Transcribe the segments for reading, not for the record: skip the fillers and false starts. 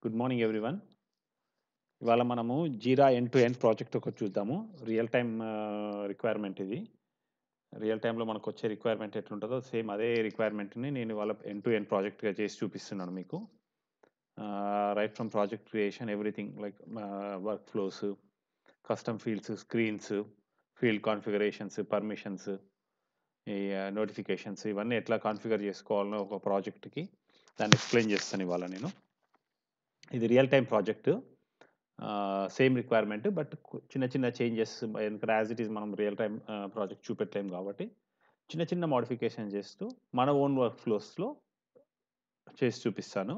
Good morning everyone. ఇవాళ మనము జీరా end to end project ఒకటి చూద్దాము. రియల్ టైమ్ రిక్వైర్మెంట్ ఇది. రియల్ టైమ్‌లో మనకొచ్చే రిక్వైర్మెంట్ ఎట్లుంటదో సేమ్ అదే రిక్వైర్మెంట్‌ని నేను ఇవాళ ఎండ్ టు ఎండ్ ప్రాజెక్ట్‌గా చేసి చూపిస్తున్నాను మీకు. Right from project creation everything like work flows, custom fields, screens, field configurations, permissions, ఈ నోటిఫికేషన్స్ ఇవన్నీ ఎట్లా కాన్ఫిగర్ చేసుకోవాలనో ఒక ప్రాజెక్ట్‌కి దాన్ని ఎక్స్‌ప్లెయిన్ చేస్తాను ఇవాళ నేను. ఇది real time project. Same requirement but చిన్న చిన్న చేంజెస్ ఎందుకంటే యాజ్ ఇట్ ఈస్ మనం రియల్ టైమ్ ప్రాజెక్ట్ చూపెట్టలేము కాబట్టి చిన్న చిన్న మోడిఫికేషన్ చేస్తూ మన ఓన్ వర్క్ ఫ్లోస్‌లో చేసి చూపిస్తాను.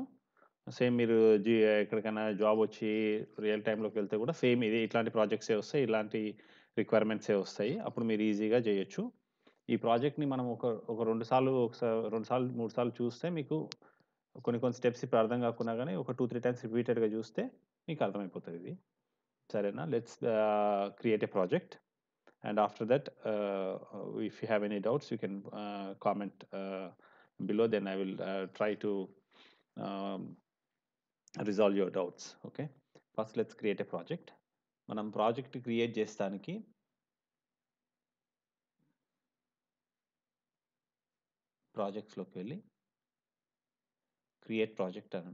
సేమ్ మీరు ఎక్కడికైనా జాబ్ వచ్చి రియల్ టైమ్‌లోకి వెళ్తే కూడా సేమ్ ఇది ఇట్లాంటి ప్రాజెక్ట్సే వస్తాయి. ఇలాంటి రిక్వైర్మెంట్సే వస్తాయి. అప్పుడు మీరు ఈజీగా చేయొచ్చు. ఈ ప్రాజెక్ట్‌ని మనం ఒక 2 సార్లు 2 సార్లు, 3 సార్లు చూస్తే మీకు కొన్ని స్టెప్స్ ఇప్పుడు అర్థం కాకున్నా గానీ ఒక 2, 3 టైమ్స్ రిపీటెడ్‌గా చూస్తే మీకు అర్థమైపోతది ఇది. సరేనా? Let's create a project and after that if you have any doubts you can comment below, then I will try to um, resolve your doubts. Okay, first let's create a project. మనం project create చేస్తానికి ప్రాజెక్ట్స్లోకి వెళ్ళి create project అని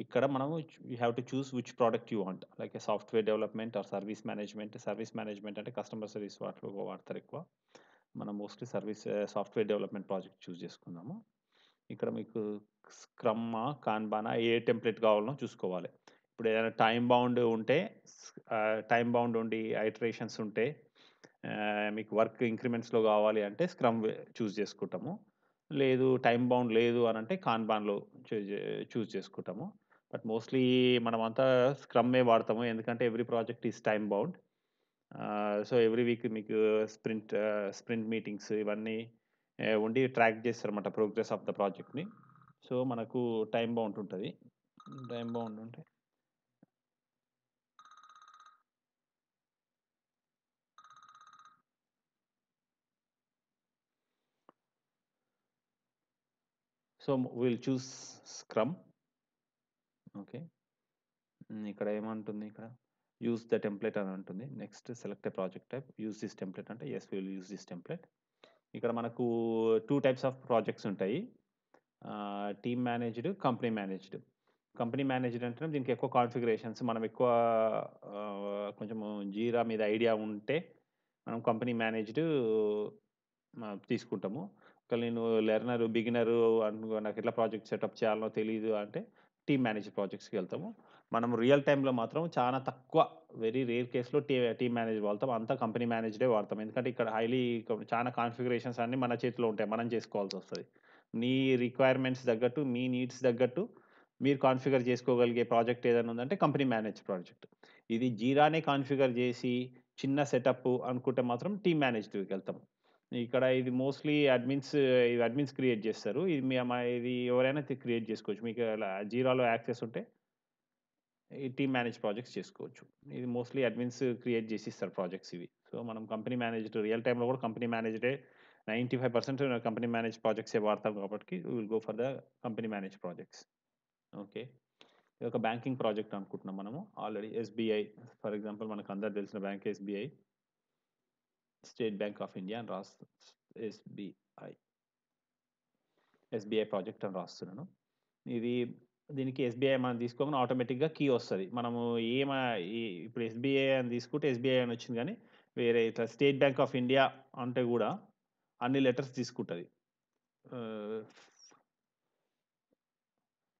ఇక్కడ మనము you have to choose which product you want, like a software development or service management. Service management అంటే customer service వాటిలో వాడతారు ఎక్కువ. మనం mostly service software development project choose చేసుకుందాము. ఇక్కడ మీకు స్క్రమ్మా, కాన్బానా ఏ టెంప్లెట్ కావాలనో చూసుకోవాలి. ఇప్పుడు ఏదైనా టైమ్ బౌండ్ ఉండి ఐటరేషన్స్ ఉంటే మీకు వర్క్ ఇంక్రిమెంట్స్‌లో కావాలి అంటే స్క్రమ్ చూస్ చేసుకుంటాము. లేదు టైమ్ బౌండ్ లేదు అనంటే కాన్బాన్‌లో చూస్ చేసుకుంటాము. బట్ మోస్ట్లీ మనమంతా స్క్రమ్మే వాడతాము. ఎందుకంటే every project is time bound. So every week మీకు స్ప్రింట్ మీటింగ్స్ ఇవన్నీ ఉండి ట్రాక్ చేస్తారన్నమాట ప్రోగ్రెస్ ఆఫ్ ద ప్రాజెక్ట్‌ని. సో మనకు టైమ్ బౌండ్ ఉంటది. టైమ్ బౌండ్ ఉంటే so will choose scrum. Okay. ఇక్కడ ఏమంటుంది ఇక్కడ యూజ్ ద టెంప్లేట్ అని ఉంటుంది. Next select a project type. Use this template అంటే yes we will use this template. ఇక్కడ మనకు 2 టైప్స్ ఆఫ్ ప్రాజెక్ట్స్ ఉంటాయి. Team managed, company managed. Company managed అంటే దీనికి ఎక్కువ కాన్ఫిగరేషన్స్ మనం ఎక్కువ కొంచెము జీరా మీద ఐడియా ఉంటే మనం కంపెనీ మేనేజ్డ్ తీసుకుంటాము. ఒకవేళ నేను బిగినరు నాకు ఎట్లా ప్రాజెక్ట్ సెటప్ చేయాలనో తెలీదు అంటే టీమ్ మేనేజ్డ్ ప్రాజెక్ట్స్‌కి వెళ్తాము. మనం రియల్ టైమ్‌లో మాత్రం చాలా తక్కువ వెరీ రేర్ కేస్‌లో టీమ్ మేనేజ్డ్ వాడతాం. అంతా కంపెనీ మేనేజ్డే వాడతాం. ఎందుకంటే ఇక్కడ చాలా కాన్ఫిగరేషన్స్ అన్నీ మన చేతిలో ఉంటాయి. మనం చేసుకోవాల్సొస్తది. మీ రిక్వైర్మెంట్స్ తగ్గట్టు, మీ నీడ్స్ తగ్గట్టు మీరు కాన్ఫిగర్ చేసుకోగలిగే ప్రాజెక్ట్ ఏదైనా ఉందంటే కంపెనీ మేనేజ్ ప్రాజెక్ట్. ఇది జీరానే కాన్ఫిగర్ చేసి చిన్న సెటప్ అనుకుంటే మాత్రం టీమ్ మేనేజ్డ్‌కెళ్తాం. ఇక్కడ ఇది మోస్ట్‌లీ అడ్మిన్స్ క్రియేట్ చేస్తారు. ఇది ఎవరైనా క్రియేట్ చేసుకోవచ్చు. మీకు జీరాలో యాక్సెస్ ఉంటే ఈ టీమ్ మేనేజ్ ప్రాజెక్ట్స్ చేసుకోవచ్చు. ఇది మోస్ట్‌లీ అడ్మిన్స్ క్రియేట్ చేసి ఇస్తారు ప్రాజెక్ట్స్ ఇవి. సో, మనం కంపెనీ మేనేజ్డ్ రియల్ టైమ్‌లో కూడా కంపెనీ మేనేజ్డే 95% కంపెనీ మేనేజ్ ప్రాజెక్ట్సే వాడతాం కాబట్టి we will go for the company manage projects. Okay. ఇదొక బ్యాంకింగ్ ప్రాజెక్ట్ అనుకుంటున్నాం మనము. ఆల్రెడీ ఎస్‌బీఐ ఫర్ ఎగ్జాంపుల్ మనకందరికి తెలిసిన bank SBI. State bank of India అని ఎస్‌బీఐ. ఎస్‌బీఐ ప్రాజెక్ట్ అని రాస్తున్నాను. ఇది దీనికి ఎస్‌బీఐ మనం తీసుకోగానే ఆటోమేటిక్‌గా కీ వస్తది. మనము ఏమ ఈ ఇప్పుడు ఎస్‌బీఐ అని తీసుకుంటే ఎస్‌బీఐ అని వచ్చింది గానీ, వేరే ఇట్లా స్టేట్ బ్యాంక్ ఆఫ్ ఇండియా అంటే గూడా అన్ని లెటర్స్ తీసుకుంటది. ఆహ్,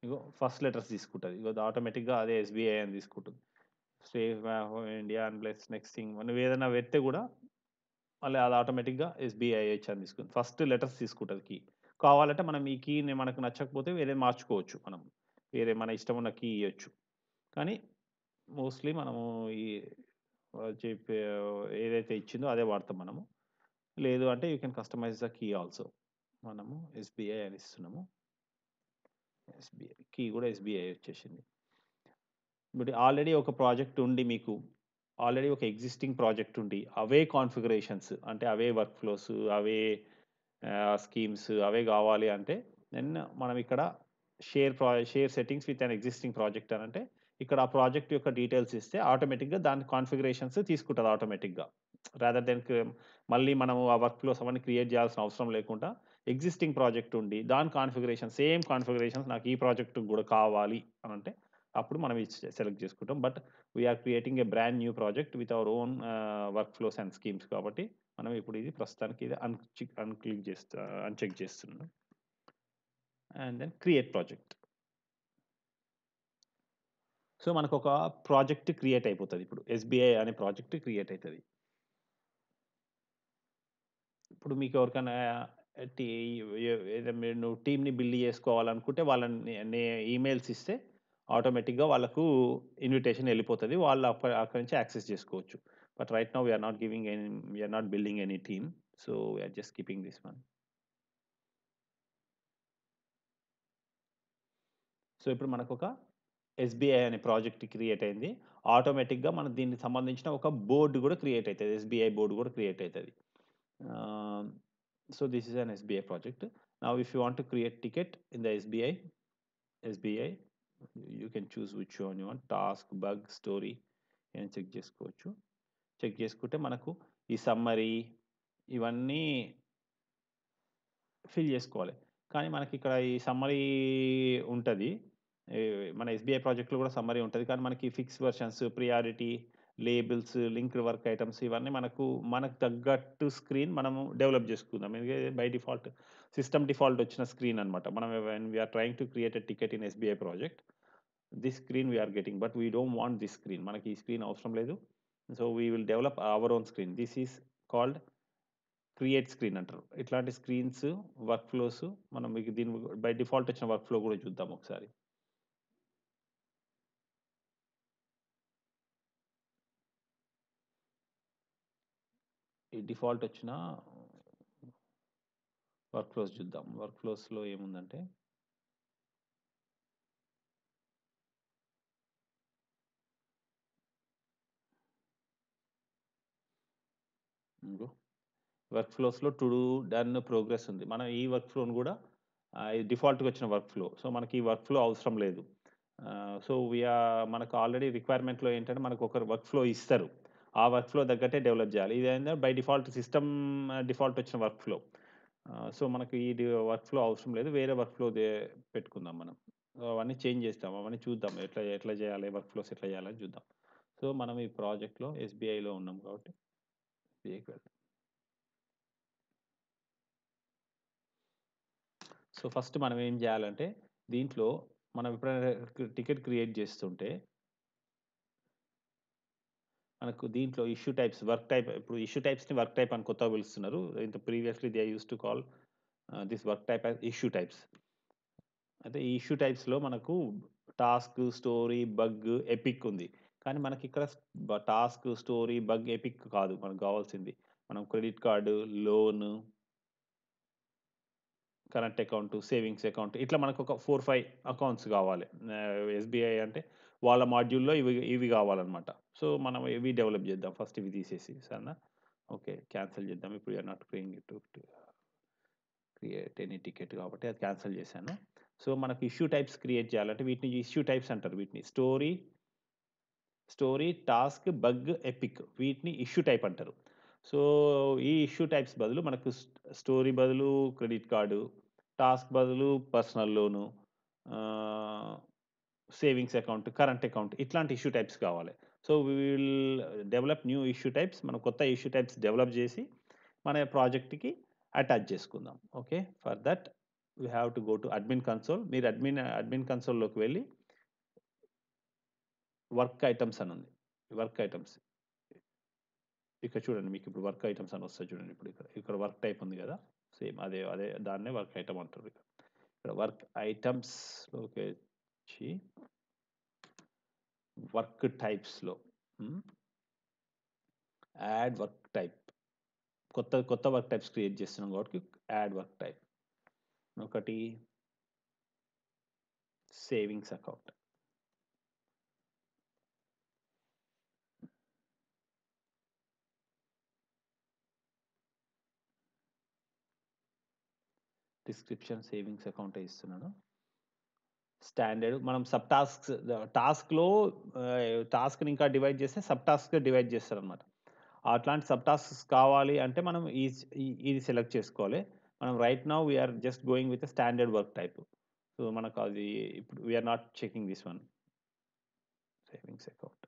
ఇగో ఫస్ట్ లెటర్స్ తీసుకుంటది. ఇగో ఆటోమేటిక్‌గా అదే ఎస్‌బీఐ అని తీసుకుంటుంది. State bank of India and plus next thing నువ్వేదైనా పెడితే గూడా మళ్ళీ అది ఆటోమేటిక్‌గా ఎస్‌బీఐహెచ్ అని తీసుకుంది. ఫస్ట్ లెటర్స్ తీసుకుంటది కీ. కావాలంటే మనం ఈ కీని మనకు నచ్చకపోతే వేరేది మార్చుకోవచ్చు మనం. వేరే మన ఇష్టం ఉన్న కీ ఇయ్యొచ్చు. కానీ మోస్ట్‌లీ మనము ఈ చెప్పే ఏదైతే ఇచ్చిందో అదే వాడతాం మనము. లేదు అంటే you can customize the key also. మనము ఎస్‌బీఐ అని ఇస్తున్నాము. ఎస్‌బీఐ కీ కూడా ఎస్‌బీఐ వచ్చేసింది. ఇప్పుడు ఆల్రెడీ ఒక ప్రాజెక్ట్ ఉండి మీకు ఆల్రెడీ ఒక ఎగ్జిస్టింగ్ ప్రాజెక్ట్ ఉండి అవే కాన్ఫిగరేషన్స్ అంటే అవే వర్క్ ఫ్లోస్, అవే స్కీమ్స్ అవే కావాలి అంటే దెన్ మనం ఇక్కడ share settings with an existing project అని అంటే ఇక్కడ ఆ ప్రాజెక్ట్ యొక్క డీటెయిల్స్ ఇస్తే ఆటోమేటిక్గా దాని కాన్ఫిగరేషన్స్ తీసుకుంటుంది ఆటోమేటిక్గా. రాదర్ దెన్ మళ్ళీ మనము ఆ వర్క్ ఫ్లోస్ అవన్నీ క్రియేట్ చేయాల్సిన అవసరం లేకుండా ఎగ్జిస్టింగ్ ప్రాజెక్ట్ ఉండి దాని సేమ్ కాన్ఫిగరేషన్స్ నాకు ఈ ప్రాజెక్ట్ కూడా కావాలి అని అంటే అప్పుడు మనం సెలెక్ట్ చేసుకుంటాం. But we are creating a brand new project with our own workflows and schemes కాబట్టి మనం ఇప్పుడు ఇది ప్రస్తుతానికి ఇది అన్చెక్ చేస్తున్నాం. And then create project. So మనకు ఒక ప్రాజెక్ట్ క్రియేట్ అయిపోతుంది. ఇప్పుడు ఎస్బీఐ అనే ప్రాజెక్ట్ క్రియేట్ అవుతుంది. ఇప్పుడు మీకు ఎవరికైనా టీ ఏదో మీరు టీమ్‌ని బిల్డ్ చేసుకోవాలనుకుంటే వాళ్ళని ఈమెయిల్స్ ఇస్తే ఆటోమేటిక్‌గా వాళ్ళకు ఇన్విటేషన్ ఎళ్ళిపోతది. వాళ్ళు అక్కడి నుంచి యాక్సెస్ చేసుకోవచ్చు. But right now we are not building any team. So, we are just keeping this one. So, ఇప్పుడు మనకొక ఎస్‌బీఐ అనే ప్రాజెక్ట్ క్రియేట్ అయింది. ఆటోమేటిక్‌గా మనం దీనికి సంబంధించిన ఒక బోర్డ్ గూడా క్రియేట్ అయితది. ఎస్‌బీఐ బోర్డ్ గూడా క్రియేట్ అయితది. ఆహ్, so, this is an SBI project. Now if you want to create ticket in the SBI you can choose which one you want. Task, bug, story అని check చేసుకోవచ్చు. Check చేసుకుంటే మనకు ఈ summary ఇవన్నీ fill చేసుకోవాలి. కానీ మనకిక్కడ ఈ సమ్మరీ ఉంటది. ఈ మన ఎస్‌బీఐ ప్రాజెక్ట్‌లో కూడా సమ్మరీ ఉంటది. కానీ మనకి fix versions, priority, labels, linked work items ఇవన్నీ మనకు తగ్గట్టు స్క్రీన్ మనము డెవలప్ చేసుకుందాం. ఇది బై డిఫాల్ట్ సిస్టమ్ డిఫాల్ట్ వచ్చిన స్క్రీన్ అన్నమాట. మనం when we are trying to create a ticket in SBI project, this screen we are getting. But we don't want this screen. మనకి ఈ స్క్రీన్ అవసరం లేదు. So, we will develop our own screen. This is called create screen అంటారు. ఇట్లాంటి screens, work flows మనం మీకు దీని by default వచ్చిన వర్క్ ఫ్లో కూడా చూద్దాం ఒకసారి. ఈ డిఫాల్ట్ వచ్చిన వర్క్ ఫ్లోస్ చూద్దాం. వర్క్ ఫ్లోస్‌లో ఏముందంటే ఇంగో వర్క్ ఫ్లోస్‌లో టు డూ, డన్, ప్రోగ్రెస్ ఉంది. మనం ఈ వర్క్ ఫ్లోని కూడా ఇది డిఫాల్ట్‌గా వచ్చిన వర్క్ ఫ్లో. సో, మనకి ఈ వర్క్ ఫ్లో అవసరం లేదు. సో, మనకు ఆల్రెడీ రిక్వైర్మెంట్‌లో ఏంటంటే మనకు ఒక వర్క్ ఫ్లో ఇస్తారు. ఆ వర్క్ ఫ్లో తగ్గట్టే డెవలప్ చేయాలి. ఇదేంటంటే బై డిఫాల్ట్ సిస్టమ్ డిఫాల్ట్ వచ్చిన వర్క్ ఫ్లో. సో, మనకి ఈ వర్క్ ఫ్లో అవసరం లేదు. వేరే వర్క్ ఫ్లో పెట్టుకుందాం మనం. అవన్నీ చేంజ్ చేస్తాం. అవన్నీ చూద్దాం. ఎట్లా ఎట్లా చేయాలి? వర్క్ ఫ్లోస్ ఎట్లా చేయాలని చూద్దాం. సో, మనం ఈ ప్రాజెక్ట్‌లో ఎస్‌బీఐలో ఉన్నాం కాబట్టి ఎస్‌బీఐకి వెళ్దాం. సో, ఫస్ట్ మనం ఏం చేయాలంటే దీంట్లో మనం ఎప్పుడైనా టికెట్ క్రియేట్ చేస్తుంటే మనకు దీంట్లో ఇష్యూ టైప్స్, వర్క్ టైప్ ఇప్పుడు ఇష్యూ టైప్స్‌ని వర్క్ టైప్ అని కొత్తగా పిలుస్తున్నారు. Previously they used to call this work type as issue types. అయితే ఈ ఇష్యూ టైప్స్‌లో మనకు టాస్క్, స్టోరీ, బగ్, ఎపిక్ ఉంది. కానీ మనకిక్కడ టాస్క్, స్టోరీ, బగ్, ఎపిక్ కాదు మనకు కావాల్సింది. మనం credit card, loan, current account, savings account ఇట్లా మనకొక 4, 5 అకౌంట్స్ కావాలి. ఎస్‌బీఐ అంటే వాళ్ళ మాడ్యూల్‌లో ఇవి ఇవి కావాలన్నమాట. సో, మనం ఇవి డెవలప్ చేద్దాం. ఫస్ట్ ఇవి తీసేసి సరేనా? ఓకే. క్యాన్సెల్ చేద్దాం. ఇప్పుడు you're not paying to create any ticket కాబట్టి అది క్యాన్సెల్ చేశాను. సో, మనకు ఇష్యూ టైప్స్ క్రియేట్ చేయాలంటే వీటిని ఇష్యూ టైప్స్ అంటారు వీటిని. స్టోరీ, టాస్క్, బగ్, ఎపిక్ వీటిని ఇష్యూ టైప్ అంటారు. సో, ఈ ఇష్యూ టైప్స్ బదులు మనకు స్టోరీ బదులు క్రెడిట్ కార్డు, టాస్క్ బదులు personal loan, ah, savings account, current account ఇట్లాంటి ఇష్యూ టైప్స్ కావాలి. So, we will develop new issue types. మనం కొత్త ఇష్యూ టైప్స్ డెవలప్ చేసి మన ప్రాజెక్ట్‌కి అటాచ్ చేసుకుందాం. Okay. For that we have to go to admin console. మీరు అడ్మిన్ కన్సోల్‌లోకి వెళ్లి వర్క్ ఐటెమ్స్ అని ఉంది. Work items. ఇక్కడ చూడండి మీకిప్పుడు వర్క్ ఐటెమ్స్ అని వస్తాయి చూడండి ఇప్పుడు ఇక్కడ. ఇక్కడ వర్క్ టైప్ ఉంది గదా! సేమ్ అదే దాన్నే వర్క్ ఐటెమ్ అంటారు ఇక్కడ. ఇక్కడ వర్క్ ఐటెమ్స్‌లోకొచ్చి వర్క్ టైప్స్‌లో హ్మ్. Add work type. కొత్త వర్క్ టైప్స్ క్రియేట్ చేస్తున్నాం కాబట్టి యాడ్ వర్క్ టైప్. ఒకటి సేవింగ్స్ అకౌంట్. డిస్క్రిప్షన్ సేవింగ్స్ అకౌంటే ఇస్తున్నాను. స్టాండర్డ్ మనం సబ్ టాస్క్స్ టాస్క్‌లో టాస్క్‌ని ఇంకా డివైడ్ చేస్తే సబ్ టాస్క్‌గా డివైడ్ చేస్తారనమాట. అట్లాంటి సబ్ టాస్క్స్ కావాలి అంటే మనం ఇది సెలెక్ట్ చేసుకోవాలి. మనం right now we are just going with standard work type. So, మనకు అది ఇప్పుడు we are not checking this one. Savings account.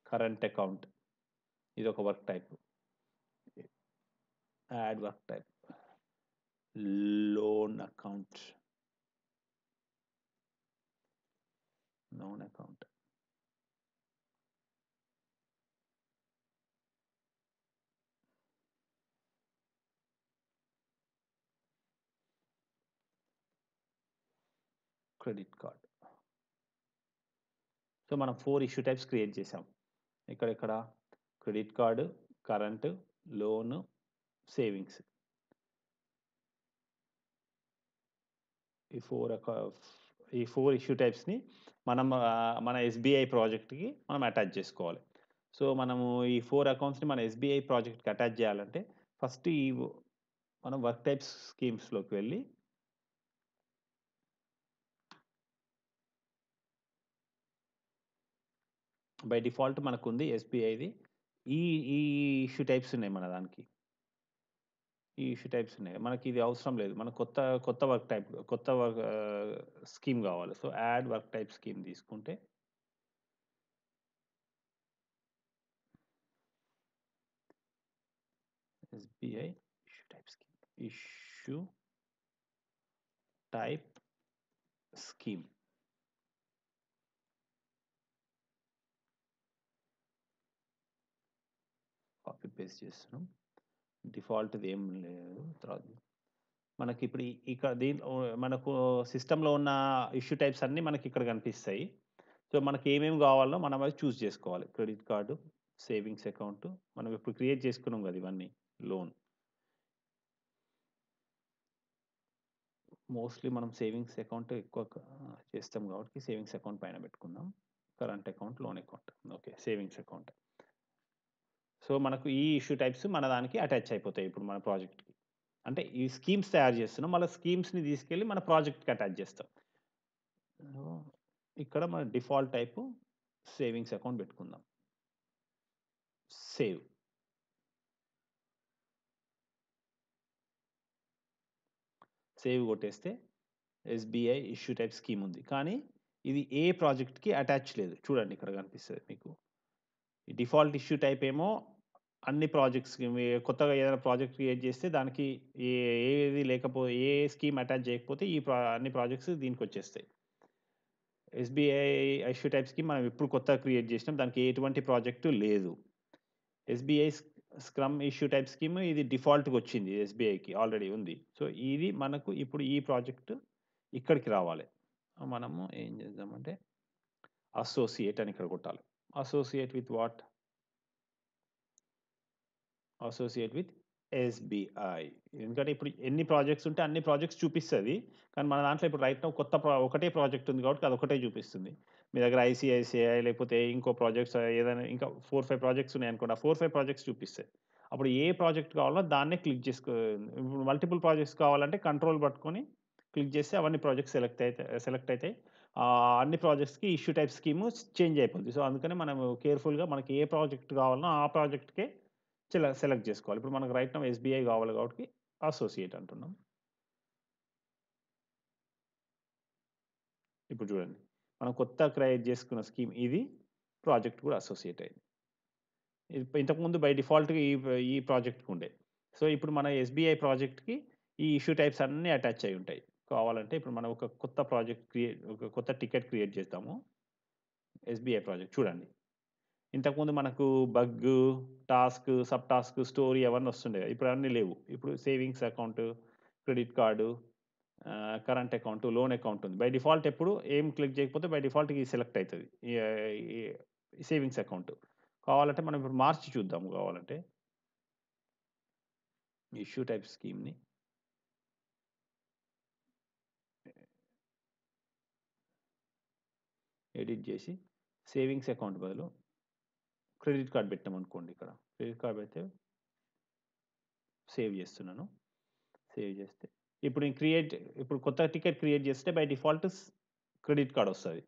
Current account. ఇదొక work type. Add work type. Loan account. Loan account. Credit card. So, మనం 4 issue types create చేసాం. ఎక్కడెక్కడ? Credit card, current, loan, savings. ఈ 4 ఈ 4 issue టైప్స్‌ని మనం మన SBI ప్రాజెక్ట్‌కి మనం అటాచ్ చేసుకోవాలి. సో, మనము ఈ 4 అకౌంట్స్‌ని మన ఎస్‌బీఐ ప్రాజెక్ట్‌కి అటాచ్ చేయాలంటే ఫస్ట్ మనం వర్క్ టైప్స్ స్కీమ్స్‌లోకి వెళ్ళి బై డిఫాల్ట్ మనకుంది ఎస్‌బీఐది. ఈ ఈ ఇష్యూ టైప్స్ ఉన్నాయి మన దానికి. ఈ ఇష్యూ టైప్స్ ఉన్నాయి. మనకిది అవసరం లేదు. మనకు కొత్త వర్క్ టైప్ స్కీమ్ కావాలి. So, add work type scheme తీసుకుంటే SBI issue type scheme. Issue type scheme. Copy paste చేస్తున్నాం. డిఫాల్ట్‌ది ఏం లేదు. తర్వాత మనకిప్పుడు ఇక్కడ దీంట్లో మనకు సిస్టమ్‌లో ఉన్న ఇష్యూ టైప్స్ అన్నీ మనకిక్కడ కనిపిస్తాయి. సో, మనకేమేమి కావాలో మనం అవి చూజ్ చేసుకోవాలి. క్రెడిట్ కార్డ్, సేవింగ్స్ అకౌంట్ మనం ఇప్పుడు క్రియేట్ చేసుకున్నాం కదా! ఇవన్నీ. లోన్. మోస్ట్‌లీ మనం సేవింగ్స్ అకౌంట్ ఎక్కువ చేస్తాం కాబట్టి సేవింగ్స్ అకౌంట్ పైన పెట్టుకుందాం. Current account, loan account. Okay. Savings account. So, మనకు ఈ ఇష్యూ టైప్స్ మన దానికి అటాచ్ అయిపోతాయి ఇప్పుడు మన ప్రాజెక్ట్‌కి. అంటే ఈ స్కీమ్స్ తయారు చేస్తున్నాం. మళ్ళా స్కీమ్స్‌ని తీసుకెళ్ళి మన ప్రాజెక్ట్‌కి అటాచ్ చేస్తాం. ఓహ్! ఇక్కడ మన డిఫాల్ట్ టైపు సేవింగ్స్ అకౌంట్ పెట్టుకుందాం. సేవ్. సేవ్ కొట్టేస్తే ఎస్‌బీఐ ఇష్యూ టైప్ స్కీమ్ ఉంది. కానీ ఇది ఏ ప్రాజెక్ట్‌కి అటాచ్ లేదు. చూడండి ఇక్కడ కనిపిస్తది మీకు. ఈ డిఫాల్ట్ ఇష్యూ టైప్ ఏమో అన్ని ప్రాజెక్ట్స్‌కి కొత్తగా ఏదైనా ప్రాజెక్ట్ క్రియేట్ చేస్తే దానికి ఏ ఏది ఏ స్కీమ్ అటాచ్ చేయకపోతే అన్ని ప్రాజెక్ట్స్ దీనికొచ్చేస్తాయి. ఎస్‌బీఐ ఇష్యూ టైప్ స్కీమ్ మనం ఇప్పుడు కొత్తగా క్రియేట్ చేసినాం. దానికి ఎటువంటి ప్రాజెక్ట్ లేదు. SBI scrum issue type scheme ఇది డిఫాల్ట్‌గొచ్చింది ఎస్‌బీఐకి ఆల్రెడీ ఉంది. సో, ఇది మనకు ఇప్పుడు ఈ ప్రాజెక్ట్ ఇక్కడికి రావాలి. మనము ఏం చేద్దామంటే అసోసియేట్ అని ఇక్కడ కొట్టాలి. Associate with what? Associate with SBI. ఎందుకంటే ఇప్పుడు ఎన్ని ప్రాజెక్ట్స్ ఉంటే అన్ని ప్రాజెక్ట్స్ చూపిస్తది. కానీ మన దాంట్లో ఇప్పుడు రైట్ నౌ ఒకటే ప్రాజెక్ట్ ఉంది కాబట్టి అదొకటే చూపిస్తుంది. మీ దగ్గర ఐసీఐసీఐ లేకపోతే ఇంకో ప్రాజెక్ట్స్ ఏదైనా ఇంకా 4, 5 ప్రాజెక్ట్స్ ఉన్నాయనుకోండి. ఆ 4, 5 ప్రాజెక్ట్స్ చూపిస్తాయి. అప్పుడు ఏ ప్రాజెక్ట్ కావాలో దాన్నే క్లిక్ ఇప్పుడు మల్టిపుల్ ప్రాజెక్ట్స్ కావాలంటే కంట్రోల్ పట్టుకొని క్లిక్ చేస్తే అవన్నీ ప్రాజెక్ట్స్ సెలెక్ట్ అయితాయి. అన్ని ప్రాజెక్ట్స్‌కి ఇష్యూ టైప్ స్కీమ్ చేంజ్ అయిపోద్ది. సో, అందుకని మనము కేర్‌ఫుల్‌గా మనకి ఏ ప్రాజెక్ట్ కావాలనో ఆ ప్రాజెక్ట్‌కే సెలెక్ట్ జేసుకోవాలి. ఇప్పుడు మనకు రైట్ నౌ ఎస్‌బీఐ గావాలి గాబట్టి అసోసియేట్ అంటున్నాం. ఇప్పుడు జూడండి. మనం కొత్తగా క్రియేట్ జేసుకున్న స్కీమ్ ఇది. ప్రాజెక్ట్ కూడా అసోసియేట్ అయింది. ఇంతకుముందు బై డిఫాల్ట్‌గా ఈ ప్రాజెక్ట్‌కుండే. సో, ఇప్పుడు మన ఎస్‌బీఐ ప్రాజెక్ట్‌కి ఈ ఇష్యూ టైప్స్ అన్నీ అటాచ్ అయ్యి ఉంటాయి. కావాలంటే ఇప్పుడు మనం ఒక కొత్త టికెట్ క్రియేట్ చేద్దాము. ఎస్‌బీఐ ప్రాజెక్ట్ చూడండి. ఇంతకుముందు మనకు bug, task, sub task, story అవన్నీ వస్తుండేవి. ఇప్పుడు అవన్నీ లేవు. ఇప్పుడు savings account, credit card, current account, loan account ఉంది. బై డిఫాల్ట్ ఎప్పుడు ఏం క్లిక్ చేయకపోతే బై డిఫాల్ట్ ఇది సెలెక్ట్ అయితది. ఈ సేవింగ్స్ అకౌంట్. కావాలంటే మనం ఇప్పుడు మార్చి చూద్దాం కావాలంటే. ఇష్యూ టైప్ స్కీమ్‌ని ఎడిట్ చేసి సేవింగ్స్ అకౌంట్ బదులు క్రెడిట్ కార్డ్ పెట్టామనుకోండి ఇక్కడ. క్రెడిట్ కార్డ్ పెడితే సేవ్ చేస్తున్నాను. సేవ్ చేస్తే ఇప్పుడు నేను ఇప్పుడు కొత్త టికెట్ క్రియేట్ చేస్తే బై డిఫాల్ట్ క్రెడిట్ కార్డ్ వస్తది.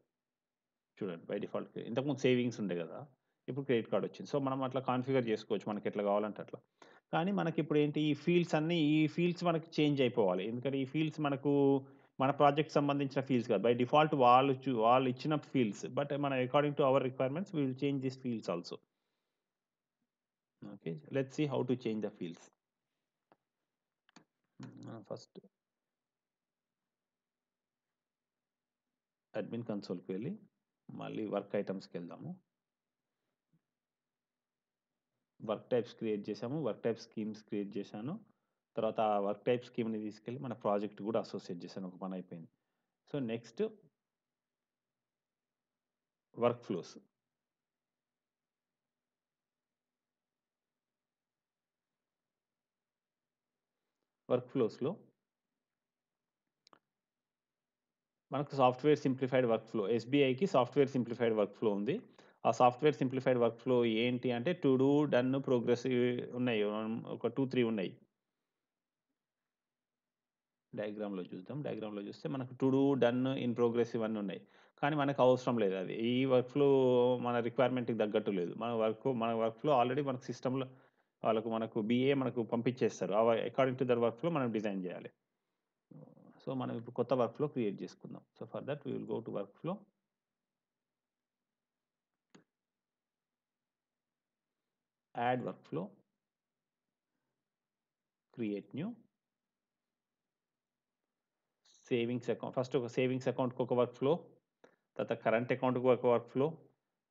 చూడండి బై డిఫాల్ట్ ఇంతకుముందు సేవింగ్స్ ఉండే కదా! ఇప్పుడు క్రెడిట్ కార్డ్ వచ్చింది. సో, మనం అట్లా కాన్ఫిగర్ చేసుకోవచ్చు మనకెట్లా కావాలంటే అట్లా. కానీ మనకిప్పుడు ఏంటి ఈ ఫీల్డ్స్ మనకి చేంజ్ అయిపోవాలి. ఎందుకంటే ఈ ఫీల్డ్స్ మనకు మన ప్రాజెక్ట్‌కి సంబంధించిన ఫీల్డ్స్ కాదు. బై డిఫాల్ట్ వాళ్ళు ఇచ్చిన ఫీల్డ్స్. బట్ మన according to our requirements we will change these fields also. Okay. Let's see how to change the fields. First admin కన్సోల్‌కి వెళ్ళి మళ్ళీ వర్క్ ఐటెమ్స్‌కెళ్దాము. వర్క్ టైప్స్ క్రియేట్ చేసాము. వర్క్ టైప్ స్కీమ్స్ క్రియేట్ చేశాను. తర్వాత ఆ వర్క్ టైప్ స్కీమ్‌ని తీసుకెళ్ళి మన ప్రాజెక్ట్ కూడా అసోసియేట్ చేశాను. ఒక పని అయిపోయింది. So, next work flows. Work ఫ్లోస్‌లో మనకు సాఫ్ట్‌వేర్ సింప్లిఫైడ్ వర్క్ ఫ్లో. ఎస్‌బీఐకి సాఫ్ట్‌వేర్ సింప్లిఫైడ్ వర్క్ ఫ్లో ఉంది. ఆ సాఫ్ట్‌వేర్ సింప్లిఫైడ్ వర్క్ ఫ్లో ఏంటి అంటే టు డూ, డన్, ప్రోగ్రెస్ ఉన్నాయి. ఒక 2, 3 ఉన్నాయి. డయాగ్రామ్‌లో చూద్దాం. డయాగ్రామ్‌లో చూస్తే మనకు to do, done, in progress ఇవన్నీ ఉన్నాయి. కానీ మనకు అవసరం లేదు అది. ఈ వర్క్ ఫ్లో మన రిక్వైర్మెంట్‌కి తగ్గట్టు లేదు. మన వర్క్ ఫ్లో ఆల్రెడీ మనకు సిస్టమ్‌లో మనకు బీఏ మనకు పంపించేస్తారు. According to that work flow మనం డిజైన్ చేయాలి. సో, మనం ఇప్పుడు కొత్త వర్క్ ఫ్లో క్రియేట్ చేసుకుందాం. So, for that we will go to work flow. Add work flow. Create new. Savings account. First ఒక సేవింగ్స్ అకౌంట్‌కి ఒక వర్క్ ఫ్లో. తర్వాత కరెంట్ అకౌంట్‌కి ఒక వర్క్ ఫ్లో.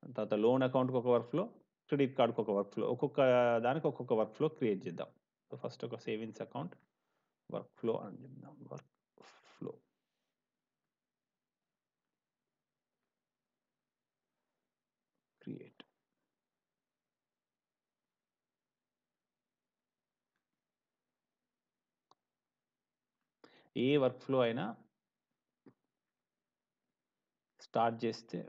తర్వాత లోన్ అకౌంట్‌కి ఒక వర్క్ ఫ్లో. క్రెడిట్ కార్డ్‌కి ఒక వర్క్ ఫ్లో. ఒక్కొక్క దానికి ఒక్కొక్క వర్క్ ఫ్లో క్రియేట్ చేద్దాం. సో, ఫస్ట్ ఒక సేవింగ్స్ అకౌంట్ వర్క్ ఫ్లో అని చెప్దాం. Work flow. క్రియేట్. ఏ వర్క్ ఫ్లో అయినా స్టార్ట్ చేస్తే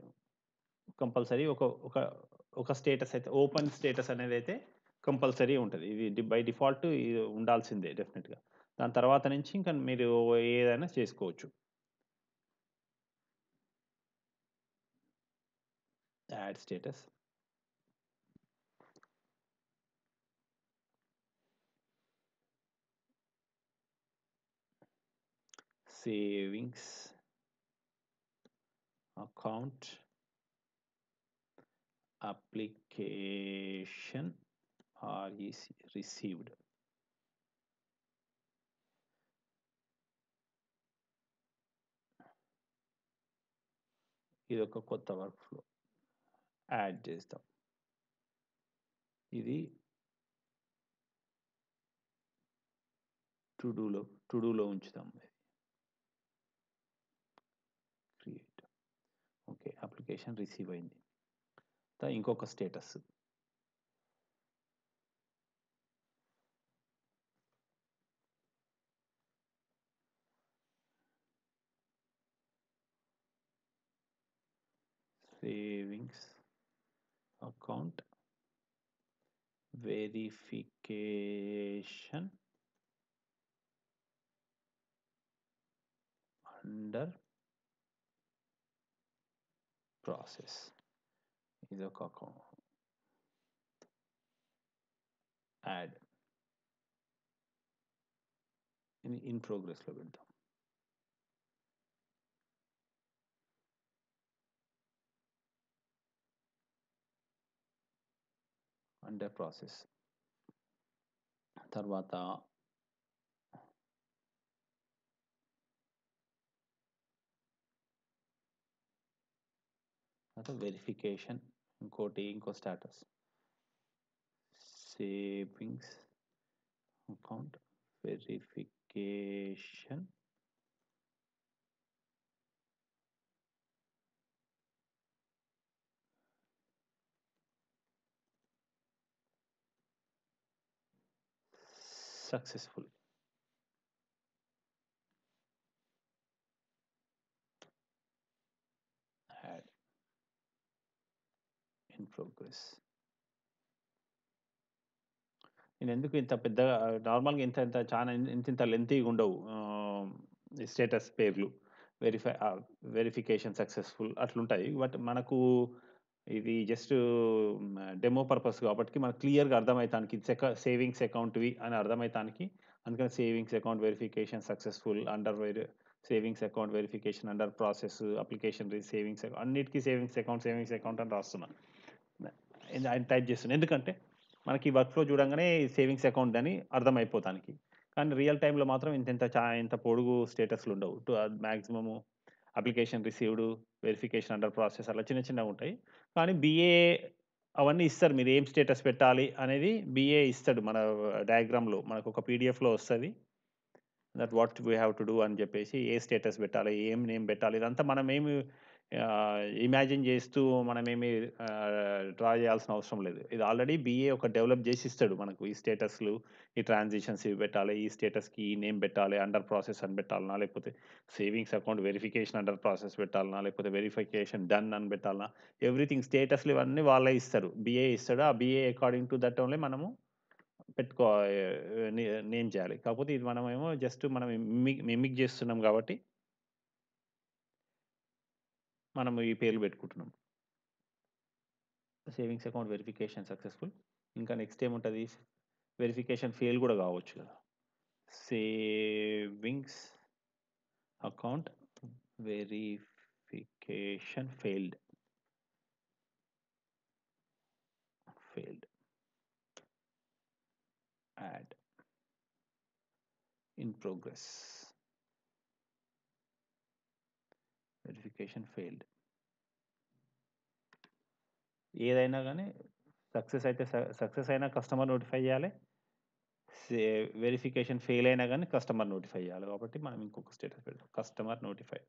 కంపల్సరీ ఒక ఒక ఒక స్టేటస్ అయితే ఓపెన్ స్టేటస్ అనేదైతే కంపల్సరీ ఉంటది. ఇది బై డిఫాల్ట్ ఇది ఉండాల్సిందే డెఫినిట్‌గా. దాని తర్వాత నుంచి ఇంకా మీరు ఏదైనా చేసుకోవచ్చు. Add status. Savings account application received. ఇదొక కొత్త వర్క్ ఫ్లో యాడ్ చేస్తాం. ఇది టు డూలో ఉంచుతాం. క్రియేట్. ఓకే. అప్లికేషన్ రిసీవ్ అయింది. ఇంకొక status. Savings account verification under process. ఇదొక అకౌంట్. యాడ్. ఇన్ ప్రోగ్రెస్‌లో పెడదాం. Under process. తర్వాత వెరిఫికేషన్ ఇంకో status. Savings account verification successful. Add. In progress. నేనెందుకు ఇంత పెద్దగా నార్మల్‌గా ఇంత చానా ఇంతింత లెంతీగా ఉండవు. ఈ స్టేటస్ పేర్లు. Verification successful అట్లుంటాయి. బట్ మనకు ఇది జస్ట్ డెమో పర్పస్ కాబట్టికి మనకు క్లియర్‌గా అర్థమైతానికి సేవింగ్స్ అకౌంట్‌వి అని అర్థమైతానికి అందుకని savings account verification successful savings account verification under process application savings అన్నిటికి సేవింగ్స్ అకౌంట్ అని రాస్తున్నా. ఆయన టైప్ చేస్తున్నా. ఎందుకంటే మనకి వర్క్ ఫ్లో చూడంగానే సేవింగ్స్ అకౌంట్ అని అర్థమైపోతానికి. కానీ రియల్ టైమ్‌లో మాత్రం ఇంత పొడుగు స్టేటస్‌లు ఉండవు. Maximum application received, verification under process అలా చిన్నగుంటాయి. కానీ అవన్నీ ఇస్తారు. మీరు ఏం స్టేటస్ పెట్టాలి అనేది ఇస్తాడు. మన డయాగ్రామ్‌లో మనకొక పీడీఎఫ్‌లో వస్తది. What we have to do అని చెప్పేసి ఏ స్టేటస్ పెట్టాలి, ఏం నేమ్ పెట్టాలి ఇదంతా మనమేమి ఇమాజిన్ చేస్తూ మనమేమి డ్రా చేయాల్సిన అవసరం లేదు. ఇది ఆల్రెడీ ఒక డెవలప్ చేసి ఇస్తాడు మనకు. ఈ స్టేటస్‌లు, ఈ ట్రాన్సిషన్స్ ఇవి పెట్టాలి. ఈ స్టేటస్‌కి ఈ నేమ్ పెట్టాలి. అండర్ ప్రాసెస్ అని పెట్టాలనా? లేకపోతే savings account verification under process పెట్టాలనా? లేకపోతే వెరిఫికేషన్ డన్ అని పెట్టాలనా? ఎవ్రీథింగ్ స్టేటస్‌లు ఇవన్నీ వాళ్ళే ఇస్తారు. ఇస్తాడు. ఆ అకార్డింగ్ టు దట్ ఓన్లీ మనము పెట్టుకో నే నేమ్ చేయాలి. కాకపోతే ఇది మనమేమో జస్ట్ మనం మిమిక్ చేస్తున్నాం కాబట్టి మనం ఈ పేర్లు పెట్టుకుంటున్నాం. Savings account verification successful. ఇంకా నెక్స్ట్ ఏముంటది? వెరిఫికేషన్ ఫెయిల్ గూడా గావచ్చు గదా! Savings account verification failed. Add in progress. Verification failed. ఏదైనా గాని సక్సెస్ అయినా కస్టమర్ నోటిఫై జేయాలె. సే వెరిఫికేషన్ ఫెయిల్ అయినా గాని కస్టమర్ నోటిఫై జేయాలి. కాబట్టి మనం ఇంకొక స్టేటస్ పెడదాం. Customer notified.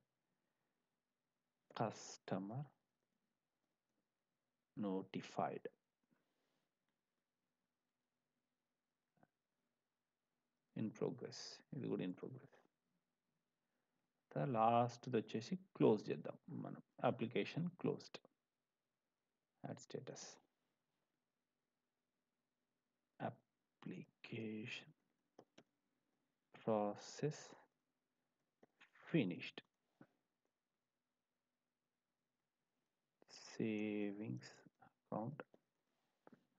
In progress. ఇది గూడా ఇన్ ప్రోగ్రెస్. లాస్ట్‌దొచ్చేసి క్లోజ్ చేద్దాం మనం. Application closed. Add status. Application process finished. Savings account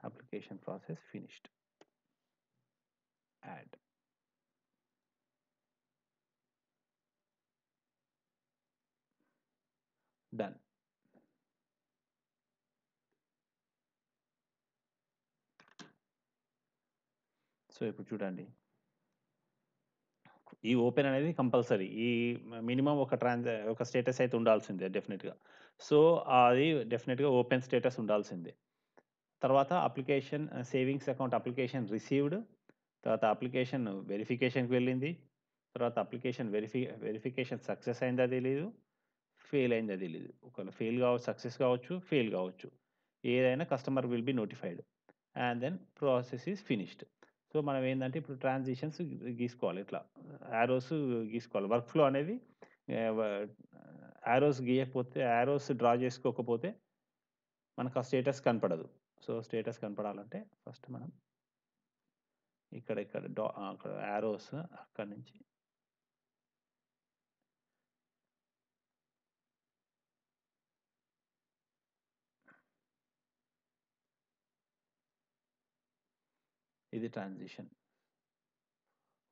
application process finished. Add. Done. So, ఇప్పుడు చూడండి. ఈ ఓపెన్ అనేది కంపల్సరీ. మినిమమ్ ఒక స్టేటస్ అయితే ఉండాల్సిందే డెఫినిట్‌గా. సో, అది డెఫినిట్‌గా ఓపెన్ స్టేటస్ ఉండాల్సిందే. తర్వాత సేవింగ్స్ అకౌంట్ అప్లికేషన్ రిసీవ్డ్. తర్వాత అప్లికేషన్ వెరిఫికేషన్‌కి వెళ్ళింది. తర్వాత అప్లికేషన్ వెరిఫికేషన్ సక్సెస్ అయిందా తెలీదు. ఫెయిల్ అయిందా తెలీదు. ఒకవేళ సక్సెస్ కావచ్చు, ఫెయిల్ కావచ్చు. ఏదైనా customer will be notified. And then process is finished. So, మనం ఏందంటే ఇప్పుడు ట్రాన్సిషన్స్ గీసుకోవాలి ఇట్లా. యారోస్ గీసుకోవాలి. వర్క్ ఫ్లో అనేది ఆహ్, వ యారోస్ డ్రా చేసుకోకపోతే మనకు ఆ స్టేటస్ కనపడదు. సో, స్టేటస్ కనపడాలంటే ఫస్ట్ మనం అక్కడ యారోస్ అక్కడి నుంచి ఇది transition.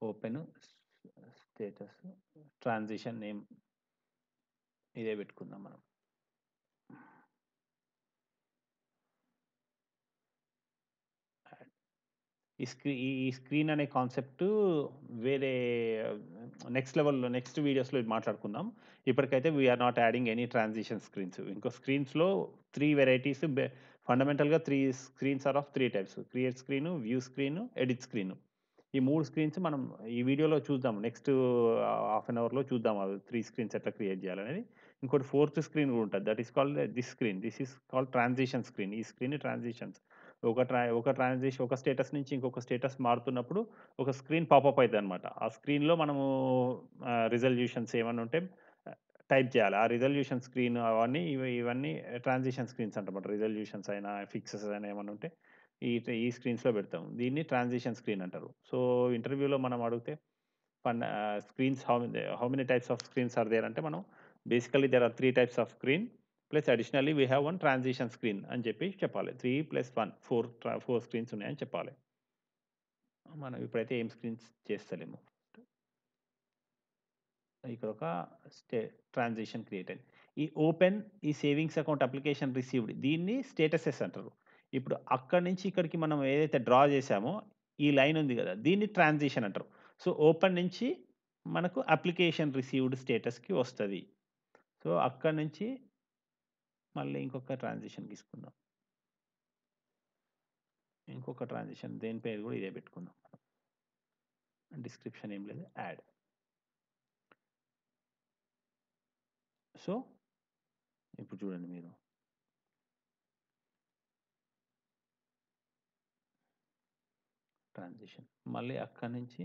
Open status transition name ఇదే పెట్టుకుందాం మనం. ఈ స్క్రీన్ అనే కాన్సెప్ట్ వేరే నెక్స్ట్ వీడియోస్‌లో ఇది మాట్లాడుకుందాం. ఇప్పటికైతే we're not adding any transition screens. స్క్రీన్స్‌లో 3 వెరైటీస్ ఫండమెంటల్‌గా 3 screens are of 3 types. Create screen, view screen, edit screen. ఈ 3 స్క్రీన్స్ మనం ఈ వీడియోలో చూద్దాం. నెక్స్ట్ హాఫ్ అన్ అవర్‌లో చూద్దాం. అవి 3 స్క్రీన్స్ ఎట్లా క్రియేట్ చేయాలనేది. ఇంకోటి ఫోర్త్ స్క్రీన్ కూడా ఉంటది. That is called screen. This is called transition screen. ఈ స్క్రీన్ ట్రాన్సిషన్స్. ఒక స్టేటస్ నుంచి ఇంకొక స్టేటస్ మారుతున్నప్పుడు ఒక స్క్రీన్ పాపప్ అయిద్దనమాట. ఆ స్క్రీన్‌లో మనము రిజల్యూషన్స్ ఏమన్నా ఉంటే టైప్ చేయాలి. ఆ రిజల్యూషన్ స్క్రీన్ అవన్నీ ఇవన్నీ ట్రాన్సిషన్ స్క్రీన్స్ అంటమాట. రిజల్యూషన్స్ అయినా, ఫిక్సెస్ అయినా ఏమన్నా ఉంటే ఈ స్క్రీన్స్‌లో పెడతాం. దీన్ని ట్రాన్సిషన్ స్క్రీన్ అంటారు. సో, ఇంటర్వ్యూలో మనం అడిగితే screens, how many types of screens are there అంటే మనం basically there are 3 types of screen plus additionally we have one transition screen అని చెప్పి చెప్పాలి. 3 + 1 4 స్క్రీన్స్ ఉన్నాయని చెప్పాలి. మనం ఇప్పుడైతే ఏం స్క్రీన్స్ చేస్తలేము. ఇక్కడ ఒక ట్రాన్సిషన్ క్రియేట్ అయింది. ఈ ఓపెన్ ఈ సేవింగ్స్ అకౌంట్ అప్లికేషన్ రిసీవ్డ్ దీన్ని స్టేటసెస్ అంటారు. ఇప్పుడు అక్కడి నుంచి ఇక్కడికి మనం ఏదైతే డ్రా చేసామో ఈ లైన్ ఉంది కదా! దీన్ని ట్రాన్సిషన్ అంటారు. సో, ఓపెన్ నుంచి మనకు అప్లికేషన్ రిసీవ్డ్ స్టేటస్‌కి వస్తది. సో, అక్కడి నుంచి మళ్ళీ ఇంకొక ట్రాన్సిషన్ తీసుకుందాం. ఇంకొక ట్రాన్సిషన్ దేని పేరు కూడా ఇదే పెట్టుకుందాం. డిస్క్రిప్షన్ ఏం లేదు. యాడ్. సో, ఇప్పుడు చూడండి మీరు. ట్రాన్సిషన్. మళ్ళీ అక్కడి నుంచి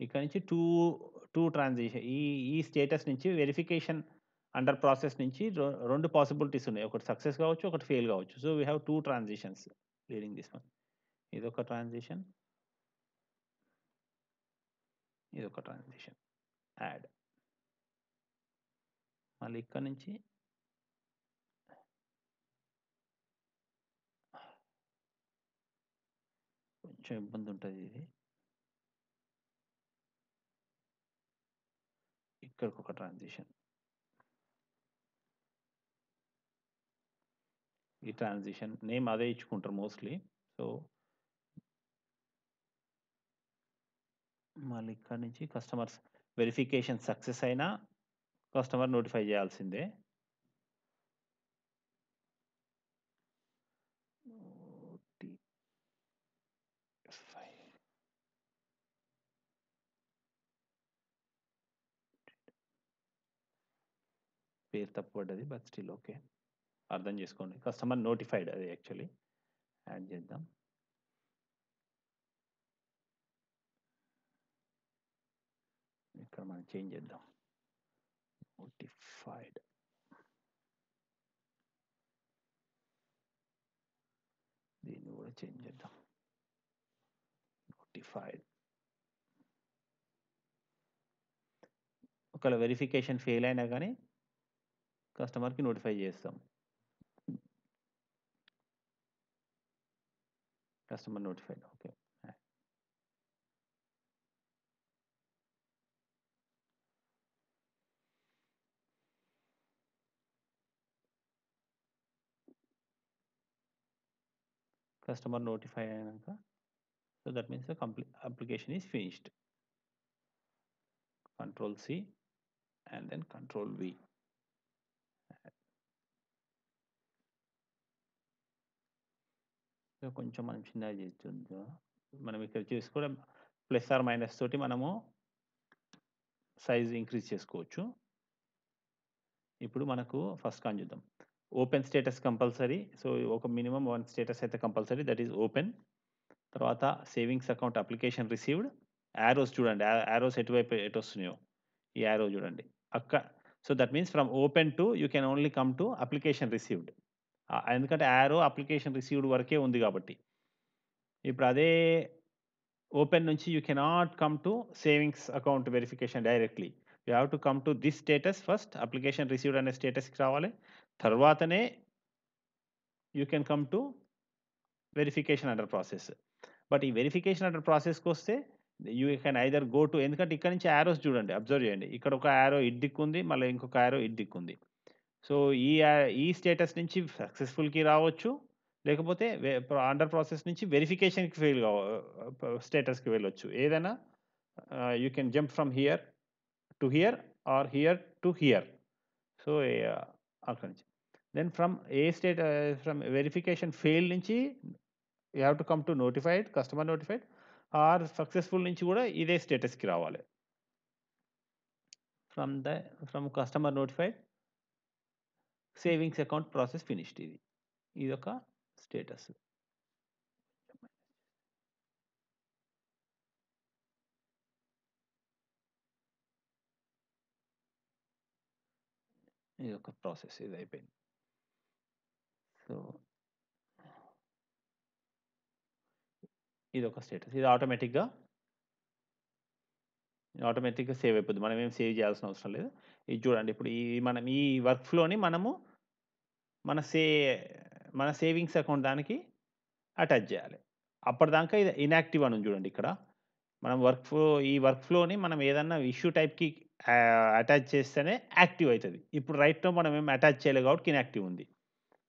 ఇక్కడి నుంచి 2 ట్రాన్సిషన్ ఈ స్టేటస్ నుంచి వెరిఫికేషన్ అండర్ ప్రాసెస్ నుంచి 2 పాసిబిలిటీస్ ఉన్నాయి. ఒకటి సక్సెస్ కావచ్చు, ఒకటి ఫెయిల్ కావచ్చు. So, we have 2 transitions during this one. ఇదొక ట్రాన్సిషన్. ఇదొక ట్రాన్సిషన్. యాడ్. మళ్ళీ ఇక్కడి నుంచి కొంచెం ఇబ్బంది ఉంటది ఇది. ఇక్కడికొక ట్రాన్సిషన్. ఈ ట్రాన్సిషన్ నేమ్ అదే ఇచ్చుకుంటారు మోస్ట్‌లీ. సో, మళ్ళీ ఇక్కడి నుంచి కస్టమర్స్ వెరిఫికేషన్ సక్సెస్ అయినా కస్టమర్ నోటిఫై చేయాల్సిందే. నోటిఫై. పేరు తప్పు పడ్డది. But still okay. అర్థం చేసుకోండి. కస్టమర్ నోటిఫైడ్ అది యాక్చువల్లీ. యాడ్ చేద్దాం. ఇక్కడ మనం చేంజ్ చేద్దాం. నోటిఫైడ్. దీన్ని కూడా చేంజ్ చేద్దాం. నోటిఫైడ్. ఒకవేళ వెరిఫికేషన్ ఫెయిల్ అయినా గానీ కస్టమర్‌కి నోటిఫై చేస్తాం. Customer notified. Okay. Customer notify అయినాక so that means the application is finished. Control C and then control V. So కొంచెం మనం చిన్నగా చేసి చూద్దాం. మనం ఇక్కడ చేసుకోవడం ప్లస్ ఆర్ మైనస్ తోటి మనము సైజ్ ఇంక్రీజ్ చేసుకోవచ్చు. ఇప్పుడు మనకు ఫస్ట్ కాన్ చూద్దాం. Open status compulsory. సో, ఒక మినిమమ్ 1 స్టేటస్ అయితే కంపల్సరీ దట్ ఈస్ ఓపెన్. తర్వాత savings account application received. Arrows చూడండి. యారోస్ ఎటువైపు ఎటొస్తున్నాయో. ఈ యారో చూడండి. అక్క so, that means from open to you can only come to application received. ఎందుకంటే యారో అప్లికేషన్ రిసీవ్డ్ వరకే ఉంది కాబట్టి. ఇప్పుడు అదే ఓపెన్ నుంచి you cannot come to savings account verification directly. You have to come to this status first. Application received అనే స్టేటస్‌కి రావాలి. తర్వాతనే you can come to verification under process. But ఈ వెరిఫికేషన్ అండర్ ప్రాసెస్‌కొస్తే you can either go to ఎందుకంటే ఇక్కడ నుంచి arrows చూడండి. అబ్జర్వ్ చేయండి. ఇక్కడ ఒక యారో ఇటు దిక్కుంది. మళ్ళీ ఇంకొక యారో ఇటు దిక్కుంది. సో, ఈ స్టేటస్ నుంచి సక్సెస్‌ఫుల్‌కి రావచ్చు. లేకపోతే అండర్ ప్రాసెస్ నుంచి వెరిఫికేషన్‌కి స్టేటస్‌కి వెళ్ళొచ్చు. ఏదైనా you can jump from here to here or here to here. So, అక్కడి నుంచి. దెన్ ఫ్రమ్ వెరిఫికేషన్ ఫెయిల్ నుంచి you have to come to notified, customer notified or successful నుంచి కూడా ఇదే స్టేటస్‌కి రావాలి. From from customer notified savings account process finished ఇది. ఇదొక స్టేటస్. ఇదొక ప్రాసెస్ ఇది అయిపోయింది. సో ఇదొక స్టేటస్. ఇది ఆటోమేటిక్‌గా సేవ్ అయిపోద్ది. మనం ఏం సేవ్ చేయాల్సిన అవసరం లేదు. ఇది చూడండి ఇప్పుడు మనం ఈ వర్క్ ఫ్లోని మనము మన సే మన సేవింగ్స్ అకౌంట్ దానికి అటాచ్ చేయాలి. అప్పటిదాకా ఇది ఇనాక్టివ్ అని ఉంది చూడండి ఇక్కడ. మనం ఈ వర్క్ ఫ్లోని మనం ఏదన్నా ఇష్యూ టైప్‌కి అటాచ్ చేస్తేనే యాక్టివ్ అయితది. ఇప్పుడు రైట్‌లో మనం ఏమి అటాచ్ చేయలేదు కాబట్టి ఇనాక్టివ్ ఉంది.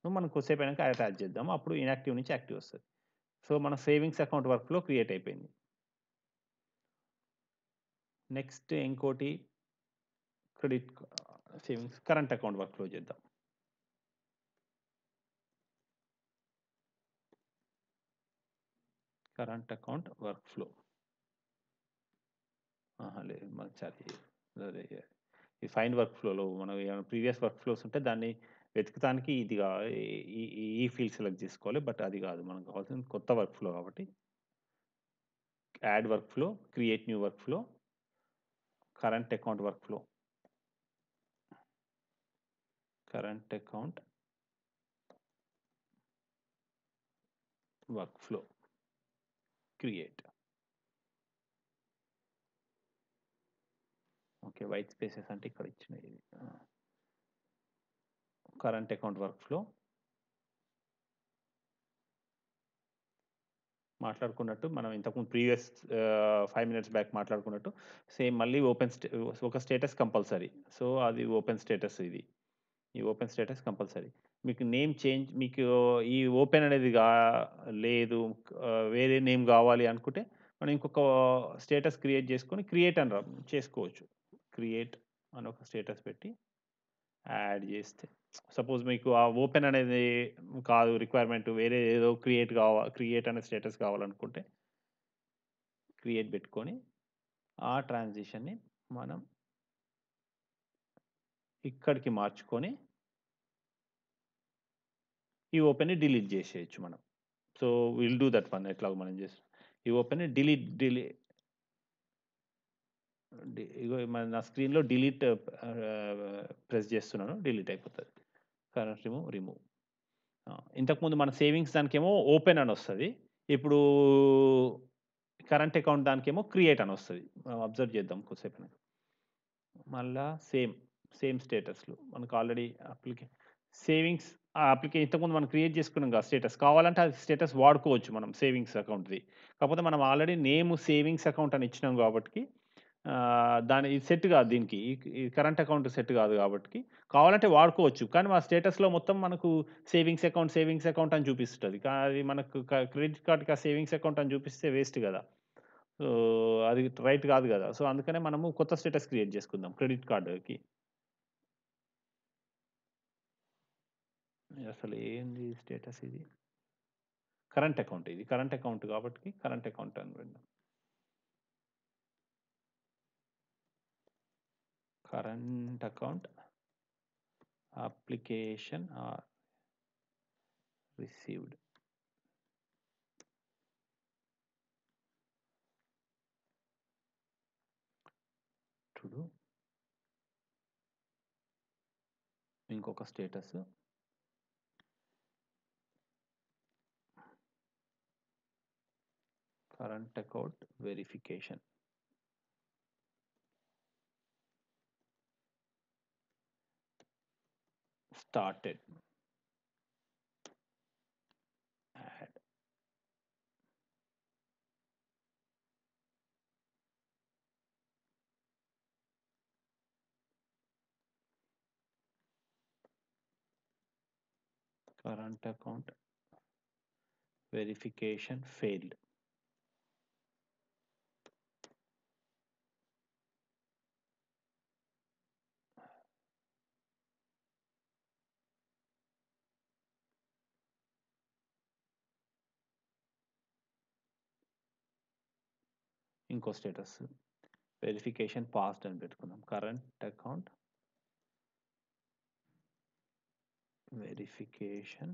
సో, మనం కొద్దిసేపు అయినాక అటాచ్ చేద్దాం. అప్పుడు ఇనాక్టివ్ నుంచి యాక్టివ్ వస్తది. సో, మన savings account work flow create అయిపోయింది. నెక్స్ట్ ఇంకోటి credit savings current account work flow చేద్దాం. Current account work flow. లేదు అదే ఈ ఫైండ్ వర్క్ ఫ్లోలో మనం ఏమైనా ప్రీవియస్ వర్క్ ఫ్లోస్ ఉంటే దాన్ని వెతకటానికి ఇది ఈ ఫీల్డ్ సెలెక్ట్ చేసుకోవాలి. బట్ అది కాదు మనకు కావాల్సింది కొత్త వర్క్ ఫ్లో కాబట్టి add work flow, create new work flow, current account work flow, current account work flow, create. Okay, white spaces అంటే ఇక్కడ ఇచ్చినవి. కరెంట్ అకౌంట్ వర్క్ ఫ్లో మాట్లాడుకున్నట్టు మనం ఇంతకుముందు ప్రీవియస్ 5 మినిట్స్ బ్యాక్ మాట్లాడుకున్నట్టు సేమ్ మళ్ళీ ఒక స్టేటస్ కంపల్సరీ. సో, అది open status ఇది. ఈ ఓపెన్ స్టేటస్ కంపల్సరీ. మీకు నేమ్ చేంజ్ మీకు ఈ ఓపెన్ అనేది లేదు, వేరే నేమ్ కావాలి అనుకుంటే మనం ఇంకొక స్టేటస్ క్రియేట్ చేసుకొని క్రియేట్ అని చేసుకోవచ్చు. క్రియేట్ అని ఒక స్టేటస్ పెట్టి యాడ్ చేస్తే సపోజ్ మీకు ఆ ఓపెన్ అనేది కాదు రిక్వైర్మెంట్, వేరే ఏదో క్రియేట్ అనే స్టేటస్ కావాలనుకుంటే క్రియేట్ పెట్టుకొని ఆ ట్రాన్సిషన్ని మనం ఇక్కడికి మార్చుకొని ఈ ఓపెన్‌ని డిలీట్ చేసేయొచ్చు మనం. So, will do that one ఎట్లాగో మనం చేస్తాం. ఈ ఓపెన్‌ని ఇగో నా స్క్రీన్‌లో డిలీట్ ప్రెస్ చేస్తున్నాను. డిలీట్ అయిపోతది. Current remove. ఇంతకుముందు మన సేవింగ్స్ దానికేమో ఓపెన్ అని వస్తది. ఇప్పుడు కరెంట్ అకౌంట్ దానికేమో క్రియేట్ అని వస్తది. అబ్జర్వ్ చేద్దాం కొద్దిసేపు. మళ్ళా సేమ్ స్టేటస్‌లు మనకు ఆల్రెడీ సేవింగ్స్ ఇంతకుముందు మనం క్రియేట్ చేసుకున్నాం కదా స్టేటస్. కావాలంటే ఆ స్టేటస్ వాడుకోవచ్చు మనం సేవింగ్స్ అకౌంట్‌ది. కాకపోతే మనం ఆల్రెడీ సేవింగ్స్ అకౌంట్ అని ఇచ్చినాం కాబట్టి ఇది సెట్ కాదు దీనికి. ఈ కరెంట్ అకౌంట్ సెట్ కాదు కాబట్టి కావాలంటే వాడుకోవచ్చు. కానీ మా స్టేటస్‌లో మొత్తం మనకు సేవింగ్స్ అకౌంట్ అని చూపిస్తది. అది మనకు క్రెడిట్ కార్డ్‌కి ఆ సేవింగ్స్ అకౌంట్ అని చూపిస్తే వేస్ట్ కదా! సో, అది రైట్ కాదు కదా! సో, అందుకనే మనము కొత్త స్టేటస్ క్రియేట్ చేసుకుందాం క్రెడిట్ కార్డ్‌కి. అసలు ఏంది స్టేటస్ ఇది? కరెంట్ అకౌంట్ ఇది. కరెంట్ అకౌంట్ కాబట్టి కరెంట్ అకౌంట్ అని పెడదాం. Current account application are received. చూడు ఇంకొక status current account verification. Started. Add. Current account verification failed. ఇంకో స్టేటస్ వెరిఫికేషన్ పాస్డ్ అని పెట్టుకుందాం. Current account verification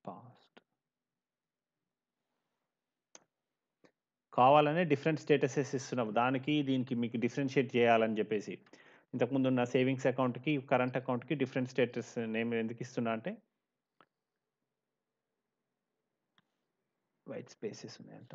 passed. కావాలనే డిఫరెంట్ స్టేటసెస్ ఇస్తున్నాం. దీనికి మీకు డిఫరెన్షియేట్ చేయాలని చెప్పేసి. ఇంతకుముందు ఉన్న సేవింగ్స్ అకౌంట్‌కి, కరెంట్ అకౌంట్‌కి డిఫరెంట్ స్టేటస్ నేమ్ ఎందుకు ఇస్తున్నా అంటే వైట్ స్పేసెస్ ఉన్నాయంట.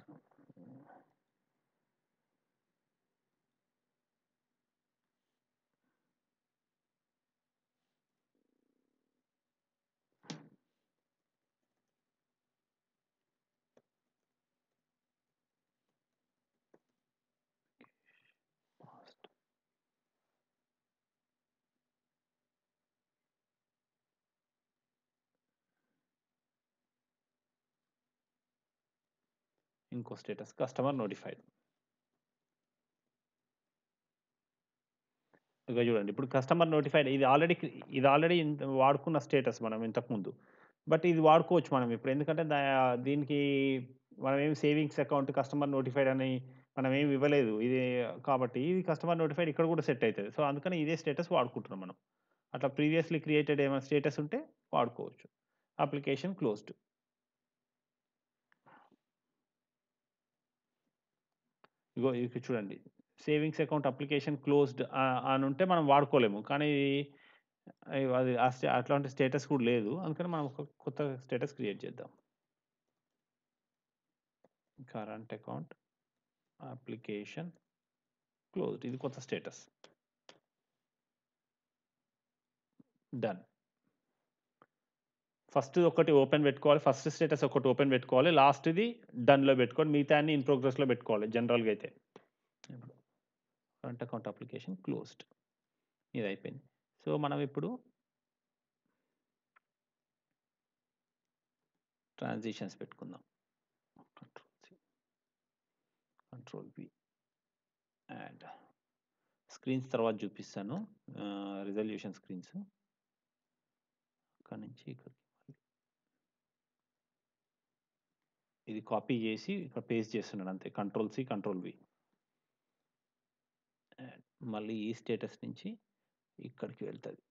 ఇంకో స్టేటస్ కస్టమర్ నోటిఫైడ్. ఇక చూడండి ఇప్పుడు కస్టమర్ నోటిఫైడ్ ఇది ఆల్రెడీ వాడుకున్న స్టేటస్ మనం ఇంతకుముందు. బట్ ఇది వాడుకోవచ్చు మనం ఇప్పుడు. ఎందుకంటే దీనికి మనం ఏమి సేవింగ్స్ అకౌంట్ కస్టమర్ నోటిఫైడ్ అని మనం ఏమి ఇవ్వలేదు. ఇది కాబట్టి ఇది కస్టమర్ నోటిఫైడ్ ఇక్కడ కూడా సెట్ అయితది. సో, అందుకని ఇదే స్టేటస్ వాడుకుంటున్నాం మనం. అట్లా ప్రీవియస్‌లీ క్రియేటెడ్ ఏమైనా స్టేటస్ ఉంటే వాడుకోవచ్చు. Application closed. ఇగో ఇక్కడ చూడండి. సేవింగ్స్ అకౌంట్ అప్లికేషన్ క్లోజ్డ్ అని ఉంటే మనం వాడుకోలేము. కానీ అది అట్లాంటి స్టేటస్ కూడా లేదు. అందుకని మనం ఒక కొత్త స్టేటస్ క్రియేట్ చేద్దాం. Current account application closed. ఇది కొత్త స్టేటస్. డన్. ఫస్ట్ ఒకటి ఓపెన్ పెట్టుకోవాలి. ఫస్ట్ స్టేటస్ ఒకటి ఓపెన్ పెట్టుకోవాలి. లాస్ట్‌ది డన్‌లో పెట్టుకొని మిగతా అన్ని ఇన్ ప్రోగ్రెస్‌లో పెట్టుకోవాలి జనరల్‌గా అయితే. ఇప్పుడు కరెంట్ అకౌంట్ అప్లికేషన్ క్లోజ్డ్. ఇది అయిపోయింది. సో, మనం ఇప్పుడు ట్రాన్సిషన్స్ పెట్టుకుందాం. Control C, control V, add. Screens తర్వాత చూపిస్తాను. Resolution screens. అక్కడి నుంచి ఇక్కడికి ఇది కాపీ చేసి ఇక్కడ పేస్ట్ చేస్తున్నాను అంతే. Control C, control V. మళ్ళీ ఈ స్టేటస్ నుంచి ఇక్కడికి వెళ్తది.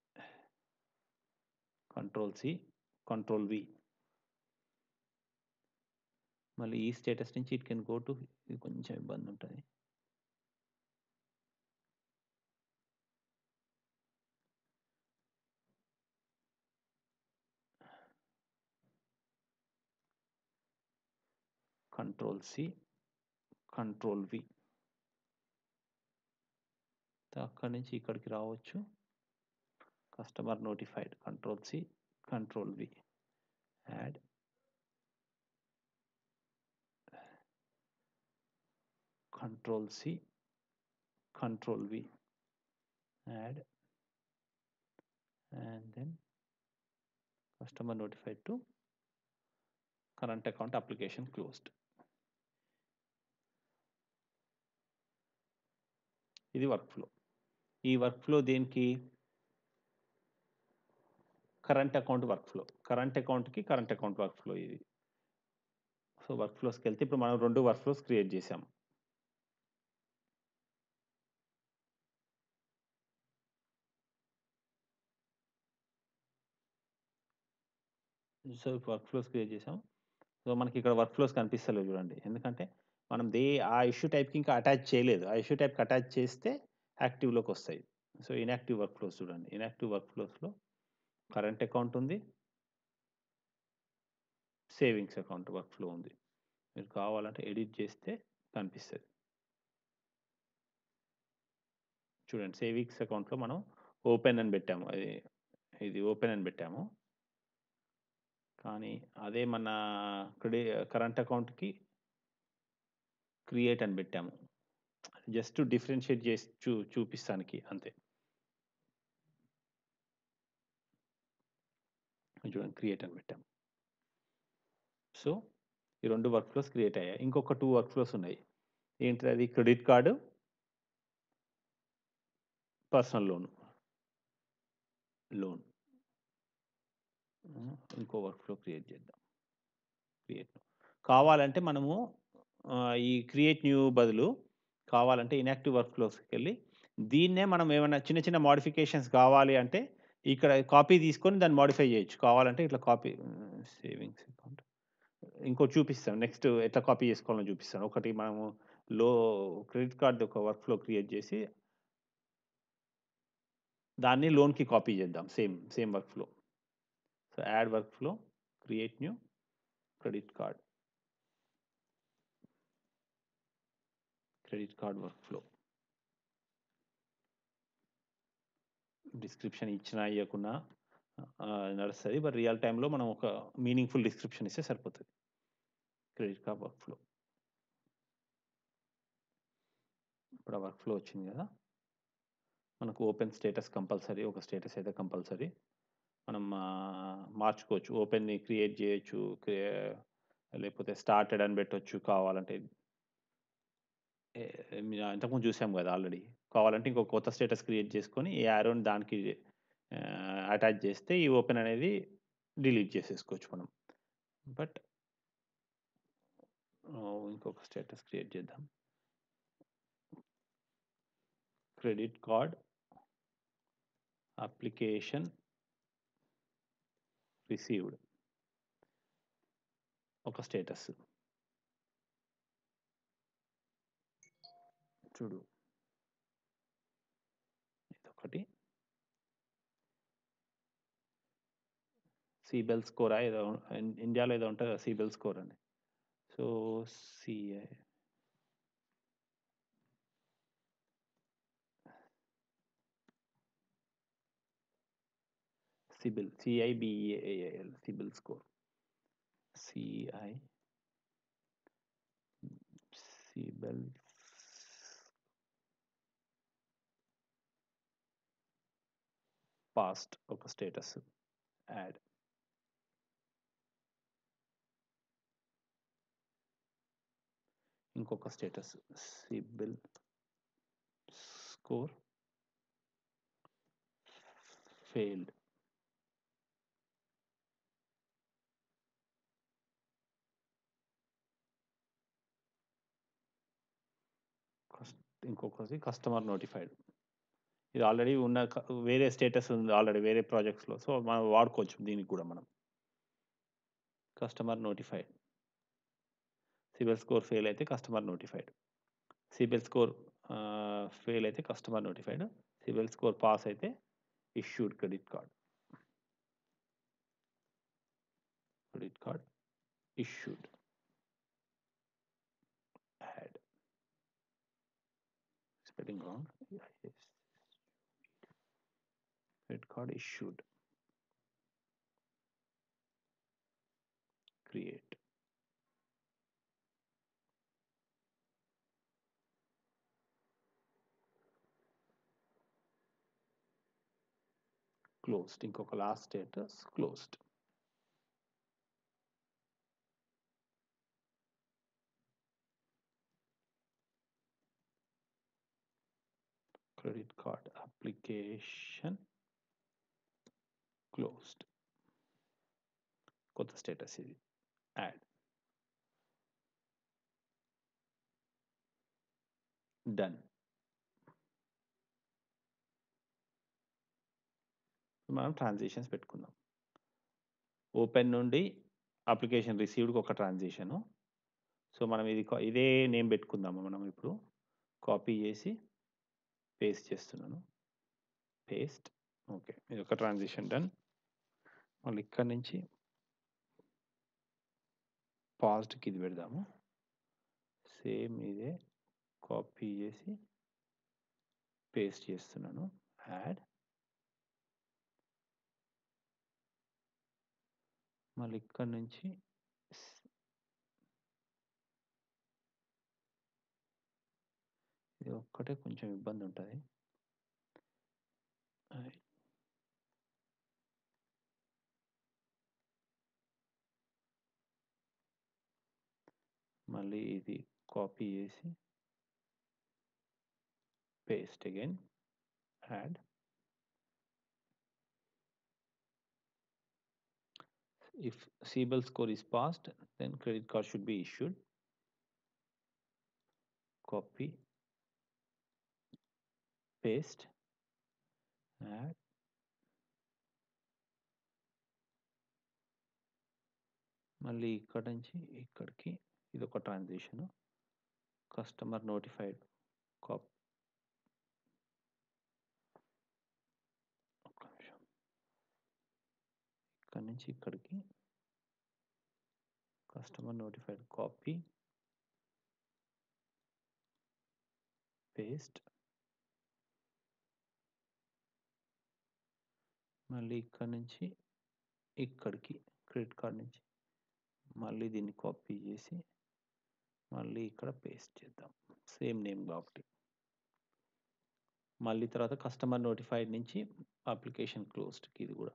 Control C, control V. మళ్ళీ ఈ స్టేటస్ నుంచి ఇట్ కెన్ గో టు, ఇది కొంచెం ఇబ్బంది ఉంటుంది. Control C, control V. అక్కడి నుంచి ఇక్కడికి రావచ్చు. Customer notified. Control C, control V, add. Control C, control V, add, and then customer notified to current account application closed. ఇది వర్క్ ఫ్లో. ఈ వర్క్ ఫ్లో దేనికి? Current account work flow. Current అకౌంట్‌కి current account work flow ఇది. So, work ఫ్లోస్‌కెళ్తే ఇప్పుడు మనం 2 work flows create చేసాం. So, work flows create చేసాం. So, మనకి ఇక్కడ వర్క్ ఫ్లోస్ కనిపిస్తలేవు చూడండి. ఎందుకంటే మనం ఆ ఇష్యూ టైప్‌కి ఇంకా అటాచ్ చేయలేదు. ఆ ఇష్యూ టైప్‌కి అటాచ్ చేస్తే యాక్టివ్‌లోకి వస్తాయి. సో, ఇన్‌యాక్టివ్ వర్క్ ఫ్లోస్ చూడండి. ఇన్‌యాక్టివ్ వర్క్ ఫ్లోస్‌లో కరెంట్ అకౌంట్ ఉంది. సేవింగ్స్ అకౌంట్ వర్క్ ఫ్లో ఉంది. మీరు కావాలంటే ఎడిట్ చేస్తే కనిపిస్తది. చూడండి సేవింగ్స్ అకౌంట్‌లో మనం ఓపెన్ అని పెట్టాము. ఇది ఓపెన్ అని పెట్టాము. కానీ అదే మన కరెంట్ అకౌంట్‌కి క్రియేట్ అని పెట్టాము. జస్ట్ డిఫరెన్షియేట్ చేసి చూపిస్తానికి అంతే. చూడండి క్రియేట్ అని పెట్టాము. సో, ఈ 2 వర్క్ ఫ్లోస్ క్రియేట్ అయ్యాయి. ఇంకొక 2 వర్క్ ఫ్లోస్ ఉన్నాయి. ఏంటిదది? Credit card, personal loan. ఇంకో వర్క్ ఫ్లో క్రియేట్ చేద్దాం. కావాలంటే మనము ఈ క్రియేట్ న్యూ బదులు కావాలంటే ఇన్‌యాక్టివ్ వర్క్ ఫ్లోస్‌కెళ్ళి దీన్నే మనం ఏమన్నా చిన్న చిన్న మోడిఫికేషన్స్ కావాలి అంటే ఇక్కడ కాపీ తీసుకొని దాన్ని మోడిఫై చేయొచ్చు. కావాలంటే ఇట్లా కాపీ సేవింగ్స్ అకౌంట్ ఇంకోటి చూపిస్తాను. నెక్స్ట్ ఎట్లా కాపీ చేసుకోవాలో చూపిస్తాను. ఒకటి మనము క్రెడిట్ కార్డ్ ఒక వర్క్ ఫ్లో క్రియేట్ చేసి దాన్ని లోన్‌కి కాపీ చేద్దాం. Same work flow. So, add work flow, create new, credit card. Credit card work flow description ఇచ్చినా ఇవ్వకున్నా నడుస్తుంది. బట్ రియల్ టైంలో మనం ఒక మీనింగ్ఫుల్ డిస్క్రిప్షన్ ఇస్తే సరిపోతుంది. Credit card work flow. ఇప్పుడు ఆ వర్క్ ఫ్లో వచ్చింది కదా, మనకు ఓపెన్ స్టేటస్ కంపల్సరీ, ఒక స్టేటస్ అయితే కంపల్సరీ మనం మార్చుకోవచ్చు. ఓపెన్ని క్రియేట్ చేయొచ్చు, లేకపోతే స్టార్టెడ్ అని పెట్టొచ్చు కావాలంటే. ఇంతకుముందు చూసాం కదా ఆల్రెడీ. కావాలంటే ఇంకో కొత్త స్టేటస్ క్రియేట్ చేసుకొని ఈ యారోని దానికి అటాచ్ చేస్తే ఈ ఓపెన్ అనేది డిలీట్ చేసేసుకోవచ్చు మనం. బట్ ఇంకొక స్టేటస్ క్రియేట్ చేద్దాం. క్రెడిట్ కార్డ్ అప్లికేషన్ రిసీవ్డ్ ఒక స్టేటస్. చూడు ఇదొకటి. సిబిల్ స్కోర్ ఏదో ఇండియాలో ఏదో ఉంటుంది కదా సిబిల్ స్కోర్ అని. So CI CIBIL CIBAL CIBIL score CI CIBIL passed ఒక స్టేటస్ యాడ్. ఇంకొక స్టేటస్ సిబిల్ స్కోర్ ఫెయిల్డ్. ఇంకొకటి కస్టమర్ నోటిఫైడ్. ఇది ఆల్రెడీ ఉన్న వేరే స్టేటస్ ఉంది ఆల్రెడీ వేరే ప్రాజెక్ట్స్లో, సో మనం వాడుకోవచ్చు దీనికి కూడా మనం. Customer notified, CIBIL score fail అయితే customer notified. CIBIL score fail అయితే customer notified. CIBIL score pass అయితే issued credit card. Credit card issued. Add spelling wrong. Credit card issued. Create. Closed. ఇంకొక last status closed. Credit card application closed. కొత్త status ఇది. Add. Done. మనం transactions పెట్టుకుందాం. Open నుండి application రిసీవ్డ్కి ఒక transaction. So మనం ఇదే నేమ్ పెట్టుకుందాము. మనం ఇప్పుడు కాపీ చేసి పేస్ట్ చేస్తున్నాను. పేస్ట్. ఓకే, ఇది ఒక ట్రాన్సాక్షన్ డన్. మళ్ళీ ఇక్కడ నుంచి పాస్ట్కి ఇది పెడదాము. సేమ్ ఇదే కాపీ చేసి పేస్ట్ చేస్తున్నాను. యాడ్. మళ్ళీ ఇక్కడ నుంచి ఇది ఒక్కటే కొంచెం ఇబ్బంది ఉంటుంది. మళ్ళీ ఇది కాపీ చేసి paste again, add. If CBIL score is passed, then credit card should be issued. Copy, paste, add. మళ్ళీ ఇక్కడ నుంచి ఇక్కడికి ఇది ఒక ట్రాన్సాక్షన్. Customer notified. కాపీ. ఒక్క నిమిషం. ఇక్కడ నుంచి ఇక్కడికి కస్టమర్ నోటిఫైడ్. Copy, paste. మళ్ళీ ఇక్కడ నుంచి ఇక్కడికి క్రెడిట్ కార్డ్ నుంచి మళ్ళీ దీన్ని కాపీ చేసి మళ్ళీ ఇక్కడ పేస్ట్ చేద్దాం. సేమ్ నేమ్ కాబట్టి. మళ్ళీ తర్వాత కస్టమర్ నోటిఫైడ్ నుంచి అప్లికేషన్ క్లోజ్డ్కి ఇది కూడా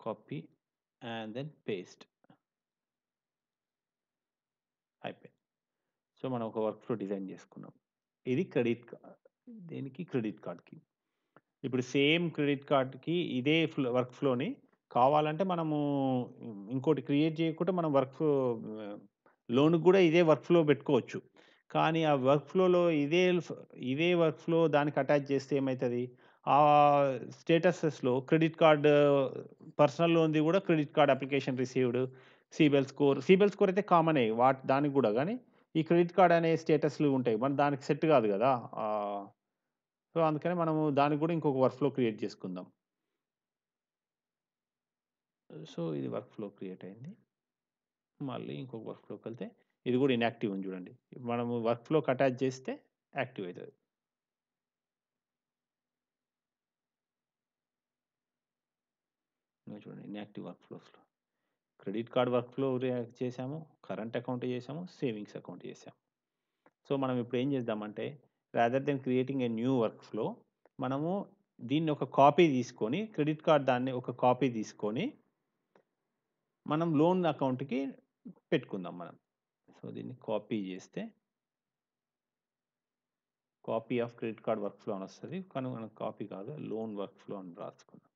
కాపీ అండ్ దెన్ పేస్ట్. అయిపోయింది. సో మనం ఒక వర్క్ ఫ్లో డిజైన్ చేసుకున్నాం. ఇది దేనికి క్రెడిట్ కార్డ్కి. ఇప్పుడు సేమ్ క్రెడిట్ కార్డ్కి ఇదే వర్క్ ఫ్లోని కావాలంటే మనము ఇంకోటి క్రియేట్ చేయకుండా మనం లోన్కి కూడా ఇదే వర్క్ ఫ్లో పెట్టుకోవచ్చు. కానీ ఆ వర్క్ ఫ్లోలో ఇదే వర్క్ ఫ్లో దానికి అటాచ్ చేస్తే ఏమవుతుంది, ఆ స్టేటసెస్లో క్రెడిట్ కార్డ్ పర్సనల్ లోన్ది కూడా credit card application received, CIBIL score అయితే కామనే దానికి కూడా. కానీ ఈ క్రెడిట్ కార్డ్ అనే స్టేటస్లు ఉంటాయి, మన దానికి సెట్ కాదు కదా. సో అందుకని మనము దానికి కూడా ఇంకొక వర్క్ ఫ్లో క్రియేట్ చేసుకుందాం. సో ఇది వర్క్ ఫ్లో క్రియేట్ అయింది. మళ్ళీ ఇంకొక వర్క్ ఫ్లోకి వెళ్తే ఇది కూడా ఇన్యాక్టివ్ ఉంది చూడండి. మనము వర్క్ ఫ్లోకి అటాచ్ చేస్తే యాక్టివ్ అవుతుంది. చూడండి ఇన్యాక్టివ్ వర్క్ ఫ్లోస్లో క్రెడిట్ కార్డ్ వర్క్ ఫ్లో చేసాము, కరెంట్ అకౌంట్ చేసాము, సేవింగ్స్ అకౌంట్ చేసాము. సో మనం ఇప్పుడు ఏం చేద్దామంటే rather than creating a new work flow, మనము దీన్ని ఒక కాపీ తీసుకొని క్రెడిట్ కార్డ్ దాన్ని ఒక కాపీ తీసుకొని మనం లోన్ అకౌంట్కి పెట్టుకుందాం మనం. సో దీన్ని కాపీ చేస్తే copy of credit card work flow అని వస్తుంది. కానీ మనకు కాపీ కాదు, లోన్ వర్క్ ఫ్లో అని రాసుకుందాం.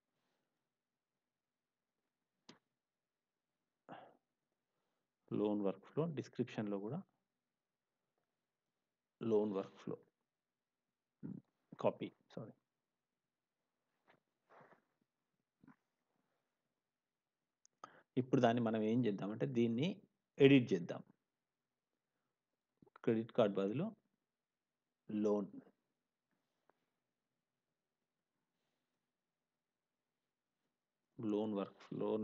లోన్ వర్క్ ఫ్లో డిస్క్రిప్షన్లో కూడా లోన్ వర్క్ ఫ్లో కాపీ. ఇప్పుడు దాన్ని మనం ఏం చేద్దామంటే దీన్ని ఎడిట్ చేద్దాం. క్రెడిట్ కార్డ్ బదులు loan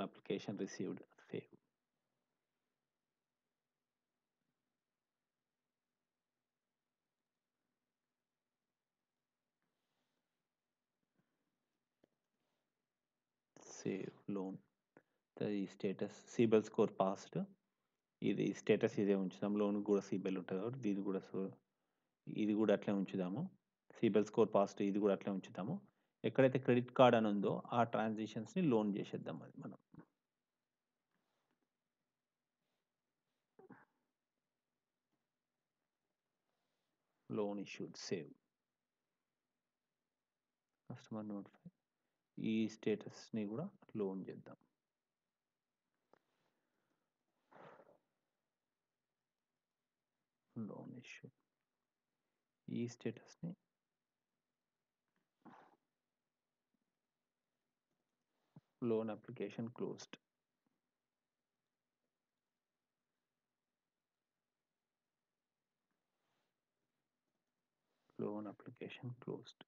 application received, save. Save loan. ఈ స్టేటస్ సిబిల్ స్కోర్ పాస్డ్, ఇది స్టేటస్ ఇదే ఉంచుదాం. లోన్ కూడా సిబిల్ ఉంటుంది కాబట్టి ఇది కూడా అట్లే ఉంచుదాము. సిబిల్ స్కోర్ పాస్డ్ ఇది కూడా అట్లే ఉంచుదాము. ఎక్కడైతే క్రెడిట్ కార్డ్ అని ఉందో ఆ ట్రాన్సాక్షన్స్ని లోన్ చేసేద్దాం. అది మనం loan issued, save. Customer notify, ఈ స్టేటస్ని కూడా లోన్ చేద్దాం. లోన్ ఇష్యూ, ఈ స్టేటస్ని loan application closed. Loan application closed.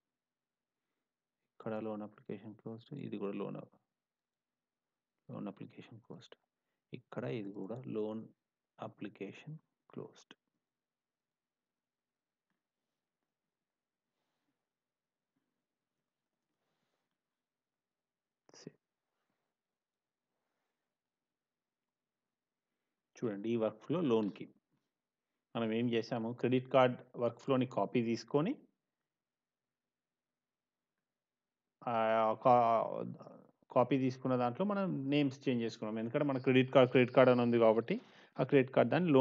ఇక్కడ లోన్ అప్లికేషన్ క్లోజ్డ్, ఇది కూడా లోన్ అప్లికేషన్ క్లోజ్డ్. ఇక్కడ ఇది కూడా లోన్ అప్లికేషన్ క్లోజ్డ్. చూడండి ఈ వర్క్ ఫ్లో లోన్కి మనం ఏం చేసాము, క్రెడిట్ కార్డ్ వర్క్ ఫ్లోని కాపీ తీసుకొని కాపీ తీసుకున్న దాంట్లో మనం నేమ్స్ చేంజ్ చేసుకున్నాం. ఎందుకంటే మన క్రెడిట్ కార్డ్ అని ఉంది కాబట్టి ఆ క్రెడిట్ కార్డ్ దాన్ని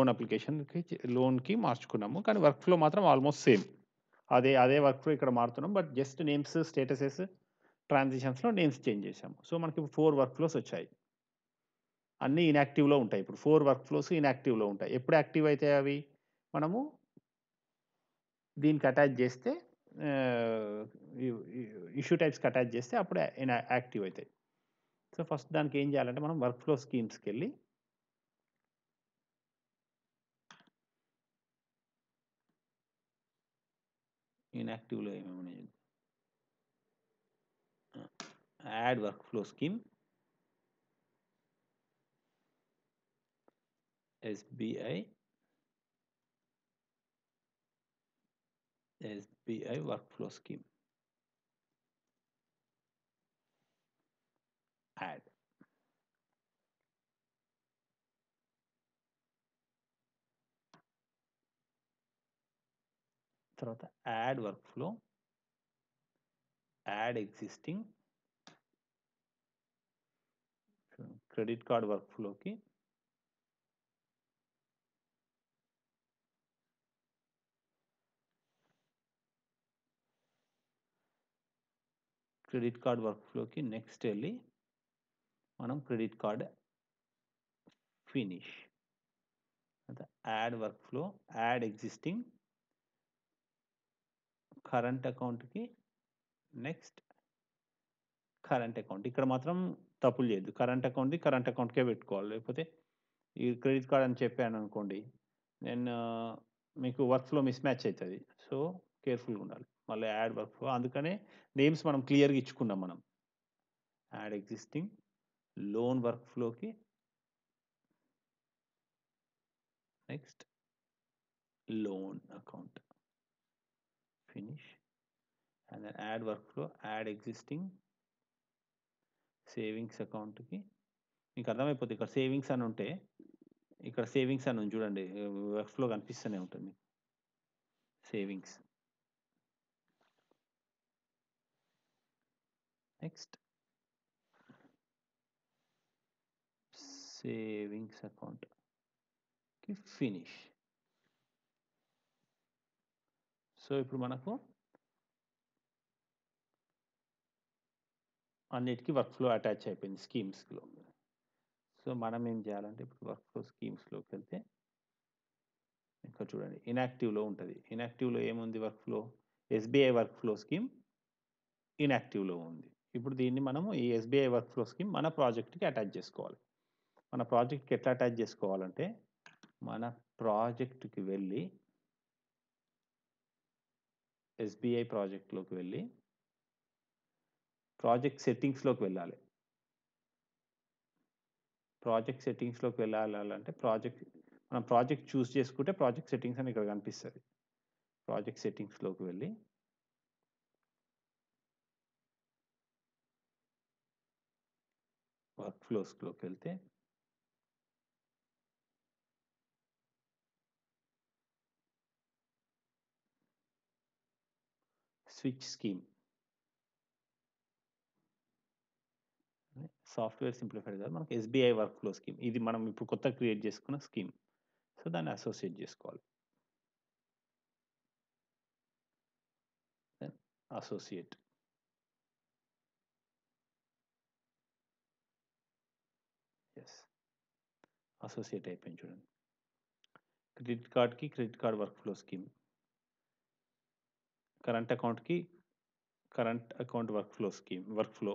లోన్కి మార్చుకున్నాము. కానీ వర్క్ ఫ్లో మాత్రం ఆల్మోస్ట్ సేమ్. అదే వర్క్ ఫ్లో ఇక్కడ మారుతున్నాం, బట్ జస్ట్ నేమ్స్, స్టేటసెస్, ట్రాన్సాక్షన్స్లో నేమ్స్ చేంజ్ చేసాము. సో మనకి 4 వర్క్ ఫ్లోస్ వచ్చాయి. అన్నీ ఇన్యాక్టివ్లో ఉంటాయి. ఇప్పుడు 4 వర్క్ ఫ్లోస్ ఇన్యాక్టివ్లో ఉంటాయి. ఎప్పుడు యాక్టివ్ అవుతాయి అవి, మనము దీనికి అటాచ్ చేస్తే ఇష్యూ టైప్స్కి అటాచ్ చేస్తే అప్పుడు యాక్టివ్ అవుతాయి. సో ఫస్ట్ దానికి ఏం చేయాలంటే మనం వర్క్ ఫ్లో స్కీమ్స్కి వెళ్ళి ఇన్యాక్టివ్లో ఏమేమి add work flow scheme, SBI workflow scheme. Add. తర్వాత add workflow, add existing credit card వర్క్ఫ్లోకి నెక్స్ట్ వెళ్ళి మనం credit card finish. Add workflow, add existing current అకౌంట్కి నెక్స్ట్ కరెంట్ అకౌంట్. ఇక్కడ మాత్రం తప్పులు చేయొద్దు. కరెంట్ అకౌంట్కే పెట్టుకోవాలి. లేకపోతే ఈ క్రెడిట్ కార్డ్ అని చెప్పాను అనుకోండి, నేను మీకు వర్క్ఫ్లో మిస్ మ్యాచ్ అవుతుంది. సో కేర్ఫుల్గా ఉండాలి. మళ్ళీ యాడ్ వర్క్ఫ్లో, అందుకనే నేమ్స్ మనం క్లియర్గా ఇచ్చుకున్నాం. మనం యాడ్ ఎగ్జిస్టింగ్ లోన్ వర్క్ఫ్లోకి next loan account finish, and then add workflow, add existing savings అకౌంట్కి. మీకు అర్థమైపోతుంది. ఇక్కడ సేవింగ్స్ అని ఉంటే ఇక్కడ సేవింగ్స్ అని ఉంది చూడండి, వర్క్ఫ్లో కనిపిస్తూనే ఉంటుంది సేవింగ్స్. నెక్స్ట్ సేవింగ్స్ అకౌంట్కి ఫినిష్. సో ఇప్పుడు మనకు అన్నిటికీ వర్క్ఫ్లో అటాచ్ అయిపోయింది స్కీమ్స్లో. సో మనం ఏం చేయాలంటే ఇప్పుడు వర్క్ఫ్లో స్కీమ్స్లోకి వెళ్తే ఇక్కడ చూడండి ఇన్యాక్టివ్లో ఉంటుంది. ఇన్యాక్టివ్లో ఏముంది? వర్క్ఫ్లో ఎస్బీఐ వర్క్ఫ్లో స్కీమ్ ఇన్యాక్టివ్లో ఉంది. ఇప్పుడు దీన్ని మనము ఈ ఎస్బీఐ వర్క్ఫ్లో స్కీమ్ మన ప్రాజెక్ట్కి అటాచ్ చేసుకోవాలి. మన ప్రాజెక్ట్కి ఎట్లా అటాచ్ చేసుకోవాలంటే మన ప్రాజెక్ట్కి వెళ్ళి ఎస్బీఐ ప్రాజెక్ట్లోకి వెళ్ళి ప్రాజెక్ట్ సెట్టింగ్స్లోకి వెళ్ళాలి. ప్రాజెక్ట్ సెట్టింగ్స్లోకి వెళ్ళాలంటే మనం ప్రాజెక్ట్ చూస్ చేసుకుంటే ప్రాజెక్ట్ సెట్టింగ్స్ అని ఇక్కడ కనిపిస్తుంది. ప్రాజెక్ట్ సెట్టింగ్స్లోకి వెళ్ళి వర్క్ఫ్లోస్లోకి వెళ్తే స్విచ్ స్కీమ్, సాఫ్ట్వేర్ సింప్లిఫైడ్ కాదు, మనకి ఎస్బీఐ వర్క్ఫ్లో స్కీమ్. ఇది మనం ఇప్పుడు కొత్త క్రియేట్ చేసుకున్న స్కీమ్. సో దాన్ని అసోసియేట్ చేసుకోవాలి. Then associate. ఎస్, అసోసియేట్ అయిపోయింది చూడండి. క్రెడిట్ కార్డ్కి credit card workflow scheme, current అకౌంట్కి కరెంట్ అకౌంట్ వర్క్ఫ్లో,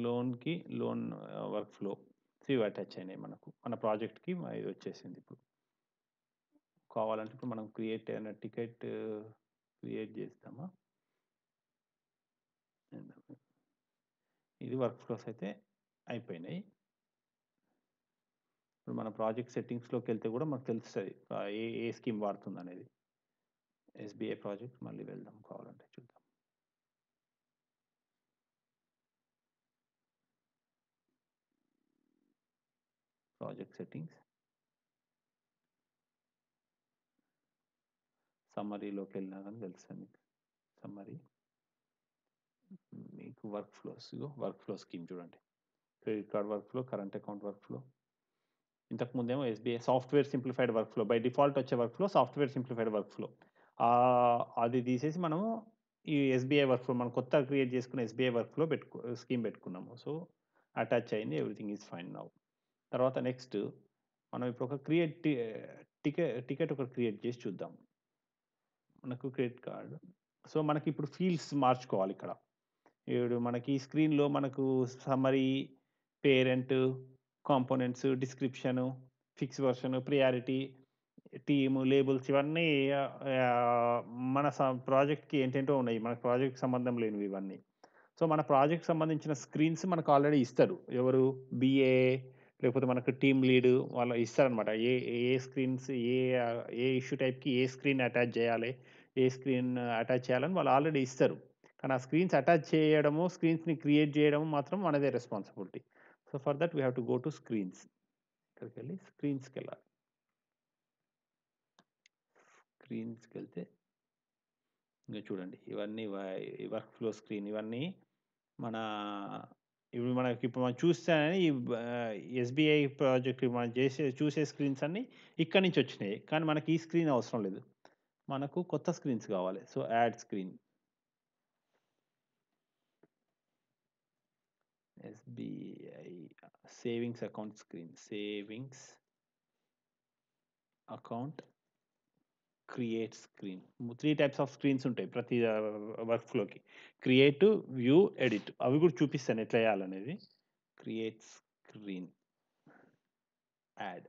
లోన్కి లోన్ వర్క్ఫ్లో. సో ఇవి అటాచ్ అయినాయి మనకు. మన ప్రాజెక్ట్కి ఇది వచ్చేసింది. ఇప్పుడు కావాలంటే ఇప్పుడు మనం క్రియేట్ అయిన టికెట్ క్రియేట్ చేస్తామా? ఇది వర్క్ఫ్లోస్ అయితే అయిపోయినాయి. ఇప్పుడు మన ప్రాజెక్ట్ సెట్టింగ్స్లోకి వెళ్తే కూడా మనకు తెలుస్తుంది ఏ స్కీమ్ వాడుతుంది అనేది. ఎస్బీఐ ప్రాజెక్ట్ మళ్ళీ వెళ్దాం, కావాలంటే చూద్దాం. ప్రాజెక్ట్ సెట్టింగ్స్, సమ్మరీలోకి వెళ్ళినా కానీ తెలుస్తుంది మీకు. సమ్మరీ మీకు వర్క్ఫ్లో స్కీమ్ చూడండి. Credit card workflow, current account workflow. ఇంతకుముందేమో SBI software simplified workflow, by default వచ్చే వర్క్ఫ్లో సాఫ్ట్వేర్ సింప్లిఫైడ్ వర్క్ఫ్లో. అది తీసేసి మనము ఈ ఎస్బీఐ వర్క్ఫ్లో, మనం కొత్త క్రియేట్ చేసుకున్న ఎస్బీఐ వర్క్ఫ్లో స్కీమ్ పెట్టుకున్నాము. సో అటాచ్ అయింది, ఎవ్రీథింగ్ ఈజ్ ఫైన్ నౌ. తర్వాత నెక్స్ట్ మనం ఇప్పుడు ఒక టికెట్ ఒకటి క్రియేట్ చేసి చూద్దాం. మనకు క్రెడిట్ కార్డ్. సో మనకి ఇప్పుడు ఫీల్డ్స్ మార్చుకోవాలి. ఇక్కడ ఇప్పుడు మనకి స్క్రీన్లో మనకు summary, parent, components, description, fix version, priority, team, labels, ఇవన్నీ మన ప్రాజెక్ట్కి ఏంటేంటో ఉన్నాయి. మన ప్రాజెక్ట్కి సంబంధం లేనివి ఇవన్నీ. సో మన ప్రాజెక్ట్ సంబంధించిన స్క్రీన్స్ మనకు ఆల్రెడీ ఇస్తారు. ఎవరు? బిఏ లేకపోతే మనకు టీమ్ లీడ్ వాళ్ళు ఇస్తారనమాట. ఏ ఏ స్క్రీన్స్ ఏ ఇష్యూ టైప్‌కి ఏ స్క్రీన్ అటాచ్ జేయాలి, ఏ స్క్రీన్ అటాచ్ చేయాలని వాళ్ళు ఆల్రెడీ ఇస్తారు. కానీ ఆ స్క్రీన్స్ అటాచ్ చేయడము, స్క్రీన్స్‌ని క్రియేట్ జేయడం మాత్రం మనదే responsibility. So, for that we have to go to screens. ఇక్కడికెళ్ళి స్క్రీన్స్‌కెళ్ళాలి. స్క్రీన్స్‌కెళ్తే ఇంగ చూడండి ఇవన్నీ వర్క్ ఫ్లో స్క్రీన్ ఇవన్నీ మన ఇప్పుడు మనం చూస్తే ఈ ఎస్‌బీఐ ప్రాజెక్ట్ మనం చూసే స్క్రీన్స్ అన్నీ ఇక్కడి నుంచి వచ్చినాయి. కానీ మనకి ఈ స్క్రీన్ అవసరం లేదు. మనకు కొత్త స్క్రీన్స్ కావాలి. So, add screen. SBI savings account screen. Savings account create screen. 3 types of screens ఉంటాయి ప్రతి వర్క్ ఫ్లోకి. Create, view, edit. అవి కూడా చూపిస్తాను ఎట్లా చేయాలనేది. Create screen. Add.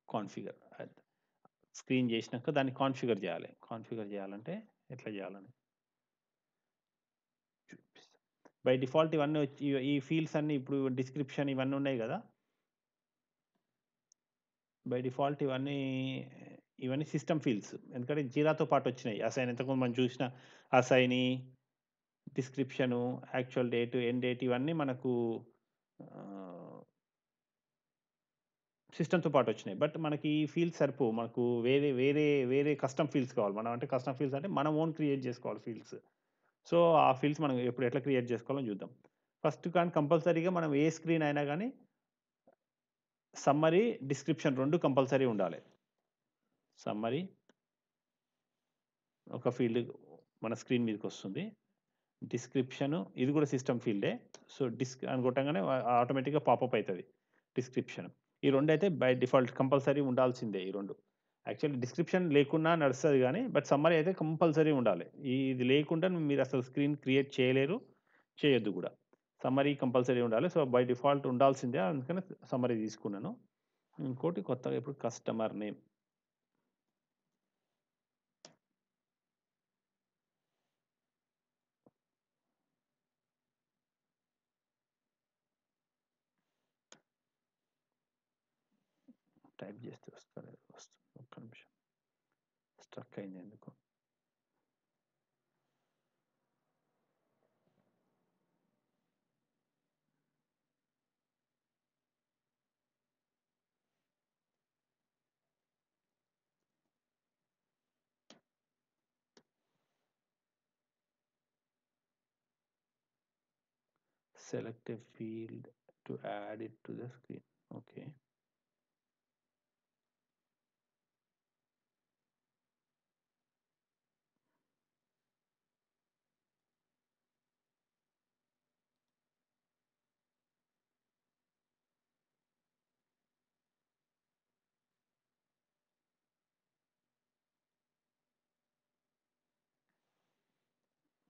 Configure. Screen చేసినాక దాన్ని కాన్ఫిగర్ చేయాలి. కాన్ఫిగర్ చేయాలంటే ఎట్లా చేయాలని చూపిస్తా. బై డిఫాల్ట్ ఇవన్నీ వచ్చి ఈ ఫీల్డ్స్ అన్నీ ఇప్పుడు డిస్క్రిప్షన్ ఇవన్నీ ఉన్నాయి కదా! బై డిఫాల్ట్ ఇవన్నీ సిస్టమ్ ఫీల్డ్స్. ఎందుకంటే జీరాతో పాటు వచ్చినాయి. అసైన్ ఇంతకుముందు మనం చూసిన assignee, description, actual date, end date ఇవన్నీ మనకు ఆహ్, సిస్టమ్‌తో పాటు వచ్చినాయి. బట్ మనకి ఈ ఫీల్డ్స్ సరిపోవు. మనకు వేరే కస్టమ్ ఫీల్డ్స్ కావాలి. మనం అంటే కస్టమ్ ఫీల్డ్స్ అంటే మనం ఓన్ క్రియేట్ చేసుకోవాలి ఫీల్డ్స్. సో, ఆ ఫీల్డ్స్ మనం ఎప్పుడు ఎట్లా క్రియేట్ చేసుకోవాలో చూద్దాం. ఫస్ట్ కానీ కంపల్సరీగా మనం ఏ స్క్రీన్ అయినా గానీ సమ్మరీ, డిస్క్రిప్షన్ 2 కంపల్సరీ ఉండాలి. సమ్మరీ ఒక ఫీల్డ్ మన స్క్రీన్ మీదకొస్తుంది. డిస్క్రిప్షను ఇది కూడా సిస్టమ్ ఫీల్డే. సో, అని కొట్టంగానే ఆటోమేటిక్‌గా పాపప్ అయితది. డిస్క్రిప్షన్. ఈ 2 అయితే బై డిఫాల్ట్ కంపల్సరీ ఉండాల్సిందే ఈ 2. యాక్చువల్లీ డిస్క్రిప్షన్ లేకున్నా నడుస్తది గానీ, బట్ సమ్మరీ అయితే కంపల్సరీ ఉండాలి. ఇది లేకుండా మీరసలు స్క్రీన్ క్రియేట్ చేయలేరు. చేయొద్దు గూడా. సమ్మరీ కంపల్సరీ ఉండాలి. సో, బై డిఫాల్ట్ ఉండాల్సిందే. అందుకని సమ్మరీ తీసుకున్నాను. ఇంకోటి కొత్తగా ఇప్పుడు కస్టమర్ నేమ్. టైప్ చేస్తే వస్తలేదు. వస్తుంది. ఒక్క నిమిషం. స్ట్రక్ అయింది ఎందుకో. Select a field to add it to the screen. Okay.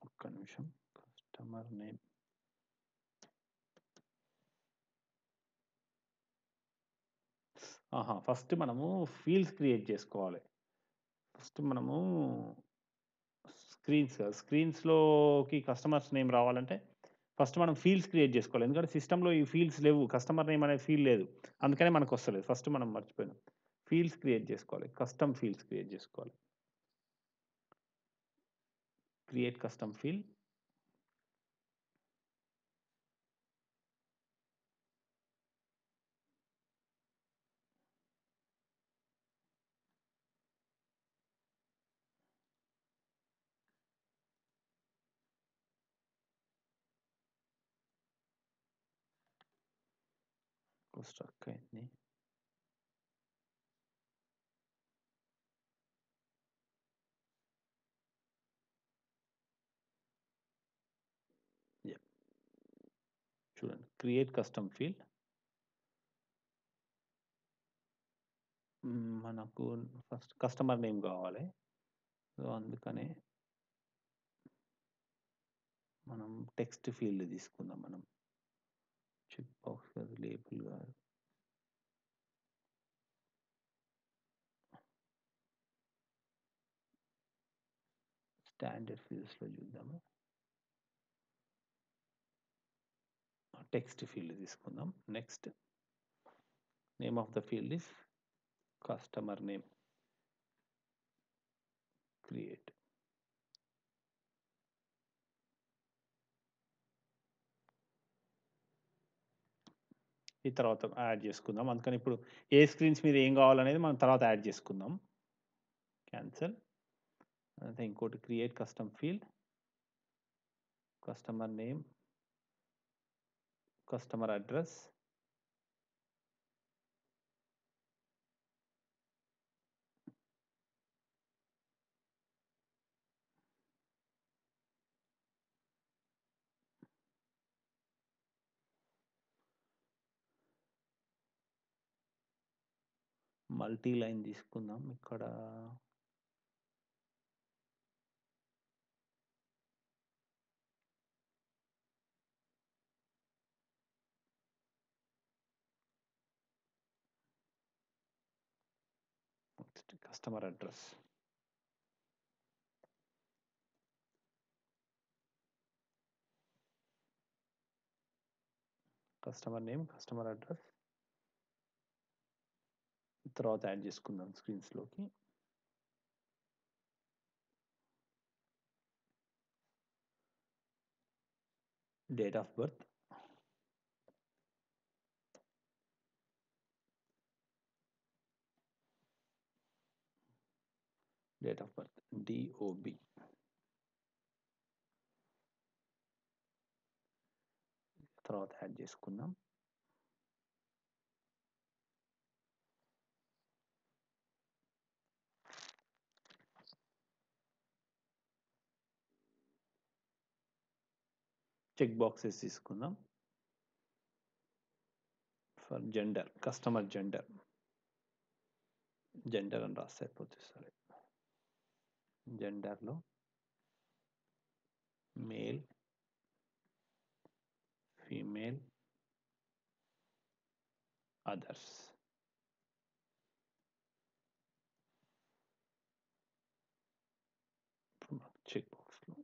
ఒక్క నిమిషం. Customer name. ఫస్ట్ మనము ఫీల్డ్స్ క్రియేట్ చేసుకోవాలి. ఫస్ట్ మనము స్క్రీన్స్‌లోకి కస్టమర్స్ నేమ్ రావాలంటే ఫస్ట్ మనం ఫీల్డ్స్ క్రియేట్ చేసుకోవాలి. ఎందుకంటే సిస్టమ్‌లో ఈ ఫీల్డ్స్ లేవు. కస్టమర్ నేమ్ అనే ఫీల్డ్ లేదు. అందుకనే మనకొస్తలేదు. ఫస్ట్ మనం మర్చిపోయినాం. ఫీల్డ్స్ క్రియేట్ చేసుకోవాలి. కస్టమ్ ఫీల్డ్స్ క్రియేట్ చేసుకోవాలి. Create custom field. స్ట్రక్ అయింది. యాహ్! చూడండి. Create custom field. మనకు ఫస్ట్ కస్టమర్ నేమ్ కావాలి. సో, అందుకనే మనం టెక్స్ట్ ఫీల్డ్ తీసుకుందాం మనం. చెక్ బాక్స్ కాదు, లేబుల్ కాదు. స్టాండర్డ్ ఫీల్డ్స్‌లో చూద్దాము. టెక్స్ట్ ఫీల్డ్ తీసుకుందాం. Next name of the field is customer name. Create. ఈ తర్వాత యాడ్ చేసుకుందాం. అందుకని ఇప్పుడు ఏ స్క్రీన్స్ మీద ఏం కావాలనేది మనం తర్వాత యాడ్ చేసుకుందాం. క్యాన్సల్. అయితే ఇంకోటి create custom field, customer name, customer address, multi line తీసుకుందాం. ఇక్కడ customer address, customer name, customer address తర్వాత యాడ్ చేసుకుందాం స్క్రీన్స్లోకి. Date of birth, date of birth DOB, తర్వాత యాడ్ చేసుకుందాం. చెక్ బాక్సెస్ తీసుకుందాం. For gender, customer gender, gender అని రాస్తే అయిపోతుంది. సరే, జెండర్లో మేల్, ఫీమేల్, అదర్స్. చెక్ బాక్స్లో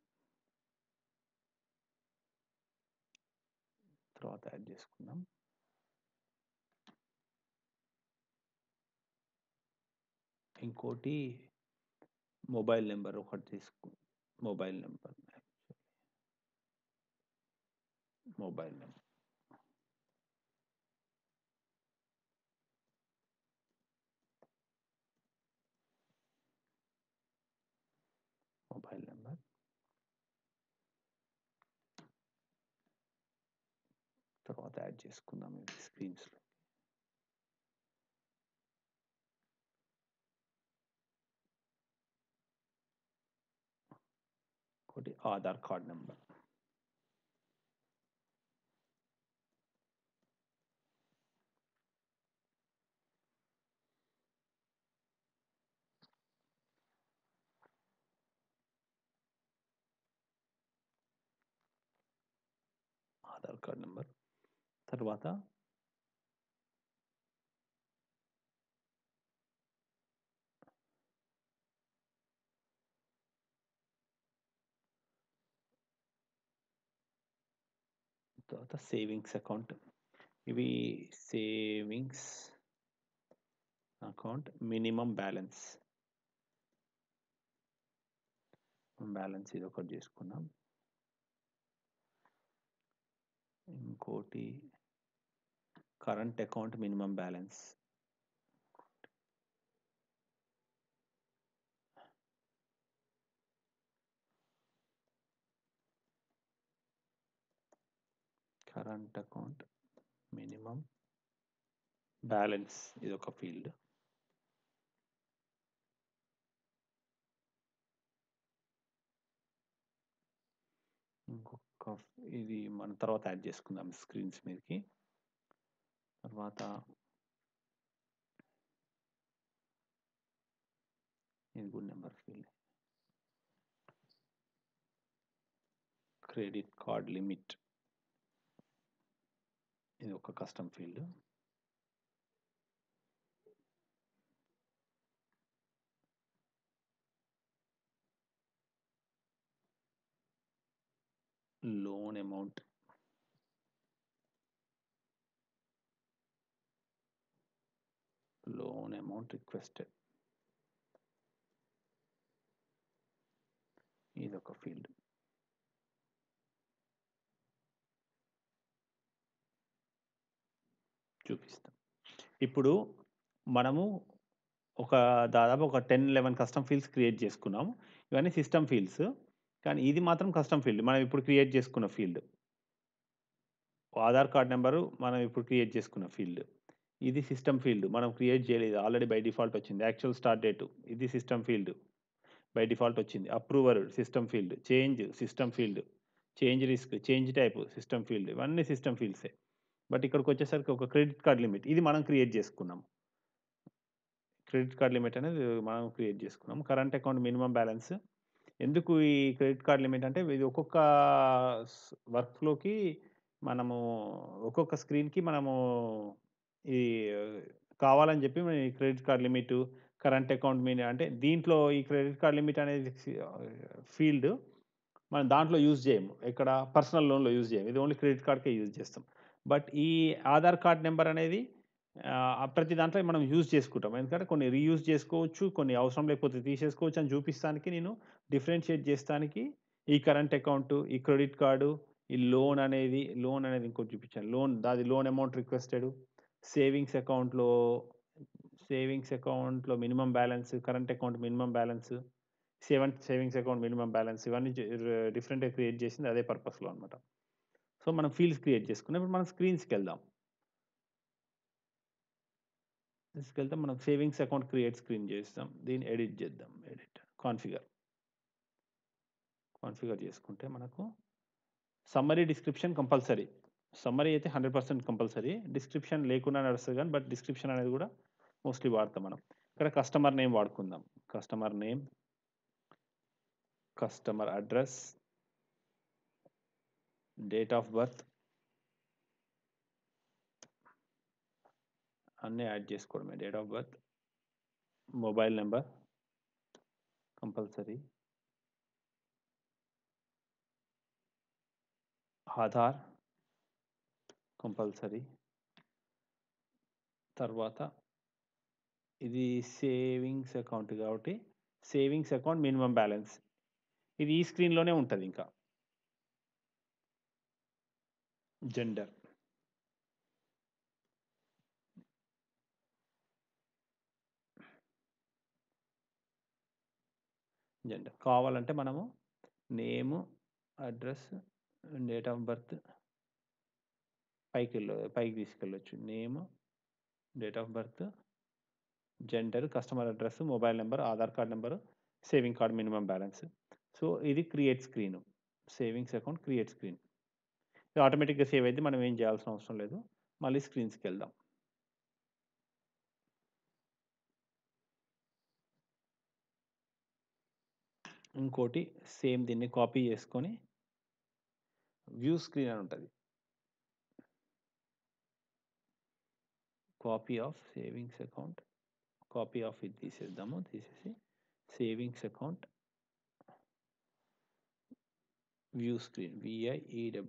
తర్వాత యాడ్ చేసుకుందాం. ఇంకోటి మొబైల్ నెంబర్ ఒకటి తీసుకు, mobile number, mobile number, mobile number తర్వాత యాడ్ చేసుకుందాం ఇది స్క్రీన్స్లో. ఒకటి Aadhaar card number, Aadhaar card number తర్వాత సేవింగ్స్ అకౌంట్. ఇవి సేవింగ్స్ అకౌంట్ మినిమం బ్యాలెన్స్, ఇది ఒకటి చేసుకున్నాం. ఇంకోటి current account minimum balance, current account minimum balance ఇది ఒక ఫీల్డ్. ఇంకొక ఇది మన తర్వాత యాడ్ చేసుకుందాం స్క్రీన్స్ మీదకి. తర్వాత ఇది good number field, credit card limit ఇది ఒక custom field. Loan amount, loan amount requested ఇదొక ఫీల్డ్. చూపిస్తాం. ఇప్పుడు మనము దాదాపు ఒక 10, 11 కస్టమ్ ఫీల్డ్స్ క్రియేట్ చేసుకున్నాము. ఇవన్నీ సిస్టమ్ ఫీల్డ్స్. కానీ ఇది మాత్రం కస్టమ్ ఫీల్డ్. మనం ఇప్పుడు క్రియేట్ చేసుకున్న ఫీల్డ్. ఆధార్ కార్డ్ నంబరు మనం ఇప్పుడు క్రియేట్ చేసుకున్న ఫీల్డ్. ఇది సిస్టమ్ ఫీల్డ్. మనం క్రియేట్ చేయలేదు. ఆల్రెడీ బై డిఫాల్ట్ వచ్చింది. యాక్చువల్ స్టార్ట్ డేటు ఇది సిస్టమ్ ఫీల్డ్. బై డిఫాల్ట్ వచ్చింది. Approver system field. Change system field. Change risk, change type system field. ఇవన్నీ సిస్టమ్ ఫీల్డ్సే. బట్ ఇక్కడికొచ్చేసరికి ఒక క్రెడిట్ కార్డ్ లిమిట్ ఇది మనం క్రియేట్ చేసుకున్నాం. క్రెడిట్ కార్డ్ లిమిట్ అనేది మనం క్రియేట్ చేసుకున్నాం. Current account minimum balance. ఎందుకు ఈ క్రెడిట్ కార్డ్ లిమిట్ అంటే ఇది ఒక్కొక్క వర్క్ ఫ్లోకి మనము ఒక్కొక్క స్క్రీన్‌కి మనము ఈ కావాలని చెప్పి ఈ credit card limit, current account అంటే దీంట్లో ఈ క్రెడిట్ కార్డ్ లిమిట్ అనేది ఫీల్డ్ మనం దాంట్లో యూజ్ చేయము. ఎక్కడ పర్సనల్ లోన్‌లో యూజ్ చేయము. ఇది ఓన్లీ క్రెడిట్ కార్డ్‌కే యూజ్ చేస్తాం. బట్ ఈ ఆధార్ కార్డ్ నంబర్ అనేది ప్రతి దాంట్లో మనం యూజ్ చేసుకుంటాం. ఎందుకంటే కొన్ని రీయూజ్ చేసుకోవచ్చు. కొన్ని అవసరం లేకపోతే తీసేసుకోవచ్చు అని చూపిస్తానికి నేను డిఫరెన్షియేట్ చేస్తానికి ఈ కరెంట్ అకౌంటు, ఈ క్రెడిట్ కార్డు, ఈ లోన్ అనేది ఇంకోటి చూపించాను. దాది లోన్ అమౌంట్ రిక్వెస్టెడ్. సేవింగ్స్ అకౌంట్‌లో minimum balance, current account minimum balance, savings account minimum balance ఇవన్నీ డిఫరెంట్‌గా క్రియేట్ చేసింది అదే పర్పస్‌లో అనమాట. సో, మనం ఫీల్డ్స్ క్రియేట్ చేసుకున్నాం. ఇప్పుడు మనం స్క్రీన్స్‌కెళ్దాం. తీసుకెళ్తే మనం సేవింగ్స్ అకౌంట్ క్రియేట్ స్క్రీన్ చేస్తాం. దీన్ని ఎడిట్ చేద్దాం. కాన్ఫిగర్ చేసుకుంటే మనకు సమ్మరీ డిస్క్రిప్షన్ కంపల్సరీ. సమ్మరీ అయితే 100% కంపల్సరీ. డిస్క్రిప్షన్ లేకున్నా నడుస్తది గానీ, బట్ డిస్క్రిప్షన్ అనేది కూడా మోస్ట్‌లీ వాడతాం మనం. ఇక్కడ కస్టమర్ నేమ్ వాడుకుందాం. Customer name, customer address, date of birth అన్నీ యాడ్ చేసుకోవడమే. Date of birth, mobile number compulsory, Aadhaar compulsory. తర్వాత ఇది సేవింగ్స్ అకౌంట్ కాబట్టి సేవింగ్స్ అకౌంట్ మినిమమ్ బ్యాలెన్స్. ఇది ఈ స్క్రీన్‌లోనే ఉంటదింకా. జెండర్. కావాలంటే మనము name, address, date of birth పైకి తీసుకెళ్ళొచ్చు. Name, date of birth, gender, customer address, mobile number, Aadhaar card number, saving card minimum balance. So, ఇది create screen. Savings account create screen. ఇది ఆటోమేటిక్‌గా సేవ్ అయిద్ది. మనం ఏం చేయాల్సిన అవసరం లేదు. మళ్ళీ స్క్రీన్స్‌కెళ్దాం. ఇంకోటి సేమ్ దీన్ని కాపీ చేసుకొని వ్యూ స్క్రీన్ అని ఉంటది. Copy of savings account. Copy of ఇది తీసేద్దాము. తీసేసి savings account view screen VIEW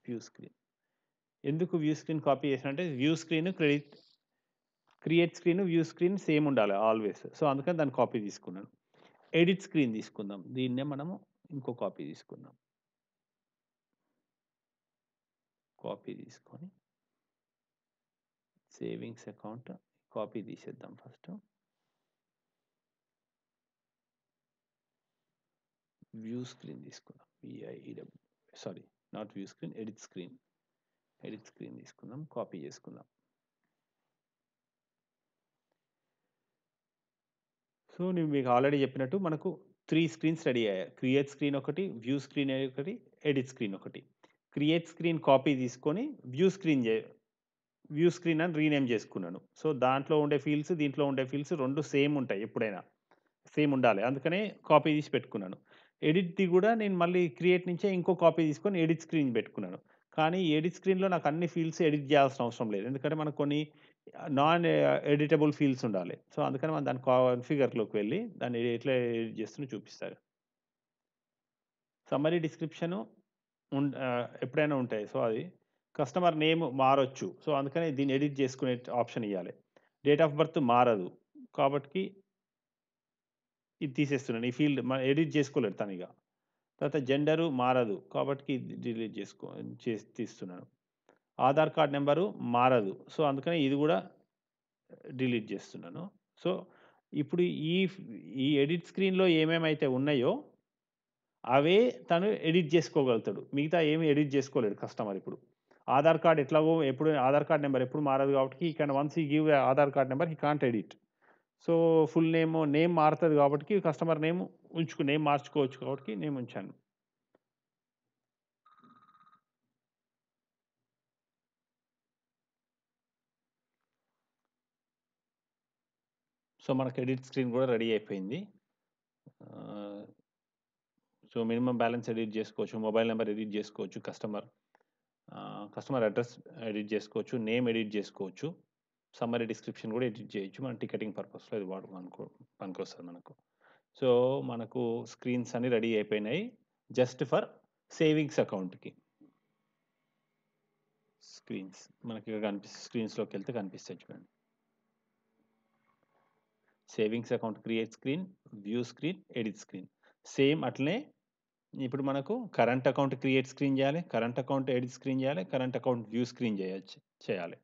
view screen. ఎందుకు వ్యూ స్క్రీన్ కాపీ చేశానంటే view screen create screen, view screen same ఉండాలి ఆల్వేస్. సో, అందుకని దాన్ని కాపీ తీసుకున్నాను. ఎడిట్ స్క్రీన్ తీసుకుందాం. దీన్నే మనము ఇంకో కాపీ తీసుకుందాం. కాపీ తీసుకొని సేవింగ్స్ అకౌంట్ కాపీ తీసేద్దాం ఫస్ట్. వ్యూ స్క్రీన్ తీసుకుందాం. VIEW sorry not view screen, edit screen. Edit screen తీసుకుందాం. కాపీ చేసుకుందాం. సో, నేను మీకు ఆల్రెడీ చెప్పినట్టు మనకు 3 స్క్రీన్స్ రెడీ అయ్యాయి. క్రియేట్ స్క్రీన్ ఒకటి, వ్యూ స్క్రీన్ ఒకటి, ఎడిట్ స్క్రీన్ ఒకటి. క్రియేట్ స్క్రీన్ కాపీ తీసుకొని వ్యూ స్క్రీన్ అని రీనేమ్ చేసుకున్నాను. సో, దాంట్లో ఉండే ఫీల్డ్స్, దీంట్లో ఉండే ఫీల్డ్స్ 2 సేమ్ ఉంటాయి ఎప్పుడైనా. సేమ్ ఉండాలి. అందుకనే కాపీ తీసి పెట్టుకున్నాను. ఎడిట్‌ది కూడా నేను మళ్ళీ క్రియేట్ నుంచే ఇంకో కాపీ తీసుకొని ఎడిట్ స్క్రీన్ పెట్టుకున్నాను. కానీ ఎడిట్ స్క్రీన్‌లో నాకు అన్ని ఫీల్డ్స్ ఎడిట్ చేయాల్సిన అవసరం లేదు. ఎందుకంటే మనకు కొన్ని నాన్ ఎడిటబుల్ ఫీల్డ్స్ ఉండాలి. సో, అందుకని మనం దాని కాన్ఫిగర్‌లోకి వెళ్ళి దాన్ని ఎట్లా ఎడిట్ చేస్తున్నా చూపిస్తాను. సమ్మరీ డిస్క్రిప్షను ఎప్పుడైనా ఉంటాయి. సో, అది కస్టమర్ నేమ్ మారొచ్చు. సో, అందుకని దీన్ని ఎడిట్ చేసుకునే ఆప్షన్ ఇయ్యాలి. డేట్ ఆఫ్ బర్త్ మారదు. కాబట్టి ఇది తీసేస్తున్నాను. ఈ ఫీల్డ్ ఎడిట్ చేసుకోలేడు తనిగ. తర్వాత జెండరు మారదు. కాబట్టి ఇది డిలీట్ తీస్తున్నాను. ఆధార్ కార్డ్ నెంబరు మారదు. సో, అందుకని ఇది గూడా డిలీట్ చేస్తున్నాను. సో, ఇప్పుడు ఈ ఈ ఎడిట్ స్క్రీన్‌లో ఏమేమైతే ఉన్నాయో అవే తను ఎడిట్ చేసుకోగలుగుతాడు. మిగతా ఏమి ఎడిట్ చేసుకోలేడు కస్టమర్ ఇప్పుడు. ఆధార్ కార్డ్ ఎట్లాగో ఎప్పుడు ఆధార్ కార్డ్ నంబర్ ఎప్పుడు మారదు కాబట్టి he can once he give Aadhaar card number he can't edit. So, full name మారుతది కాబట్టి కస్టమర్ నేమ్ మార్చుకోవచ్చు కాబట్టి నేమ్ ఉంచాను. సో, మనకు ఎడిట్ స్క్రీన్ కూడా రెడీ అయిపోయింది. సో, మినిమమ్ బ్యాలెన్స్ ఎడిట్ చేసుకోవచ్చు. మొబైల్ నంబర్ ఎడిట్ చేసుకోవచ్చు. కస్టమర్ అడ్రెస్ ఎడిట్ చేసుకోవచ్చు. నేమ్ ఎడిట్ చేసుకోవచ్చు. సమ్మరీ డిస్క్రిప్షన్ కూడా ఎడిట్ చేయొచ్చు. మన టికెటింగ్ పర్పస్‌లో ఇది పనికొస్తది మనకు. సో, మనకు స్క్రీన్స్ అన్నీ రెడీ అయిపోయినాయి. జస్ట్ ఫర్ సేవింగ్స్ అకౌంట్‌కి. స్క్రీన్స్ మనకి ఇక్కడ స్క్రీన్స్‌లోకెళ్తే కనిపిస్తాయి చూడండి. Savings account create screen, view screen, edit screen. Same అట్లనే ఇప్పుడు మనకు కరెంట్ అకౌంట్ క్రియేట్ స్క్రీన్ చేయాలి. కరెంట్ అకౌంట్ ఎడిట్ స్క్రీన్ చేయాలి. కరెంట్ అకౌంట్ వ్యూ స్క్రీన్ చేయాలి.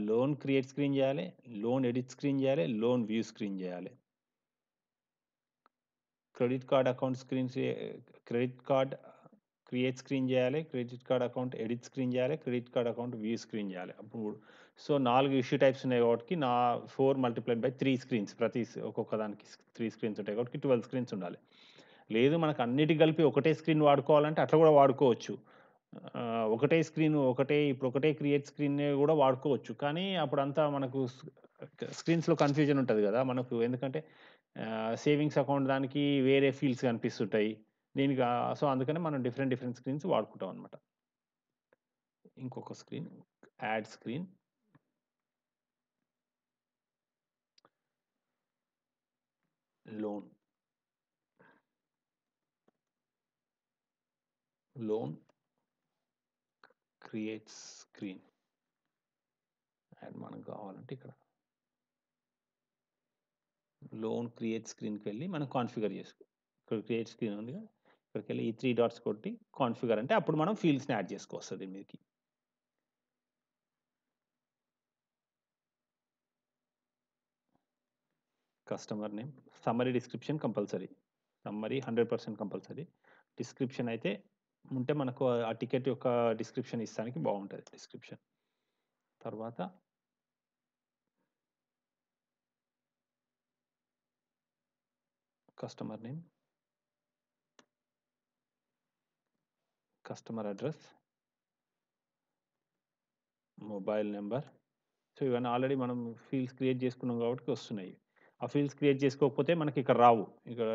లోన్ క్రియేట్ స్క్రీన్ చేయాలి. లోన్ ఎడిట్ స్క్రీన్ చేయాలి. లోన్ వ్యూ స్క్రీన్ చేయాలి. Credit card account credit card create screen చేయాలి. Credit card account edit screen చేయాలి. Credit card account view screen చేయాలి. అప్పుడు so 4 issue types ఉన్నాయి కాబట్టి 4 మల్టిప్లైడ్ బై 3 స్క్రీన్స్ ఒక్కొక్క దానికి 3 స్క్రీన్స్ ఉంటాయి కాబట్టి 12 స్క్రీన్స్ ఉండాలి. లేదు మనకు అన్నిటికి కలిపి ఒకటే స్క్రీన్ వాడుకోవాలంటే అట్లా కూడా వాడుకోవచ్చు. ఒకటే క్రియేట్ స్క్రీన్ కూడా వాడుకోవచ్చు. కానీ అప్పుడంతా మనకు స్క్రీన్స్‌లో కన్‌ఫ్యూజన్ ఉంటది గదా! మనకు ఎందుకంటే సేవింగ్స్ అకౌంట్ దానికి వేరే ఫీల్డ్స్ కనిపిస్తుంటాయి. సో, అందుకని మనం డిఫరెంట్ స్క్రీన్స్ వాడుకుంటాం అనమాట. ఇంకొక screen add screen. Loan create screen. And మనకు కావాలంటే ఇక్కడ లోన్ క్రియేట్ స్క్రీన్‌కి వెళ్ళి మనం కాన్ఫిగర్ చేసుకో. ఇక్కడ క్రియేట్ స్క్రీన్ ఉందిగా, ఇక్కడికెళ్ళి ఈ 3 డాట్స్ కొట్టి కాన్ఫిగర్ అంటే అప్పుడు మనం ఫీల్డ్స్‌ని యాడ్ చేసుకోవస్తది మీదకి. Customer name, summary description compulsory. Summary 100% compulsory. Description అయితే ఉంటే మనకు ఆ టికెట్ యొక్క డిస్క్రిప్షన్ ఇస్తానికి బావుంటది డిస్క్రిప్షన్. తర్వాత customer name, customer address, mobile number. So, ఇవన్నీ ఆల్రెడీ మనం ఫీల్డ్స్ క్రియేట్ చేసుకున్నాం కాబట్టి వస్తున్నాయి. ఆ ఫీల్డ్స్ క్రియేట్ చేసుకోకపోతే మనకి ఇక్కడ రావు. ఇక్కడ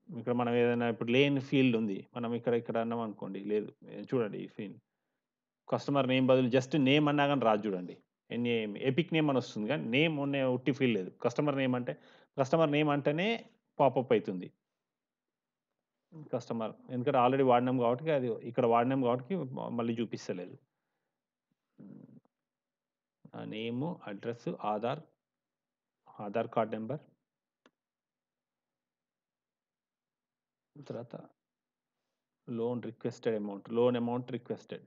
ఇక్కడ మనం ఏదైనా ఇప్పుడు లేని ఫీల్డ్ ఉంది. మనం ఇక్కడ అన్నాం అనుకోండి లేదు. చూడండి ఈ ఫీల్డ్. కస్టమర్ నేమ్ బదులు జస్ట్ నేమ్ అన్నా గాని రాదు చూడండి. ఎపిక్ నేమ్ అని వస్తుంది గానీ నేమ్ ఉట్టి ఫీల్డ్ లేదు. కస్టమర్ నేమ్ అంటేనే పాపప్ అయితుంది. ఎందుకంటే ఆల్రెడీ వాడినాం కాబట్టి అది ఇక్కడ వాడినాం కాబట్టి మళ్ళీ చూపిస్తలేదు. నేము, అడ్రెస్, ఆధార్ కార్డ్ నంబర్. తర్వాత లోన్ అమౌంట్ రిక్వెస్టెడ్.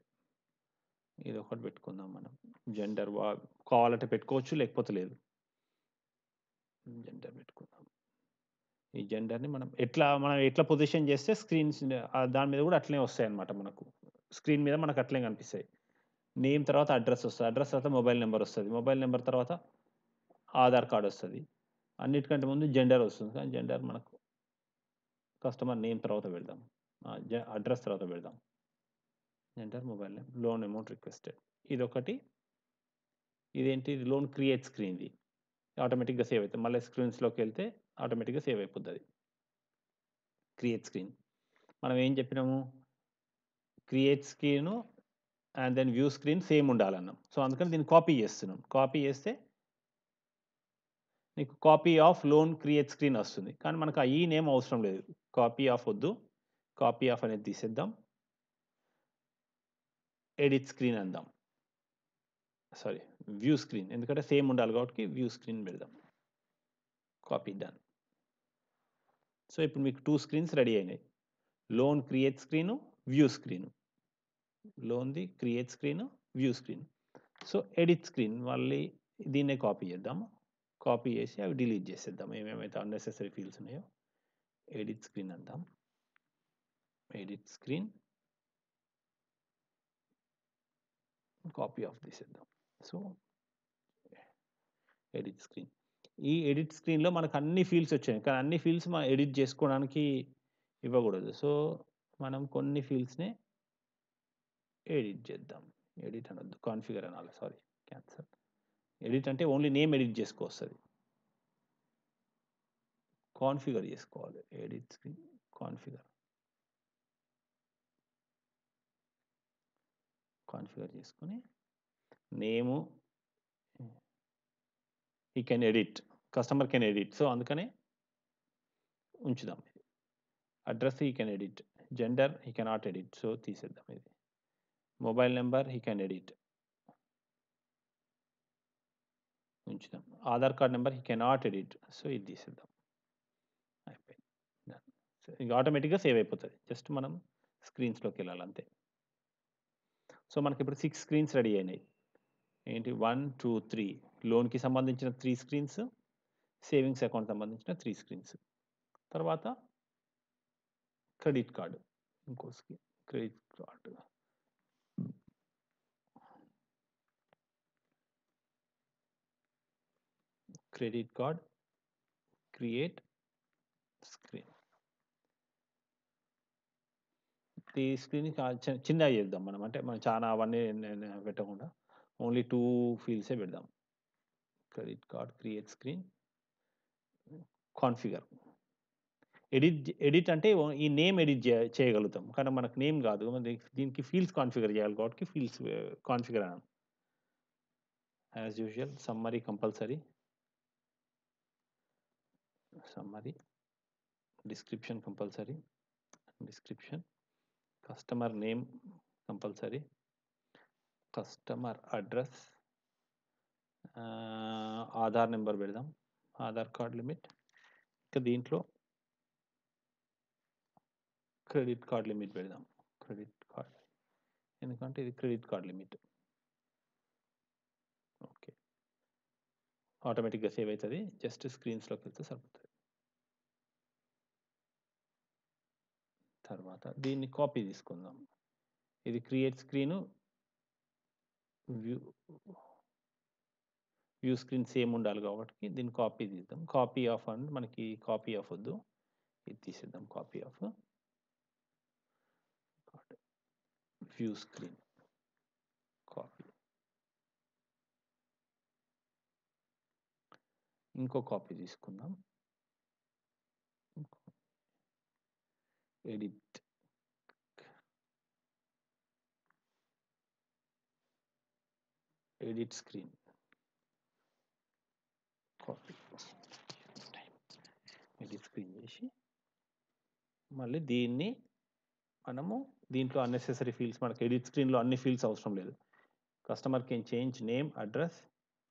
ఇదొకటి పెట్టుకుందాం మనం. జెండర్ కావాలంటే పెట్టుకోవచ్చు లేకపోతే లేదు. జెండర్ పెట్టుకుందాం. ఈ జెండర్‌ని మనం ఎట్లా పొజిషన్ చేస్తే స్క్రీన్స్ దాని మీద కూడా అట్లనే వస్తాయన్నమాట మనకు. స్క్రీన్ మీద మనకు అట్లనే కనిపిస్తాయి. నేమ్ తర్వాత అడ్రెస్ వస్తది. అడ్రెస్ తర్వాత మొబైల్ నంబర్ వస్తది. మొబైల్ నంబర్ తర్వాత ఆధార్ కార్డ్ వస్తది. అన్నిటికంటే ముందు జెండర్ వస్తుంది. కానీ జెండర్ మనకు కస్టమర్ నేమ్ తర్వాత పెడదాం. అడ్రెస్ తర్వాత పెడదాం. Gender, mobile name, loan amount requested. ఇదొకటి. ఇదేంటి లోన్ క్రియేట్ స్క్రీన్‌ది. ఆటోమేటిక్‌గా సేవ్ అయితది. మళ్ళీ స్క్రీన్స్‌లోకెళ్తే ఆటోమేటిక్‌గా సేవ్ అయిపోద్దది. Create screen. మనం ఏం చెప్పినాము? Create screen and then view screen same ఉండాలన్నాం. సో, అందుకని దీన్ని కాపీ చేస్తున్నాం. కాపీ చేస్తే నీకు copy of loan create screen వస్తుంది. కానీ మనకు ఈ నేమ్ అవసరం లేదు. కాపీ ఆఫ్ వద్దు. కాపీ ఆఫ్ అనేది తీసేద్దాం. ఎడిట్ స్క్రీన్ అందాం. సారీ వ్యూ స్క్రీన్, ఎందుకంటే సేమ్ ఉండాలి కాబట్టి వ్యూ స్క్రీన్ పెడదాం. Copy done. సో ఇప్పుడు మీకు 2 స్క్రీన్స్ రెడీ అయినాయి. Loan create screen, view screen. లోన్ది create screen, view screen. So edit screen మళ్ళీ దీన్నే కాపీ చేద్దాము. కాపీ చేసి అవి డిలీట్ చేసేద్దాం, ఏమేమైతే అన్నెసెసరీ ఫీల్డ్స్ ఉన్నాయో. ఎడిట్ స్క్రీన్ అందాం. ఎడిట్ స్క్రీన్, కాపీ ఆఫ్ తీసేద్దాం. So edit screen. ఈ ఎడిట్ స్క్రీన్లో మనకు అన్ని ఫీల్డ్స్ వచ్చాయి, కానీ అన్ని ఫీల్డ్స్ మనం ఎడిట్ చేసుకోవడానికి ఇవ్వకూడదు. సో మనం కొన్ని ఫీల్డ్స్నే ఎడిట్ చేద్దాం. ఎడిట్ అనొద్దు, కాన్ఫిగర్ అనాలి. Sorry, cancel. ఎడిట్ అంటే ఓన్లీ నేమ్ ఎడిట్ చేసుకోవస్తుంది, కాన్ఫిగర్ చేసుకోవాలి. ఎడిట్ స్క్రీన్ కాన్ఫిగర్ చేసుకొని నేము ఈ can edit, customer can edit. So అందుకనే ఉంచుదాం. అడ్రస్ ఈ కెన్ ఎడిట్, జెండర్ ఈ కెనాట్ ఎడిట్, సో తీసేద్దాం. ఇది మొబైల్ నెంబర్ ఈ కెన్ ఎడిట్, ఉంచుదాం. ఆధార్ కార్డ్ నెంబర్ ఈ కెనాట్ ఎడిట్, సో ఇది తీసేద్దాం. అయిపోయింది. ఇక ఆటోమేటిక్గా సేవ్ అయిపోతుంది, జస్ట్ మనం స్క్రీన్స్లోకి వెళ్ళాలి అంతే. సో మనకి ఇప్పుడు 6 స్క్రీన్స్ రెడీ అయినాయి. ఏంటి 1 2 3 లోన్కి సంబంధించిన 3 స్క్రీన్స్, సేవింగ్స్ అకౌంట్ సంబంధించిన 3 స్క్రీన్స్. తర్వాత క్రెడిట్ కార్డు, ఇంకో screen credit card. Credit card create screen. ఈ స్క్రీన్ చిన్నగా చేద్దాం మనం, అంటే మనం చాలా అవన్నీ పెట్టకుండా ఓన్లీ 2 ఫీల్డ్సే పెడదాం. Credit card create screen, configure. Edit అంటే ఈ నేమ్ ఎడిట్ చేయగలుగుతాం, కానీ మనకు నేమ్ కాదు, దీనికి ఫీల్డ్స్ కాన్ఫిగర్ చేయాలి కాబట్టి ఫీల్డ్స్ కాన్ఫిగర్ అన్నాను. As usual summary compulsory, summary, description compulsory, description, customer name compulsory, customer address, Aadhaar number పెడదాం, ఆధార్ కార్డ్ లిమిట్. ఇంకా దీంట్లో క్రెడిట్ కార్డ్ లిమిట్ పెడదాం. క్రెడిట్ కార్డ్, ఎందుకంటే ఇది క్రెడిట్ కార్డ్ లిమిట్. ఓకే, ఆటోమేటిక్గా సేవ్ అవుతుంది, జస్ట్ స్క్రీన్స్లోకి వెళ్తే సరిపోతుంది. తర్వాత దీన్ని కాపీ తీసుకుందాం. ఇది create screen, view screen same ఉండాలి కాబట్టి దీన్ని కాపీ తీద్దాం. కాపీ ఆఫ్ అండ్ మనకి కాపీ ఆఫ్ వద్దు, ఇది తీసేద్దాం. Copy of view screen, copy. ఇంకో కాపీ తీసుకుందాం. Edit, edit screen, copy. Edit screen చేసి మళ్ళీ దీన్ని మనము దీంట్లో అన్నెసెసరీ ఫీల్డ్స్, మనకి ఎడిట్ స్క్రీన్లో అన్ని ఫీల్డ్స్ అవసరం లేదు. Customer can change name, address,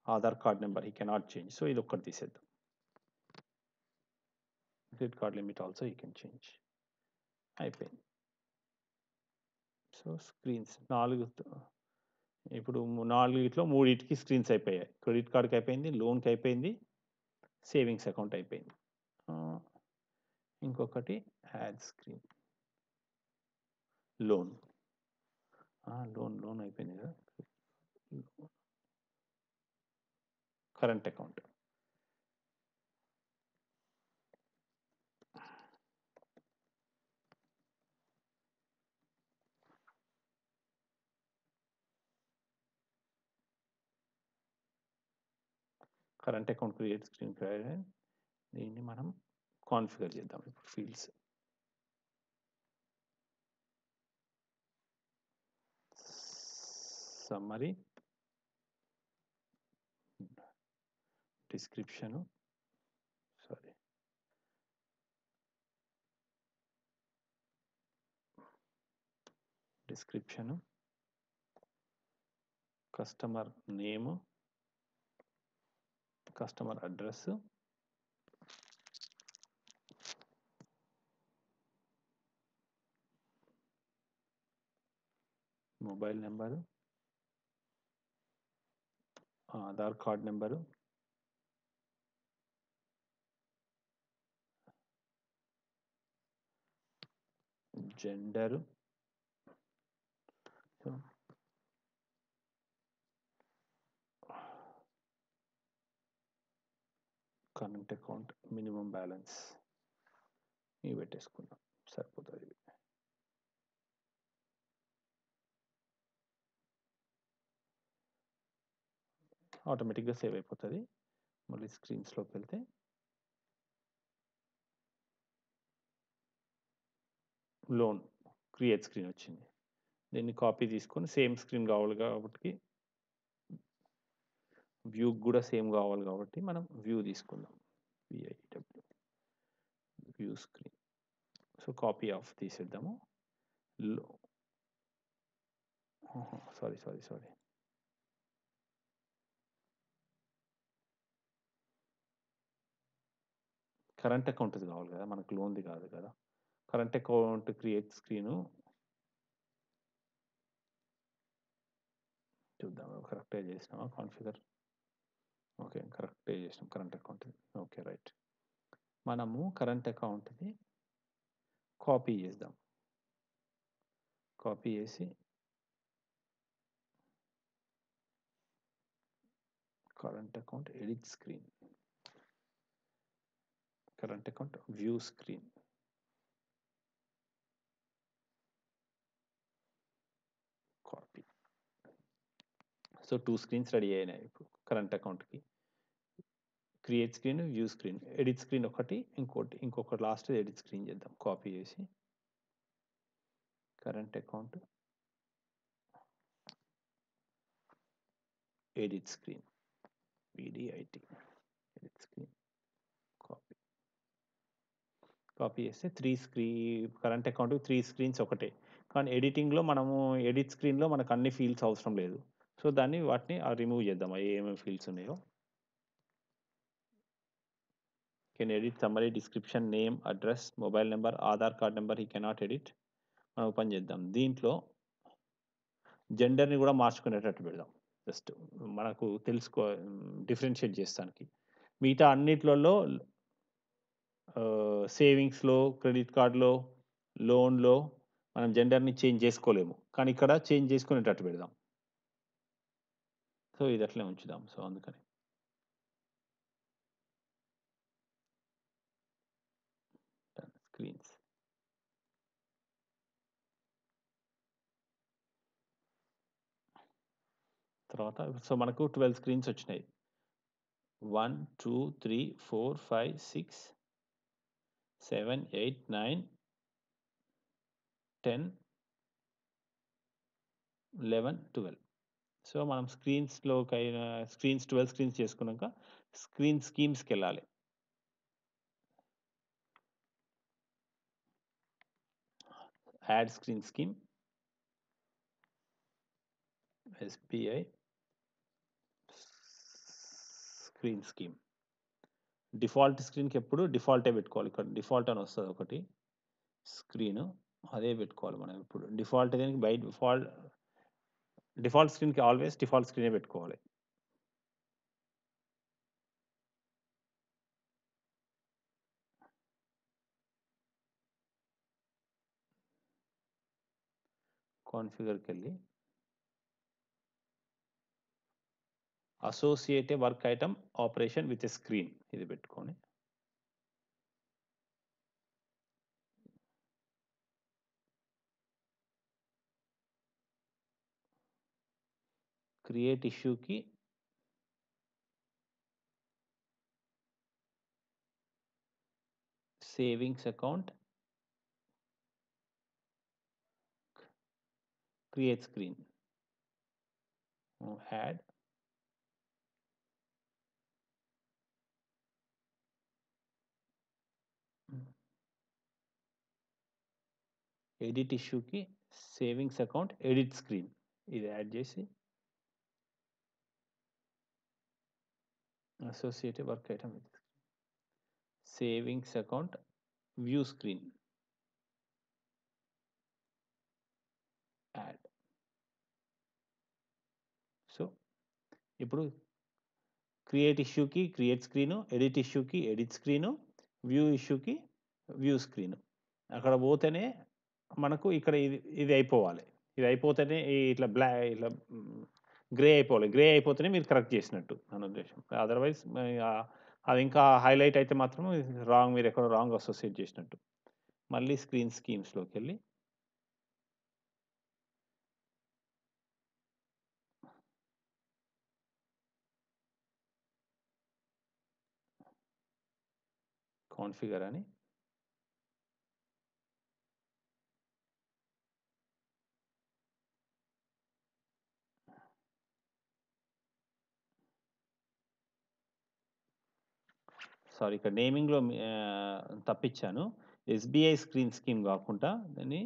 Aadhaar card number ఈ కెనాట్ చేంజ్, సో ఇది ఒక్కటి తీసేద్దాం. Credit card limit also you can change. అయిపోయింది. సో స్క్రీన్స్ 4, ఇప్పుడు 4 3 స్క్రీన్స్ అయిపోయాయి. క్రెడిట్ కార్డ్కి అయిపోయింది, లోన్కి అయిపోయింది, సేవింగ్స్ అకౌంట్ అయిపోయింది. ఇంకొకటి యాడ్ స్క్రీన్, లోన్. లోన్ అయిపోయింది కదా. Current account, current account create screen. దీన్ని మనం కాన్ఫిగర్ చేద్దాం ఇప్పుడు fields. Summary, description, sorry description, customer name, customer address, mobile number, Aadhaar card number, gender, current account, minimum balance ఇవి పెట్టేసుకుందాం, సరిపోతుంది. ఆటోమేటిక్గా సేవ్ అయిపోతుంది. మళ్ళీ స్క్రీన్స్లోకి వెళ్తే లోన్ క్రియేట్ స్క్రీన్ వచ్చింది. దీన్ని కాపీ తీసుకొని సేమ్ స్క్రీన్ కావాలి కాబట్టి వ్యూ కూడా సేమ్ కావాలి కాబట్టి మనం వ్యూ తీసుకుందాం. V I W view screen. So copy of తీసేద్దాము. సారీ కరెంట్ అకౌంట్ కావాలి కదా మనకు, లోన్ది కాదు కదా. కరెంట్ అకౌంట్ క్రియేట్ స్క్రీను చూద్దాం కరెక్ట్గా చేసినామా. కాన్ఫిగర్ ఓకే, కరెక్ట్గా చేసినాం కరెంట్ అకౌంట్. Okay right. మనము కరెంట్ అకౌంట్ది కాపీ చేద్దాం. కాపీ చేసి current account edit screen, current account view screen, copy. So 2 screens ready అయినాయి ఇప్పుడు కరెంట్ అకౌంట్కి. Create screen, view screen, edit screen ఒకటి, ఇంకొకటి లాస్ట్ ఎడిట్ స్క్రీన్ చేద్దాం. కాపీ చేసి current account edit screen, V D I T edit screen, copy చేస్తే current account 3 screens ఒకటే. కానీ ఎడిటింగ్లో మనము ఎడిట్ స్క్రీన్లో మనకు అన్ని ఫీల్డ్స్ అవసరం లేదు. సో వాటిని రిమూవ్ చేద్దాం, ఏమేమి ఫీల్డ్స్ ఉన్నాయో. Can edit summary, description, name, address, mobile number, Aadhaar card number he cannot edit. మనం ఓపెన్ చేద్దాం. దీంట్లో జెండర్ని కూడా మార్చుకునేటట్టు పెడదాం, జస్ట్ మనకు డిఫరెన్షియేట్ చేస్తానికి. మిగతా అన్నిట్లలో సేవింగ్స్లో, క్రెడిట్ కార్డులో, లోన్లో మనం జెండర్ని చేంజ్ చేసుకోలేము, కానీ ఇక్కడ చేంజ్ చేసుకునేటట్టు పెడదాం. సో ఇది అట్లే ఉంచుదాం. సో అందుకని స్క్రీన్స్ తర్వాత సో మనకు 12 స్క్రీన్స్ వచ్చినాయి. 1 2 3 4 5 6 7 8 9 10 11 12. సో మనం స్క్రీన్స్ 12 స్క్రీన్స్ చేసుకున్నాక స్క్రీన్ స్కీమ్స్కి వెళ్ళాలి. Add screen scheme, SBI screen scheme. Default స్క్రీన్కి ఎప్పుడు డిఫాల్టే పెట్టుకోవాలి. ఇక్కడ డిఫాల్ట్ అని వస్తుంది ఒకటి స్క్రీన్, అదే పెట్టుకోవాలి మనం ఇప్పుడు. డిఫాల్ట్ దీనికి బై డిఫాల్ట్ స్క్రీన్కి ఆల్వేస్ డిఫాల్ట్ స్క్రీనే పెట్టుకోవాలి. కాన్ఫిగర్కి వెళ్ళి associate work item operation with a screen ఇది పెట్టుకొని క్రియేట్ ఇష్యూకి savings account create screen, add edit ఇష్యూకి సేవింగ్స్ అకౌంట్ ఎడిట్ స్క్రీన్ ఇది యాడ్ చేసి associated work item with savings account, view screen, add. So ఇప్పుడు క్రియేట్ ఇష్యూకి క్రియేట్ స్క్రీను, ఎడిట్ ఇష్యూకి edit screen, view ఇష్యూకి వ్యూ స్క్రీను. అక్కడ పోతేనే మనకు ఇక్కడ ఇది అయిపోవాలి. ఇది అయిపోతేనే ఇట్లా ఇట్లా గ్రే అయిపోవాలి. గ్రే అయిపోతేనే మీరు కరెక్ట్ చేసినట్టు నా ఉద్దేశం. అదర్వైజ్ అది ఇంకా హైలైట్ అయితే మాత్రం రాంగ్, మీరు ఎక్కడో రాంగ్ అసోసియేట్ చేసినట్టు. మళ్ళీ స్క్రీన్ స్కీమ్స్లోకి వెళ్ళి కాన్ఫిగర్ అని సారీ, ఇక్కడ నేమింగ్లో తప్పించాను. ఎస్బీఐ స్క్రీన్ స్కీమ్ కాకుండా దాన్ని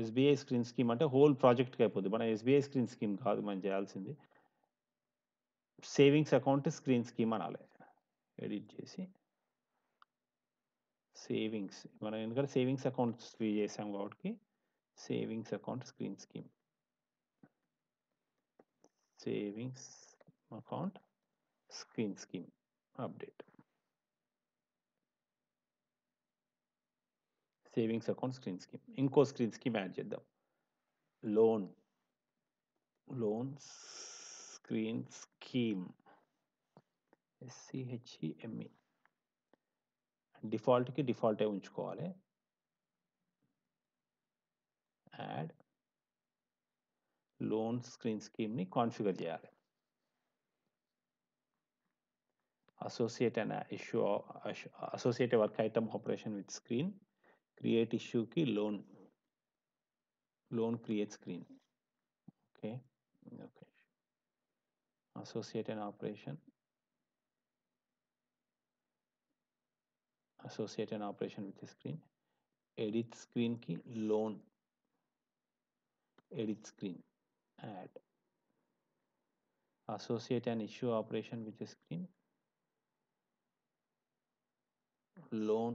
ఎస్బీఐ స్క్రీన్ స్కీమ్ అంటే హోల్ ప్రాజెక్ట్కి అయిపోద్ది. మన ఎస్బీఐ స్క్రీన్ స్కీమ్ కాదు మనం చేయాల్సింది. సేవింగ్స్ అకౌంట్ స్క్రీన్ స్కీమ్ అనాలి. ఎడిట్ చేసి సేవింగ్స్, మనం ఎందుకంటే సేవింగ్స్ అకౌంట్స్ ఫ్రీ చేసాం కాబట్టి savings account screen scheme, savings account screen scheme update. Savings account screen scheme. ఇంకో స్క్రీన్ స్కీమ్ యాడ్ చేద్దాం. Loan screen scheme, SCHEME. డిఫాల్ట్కి డిఫాల్టే ఉంచుకోవాలి. యాడ్ లోన్ స్క్రీన్ స్కీమ్ని కాన్ఫిగర్ చేయాలి. Associate and issue, associate work item operation with screen, create ఇష్యూకి loan create screen. Okay, associate an operation with the screen, edit screen ki loan edit screen, add associate an issue operation with the screen, loan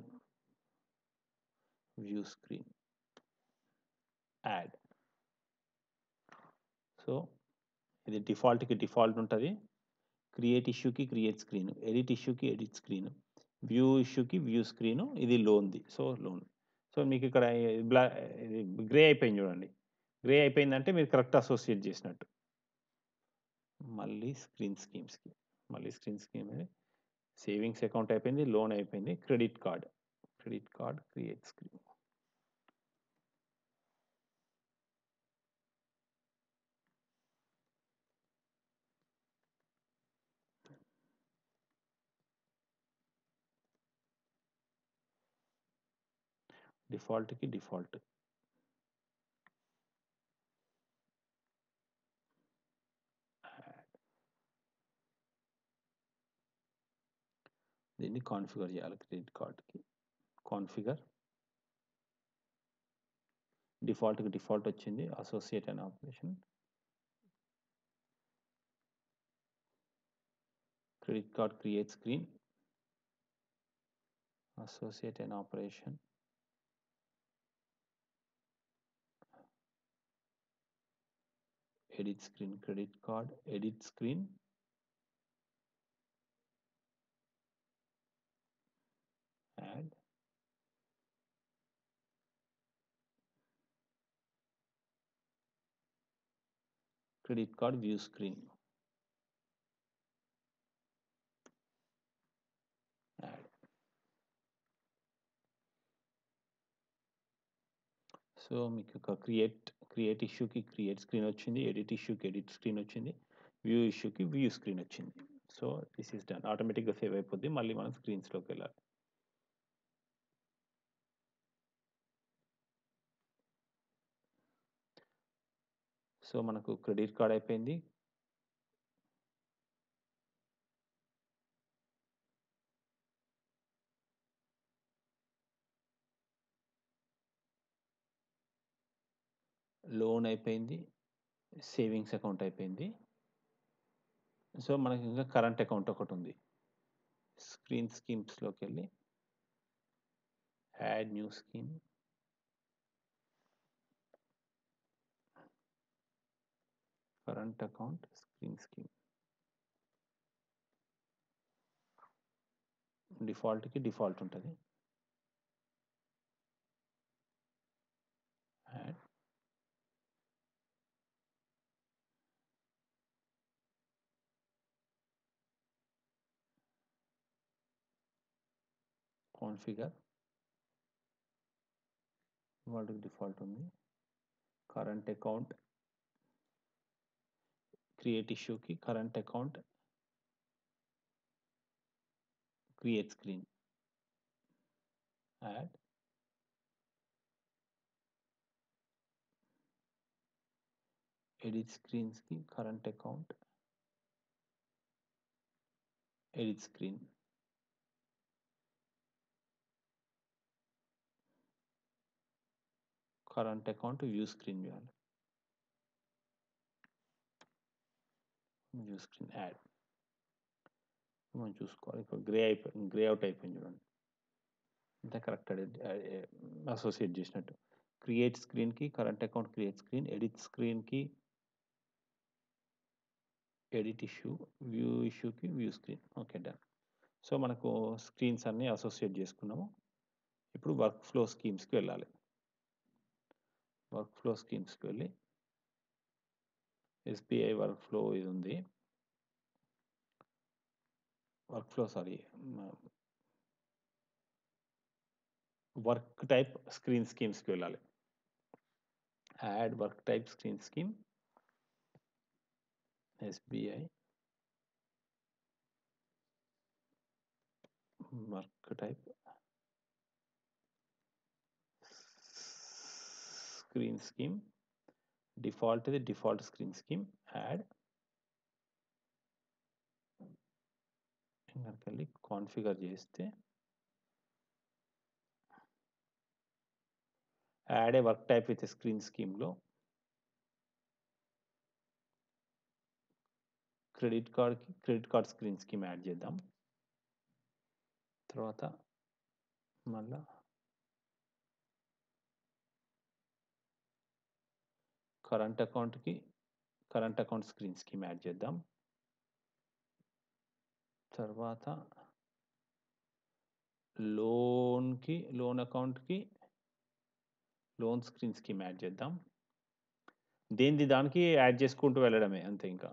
view screen, add. So ఇది డిఫాల్ట్కి default ఉంటుంది. Create ఇష్యూకి create screen, edit ఇష్యూకి edit screen, view ఇష్యూకి view screen, ఇది లోన్ది. So loan. So మీకు ఇక్కడ గ్రే అయిపోయింది చూడండి. గ్రే అయిపోయిందంటే మీరు కరెక్ట్ అసోసియేట్ చేసినట్టు. మళ్ళీ స్క్రీన్ స్కీమ్స్కి, సేవింగ్స్ అకౌంట్ అయిపోయింది, లోన్ అయిపోయింది, క్రెడిట్ కార్డ్ క్రియేట్ స్క్రీన్. డిఫాల్ట్కి డిఫాల్ట్, దీన్ని కాన్ఫిగర్ చేయాలి. క్రెడిట్ కార్డ్కి కాన్ఫిగర్, డిఫాల్ట్కి డిఫాల్ట్ వచ్చింది. Associate and operation, credit card create screen, associate an operation, edit screen, credit card edit screen, add credit card view screen, add. So మీకు create ఇష్యూకి create screen వచ్చింది, edit ఇష్యూకి edit screen వచ్చింది, view ఇష్యూకి view screen వచ్చింది. So this is done. ఆటోమేటిక్గా save అయిపోద్ది. మళ్ళీ మనం స్క్రీన్స్లోకి వెళ్ళాలి. సో మనకు క్రెడిట్ కార్డ్ అయిపోయింది, లోన్ అయిపోయింది, సేవింగ్స్ అకౌంట్ అయిపోయింది, సో మనకి ఇంకా కరెంట్ అకౌంట్ ఒకటి ఉంది. స్క్రీన్ స్కీమ్స్లోకి వెళ్ళి add new scheme, current account, screen scheme. డిఫాల్ట్కి డిఫాల్ట్ ఉంటుంది. యాడ్ కాన్ఫిగర్, వాళ్ళకి డిఫాల్ట్ ఉంది. Current account, create ఇష్యూకి current account, create screen, add edit స్క్రీన్స్కి current account, edit screen, current account, view screen చేయాలి. వ్యూ స్క్రీన్ యాడ్ మనం చూసుకోవాలి. ఇప్పుడు grey out అయిపోయింది చూడండి. ఇంత కరెక్ట్ అసోసియేట్ చేసినట్టు. క్రియేట్ స్క్రీన్కి current account, create screen, edit స్క్రీన్కి ఎడిట్ ఇష్యూ, వ్యూ ఇష్యూకి view screen. Okay, done. So మనకు స్క్రీన్స్ అన్నీ అసోసియేట్ చేసుకున్నాము. ఇప్పుడు వర్క్ ఫ్లో స్కీమ్స్కి వెళ్ళాలి. వర్క్ ఫ్లో స్కీమ్స్కి వెళ్ళి ఎస్బీఐ వర్క్ ఫ్లో ఇది ఉంది. వర్క్ టైప్ స్క్రీన్ స్కీమ్స్కి వెళ్ళాలి. Add work type screen scheme, SBI work type screen scheme, default ఇది డిఫాల్ట్ స్క్రీన్ స్కీమ్. యాడ్ ఇక్కడికి వెళ్ళి కాన్ఫిగర్ చేస్తే add a work type with screen స్కీమ్లో credit card screen scheme add చేద్దాం. తర్వాత మళ్ళా current account screen scheme add చేద్దాం. తర్వాత లోన్ అకౌంట్కి లోన్ స్క్రీన్ స్కీమ్ యాడ్ చేద్దాం. దానికి యాడ్ చేసుకుంటూ వెళ్ళడమే అంతే. ఇంకా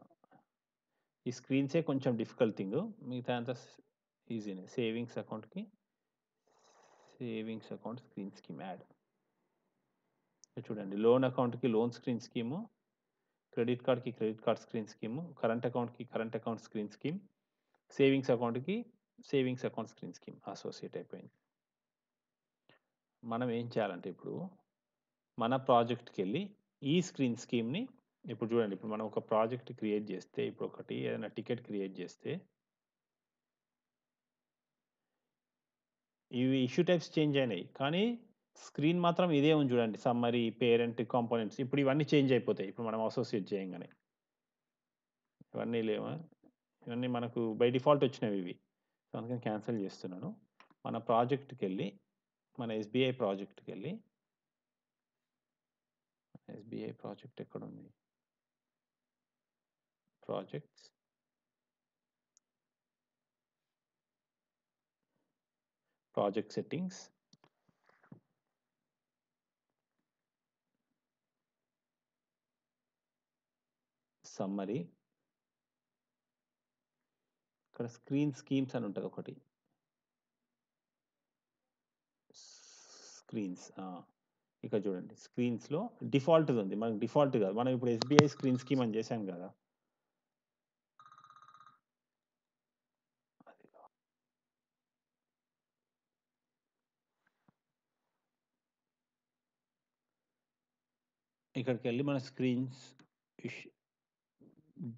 ఈ స్క్రీన్సే కొంచెం డిఫికల్ట్ థింగ్, మిగతా అంతా ఈజీనే. Savings account screen scheme add. చూడండి, లోన్ అకౌంట్కి loan screen scheme, credit card screen scheme, current account screen scheme, savings account screen scheme associate అయిపోయింది. మనం ఏం చేయాలంటే ఇప్పుడు మన ప్రాజెక్ట్కి వెళ్ళి ఈ స్క్రీన్ స్కీమ్ని ఇప్పుడు చూడండి, ఇప్పుడు మనం ఒక ప్రాజెక్ట్ క్రియేట్ చేస్తే, ఇప్పుడు ఒకటి ఏదైనా టికెట్ క్రియేట్ చేస్తే ఇవి ఇష్యూ టైప్స్ చేంజ్ అయినాయి, కానీ స్క్రీన్ మాత్రం ఇదే ఉంది చూడండి. సమ్మరీ, పేరెంట్, కాంపోనెంట్స్, ఇప్పుడు ఇవన్నీ చేంజ్ అయిపోతాయి ఇప్పుడు మనం అసోసియేట్ చేయగానే. ఇవన్నీ లేవా, ఇవన్నీ మనకు బై డిఫాల్ట్ వచ్చినవి ఇవి. అందుకని క్యాన్సిల్ చేస్తున్నాను. మన ప్రాజెక్ట్కి వెళ్ళి మన ఎస్బీఐ ప్రాజెక్ట్కి వెళ్ళి ఎస్బీఐ ప్రాజెక్ట్ ఎక్కడ ఉంది, ప్రాజెక్ట్స్, ప్రాజెక్ట్ సెట్టింగ్స్, సమ్మరీ, ఇక్కడ స్క్రీన్ స్కీమ్స్ అని ఉంటుంది ఒకటి, స్క్రీన్స్. ఇక్కడ చూడండి, స్క్రీన్స్లో డిఫాల్ట్ ఉంది, మనకు డిఫాల్ట్ కాదు. మనం ఇప్పుడు ఎస్బీఐ స్క్రీన్ స్కీమ్ అని చేశాం కదా, ఇక్కడికి వెళ్ళి మన స్క్రీన్స్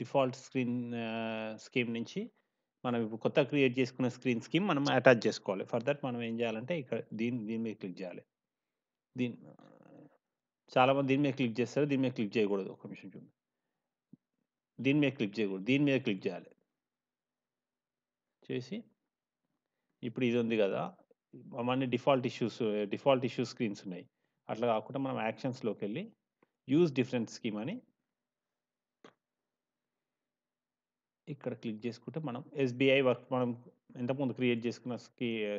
డిఫాల్ట్ స్కీమ్ నుంచి మనం ఇప్పుడు కొత్త క్రియేట్ చేసుకున్న స్క్రీన్ స్కీమ్ మనం అటాచ్ చేసుకోవాలి. ఫర్ దట్ మనం ఏం చేయాలంటే ఇక్కడ దీని మీద క్లిక్ చేయాలి. చాలామంది దీని మీద క్లిక్ చేస్తారు, దీని మీద క్లిక్ చేయకూడదు. ఒక నిమిషం చూడండి, దీని మీద క్లిక్ చేయకూడదు, దీని మీద క్లిక్ చేయాలి. చేసి ఇప్పుడు ఇది ఉంది కదా, అవన్నీ డిఫాల్ట్ ఇష్యూ స్క్రీన్స్ ఉన్నాయి. అట్లా కాకుండా మనం యాక్షన్స్లోకి వెళ్ళి యూజ్ డిఫరెంట్ స్కీమ్ అని ఇక్కడ క్లిక్ చేసుకుంటే మనం ఎస్బీఐ వర్క్ మనం ఇంతకుముందు క్రియేట్ చేసుకున్న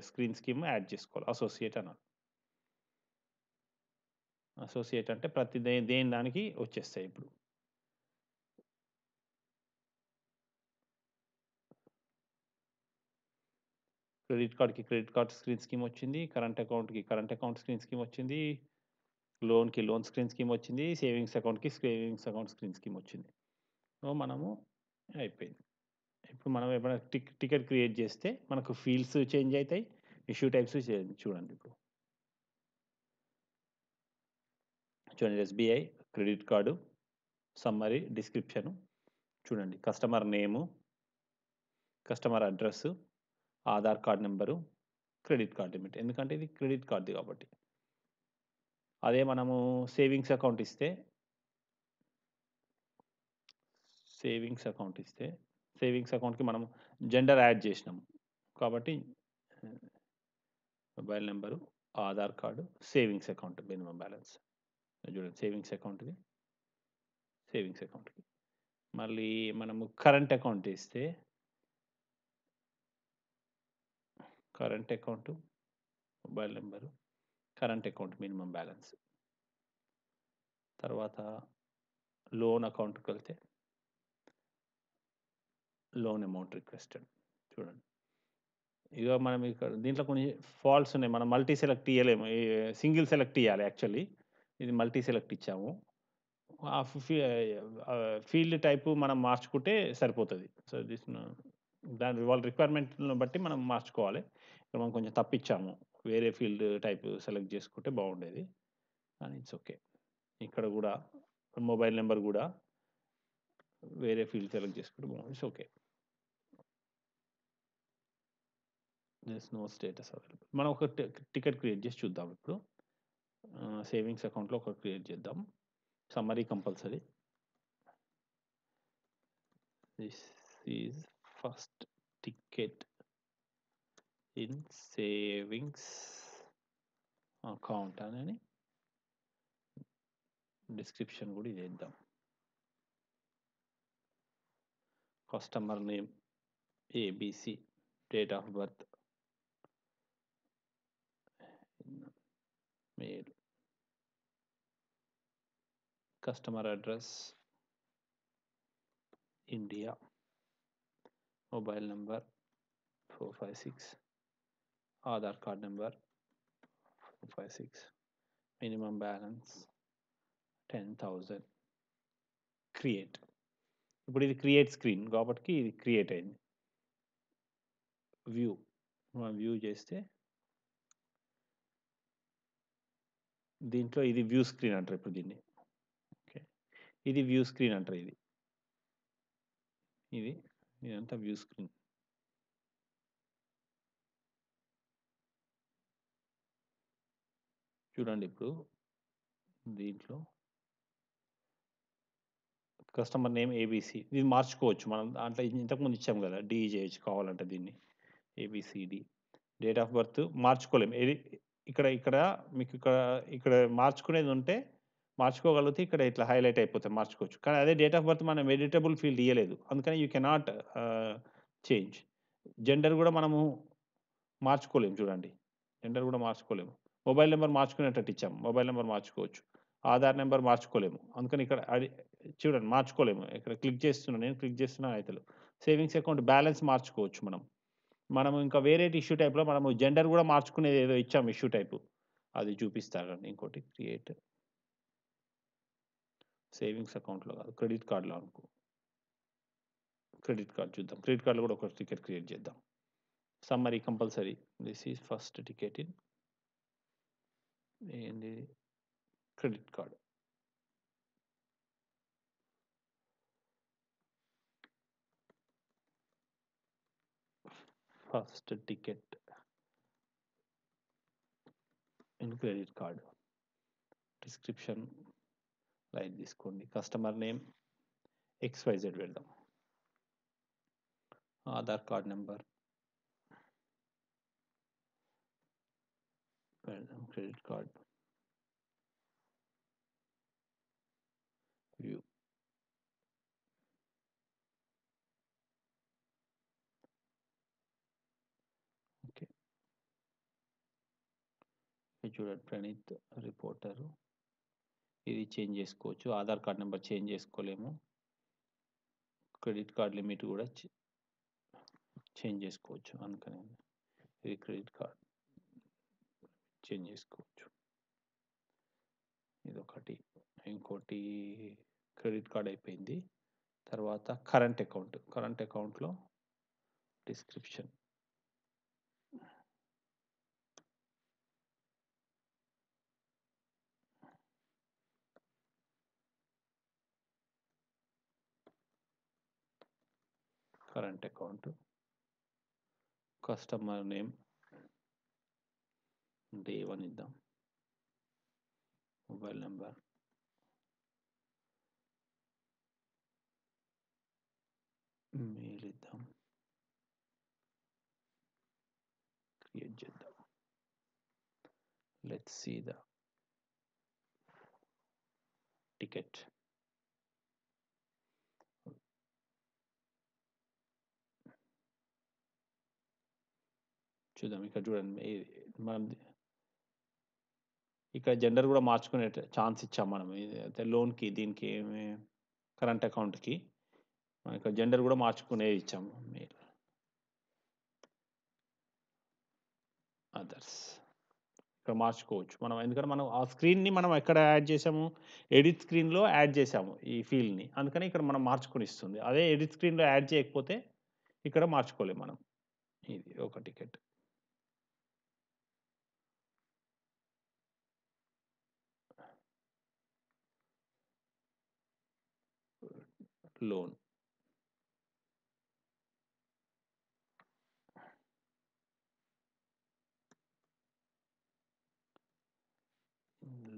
స్క్రీన్ స్కీమ్ యాడ్ చేసుకోవాలి. అసోసియేట్ అనాలి. అసోసియేట్ అంటే ప్రతి దేని దానికి వచ్చేస్తాయి. ఇప్పుడు క్రెడిట్ కార్డ్ స్క్రీన్ స్కీమ్ వచ్చింది, కరెంట్ అకౌంట్కి కరెంట్ అకౌంట్ స్క్రీన్ స్కీమ్ వచ్చింది, లోన్కి లోన్ స్క్రీన్ స్కీమ్ వచ్చింది, సేవింగ్స్ అకౌంట్కి సేవింగ్స్ అకౌంట్ స్క్రీన్ స్కీమ్ వచ్చింది. సో మనము అయిపోయింది. ఇప్పుడు మనం ఎప్పుడైనా టికెట్ క్రియేట్ చేస్తే మనకు ఫీల్డ్స్ చేంజ్ అవుతాయి, ఇష్యూ టైప్స్ చూడండి. ఇప్పుడు చూడండి, SBI credit card summary description చూడండి, కస్టమర్ నేము, customer address, Aadhaar card number, credit card limit, ఎందుకంటే ఇది క్రెడిట్ కార్డు కాబట్టి. అదే మనము సేవింగ్స్ అకౌంట్ ఇస్తే సేవింగ్స్ అకౌంట్కి మనం జెండర్ యాడ్ చేసినాము కాబట్టి mobile number, Aadhaar card, savings account minimum balance చూడండి, సేవింగ్స్ అకౌంట్కి మళ్ళీ మనము కరెంట్ అకౌంట్ ఇస్తే current account, mobile number, current account minimum balance. తర్వాత లోన్ అకౌంట్కి వెళ్తే లోన్ అమౌంట్ రిక్వెస్టెడ్ చూడండి. ఇక మనం ఇక్కడ దీంట్లో కొన్ని ఫాల్ట్స్ ఉన్నాయి, మనం మల్టీ సెలెక్ట్ ఇవ్వలేము, సింగిల్ సెలెక్ట్ ఇవ్వాలి. యాక్చువల్లీ ఇది మల్టీ సెలెక్ట్ ఇచ్చాము. ఆ ఫీల్డ్ టైపు మనం మార్చుకుంటే సరిపోతుంది. సో దాని వాళ్ళ రిక్వైర్మెంట్ని బట్టి మనం మార్చుకోవాలి. ఇక్కడ మనం కొంచెం తప్పిచ్చాము, వేరే ఫీల్డ్ టైప్ సెలెక్ట్ చేసుకుంటే బాగుండేది, కానీ ఇట్స్ ఓకే. ఇక్కడ కూడా మొబైల్ నెంబర్ కూడా వేరే ఫీల్డ్ సెలెక్ట్ చేసుకుంటే బాగుంది, it's okay. No status available. మనం ఒక టికెట్ క్రియేట్ చేసి చూద్దాం. ఇప్పుడు సేవింగ్స్ అకౌంట్లో ఒక క్రియేట్ చేద్దాం. Summary compulsory. This is first ticket in savings account అని డిస్క్రిప్షన్ కూడా ఇది వేద్దాం. Customer name ABC, date of birth male, customer address India, mobile number 456, Aadhaar card number 456, minimum balance 10,000, create. ఇప్పుడు ఇది క్రియేట్ స్క్రీన్ కాబట్టి ఇది క్రియేట్ అయింది. వ్యూ, మనం వ్యూ చేస్తే దీంట్లో ఇది వ్యూ స్క్రీన్ అంటారు. ఇప్పుడు దీన్ని ఓకే, ఇది వ్యూ స్క్రీన్ అంటారు. ఇదంతా వ్యూ స్క్రీన్. చూడండి, ఇప్పుడు దీంట్లో కస్టమర్ నేమ్ ఏబిసి, ఇది మార్చుకోవచ్చు మనం. దాంట్లో ఇంతకుముందు ఇచ్చాము కదా, డిఈజేహెచ్ కావాలంటే దీన్ని ఏబిసిడి. డేట్ ఆఫ్ బర్త్ మార్చుకోలేము. ఏది ఇక్కడ ఇక్కడ మీకు ఇక్కడ మార్చుకునేది ఉంటే మార్చుకోగలిగితే ఇక్కడ ఇట్లా హైలైట్ అయిపోతే మార్చుకోవచ్చు. కానీ అదే డేట్ ఆఫ్ బర్త్ మనం ఎడిటబుల్ ఫీల్డ్ ఇవ్వలేదు, అందుకని యూ కెనాట్ చేంజ్. జెండర్ కూడా మనము మార్చుకోలేము. చూడండి, జెండర్ కూడా మార్చుకోలేము. మొబైల్ నెంబర్ మార్చుకునేటట్టు ఇచ్చాము, మొబైల్ నెంబర్ మార్చుకోవచ్చు. ఆధార్ నెంబర్ మార్చుకోలేము, అందుకని ఇక్కడ అది చూడండి మార్చుకోలేము. ఇక్కడ క్లిక్ చేస్తున్నాను, నేను క్లిక్ చేస్తున్నా అయితే సేవింగ్స్ అకౌంట్ బ్యాలెన్స్ మార్చుకోవచ్చు. మనము ఇంకా వేరే ఇష్యూ టైప్లో మనము జెండర్ కూడా మార్చుకునేది ఏదో ఇచ్చాము ఇష్యూ టైపు, అది చూపిస్తారండి. ఇంకోటి క్రియేట్ సేవింగ్స్ అకౌంట్లో కాదు, క్రెడిట్ కార్డులో అనుకో. క్రెడిట్ కార్డ్ చూద్దాం, క్రెడిట్ కార్డులో కూడా ఒక టికెట్ క్రియేట్ చేద్దాం. Summary compulsory. This is first ticket in ఏంది credit card. First ticket in credit card. Description light తీసుకోండి. కస్టమర్ నేమ్ XYZ పెడదాం. Aadhaar card number credit card view. Okay, ఇది చూడండి ప్రణీత్ రిపోర్టరు. ఇది చేంజ్ చేసుకోవచ్చు. ఆధార్ కార్డ్ నెంబర్ చేంజ్ చేసుకోలేము. Credit card limit కూడా change చేసుకోవచ్చు. అందుకని ఇది క్రెడిట్ కార్డ్ చేంజ్ చేసుకోవచ్చు. ఇదొకటి. ఇంకోటి క్రెడిట్ కార్డ్ అయిపోయింది. తర్వాత కరెంట్ అకౌంట్. కరెంట్ అకౌంట్లో description. Current account, customer name day 1 ఇద్దాం. మొబైల్ నెంబర్, మెయిల్ ఇద్దాం. క్రియేట్ చేద్దాం. Let's see the ticket. చూద్దాం, ఇక్కడ చూడండి మనం ఇక్కడ జెండర్ కూడా మార్చుకునే ఛాన్స్ ఇచ్చాం మనం. అయితే లోన్కి, దీనికి కరెంట్ అకౌంట్కి ఇక్కడ జెండర్ కూడా మార్చుకునేది ఇచ్చాము. మెయిల్, అదర్స్ ఇక్కడ మార్చుకోవచ్చు మనం. ఎందుకంటే మనం ఆ స్క్రీన్ని మనం ఎక్కడ యాడ్ చేసాము, ఎడిట్ స్క్రీన్లో యాడ్ చేసాము ఈ ఫీల్డ్ని. అందుకని ఇక్కడ మనం మార్చుకొని ఇస్తుంది. అదే ఎడిట్ స్క్రీన్లో యాడ్ చేయకపోతే ఇక్కడ మార్చుకోలేము మనం. ఇది ఒక ticket. Loan,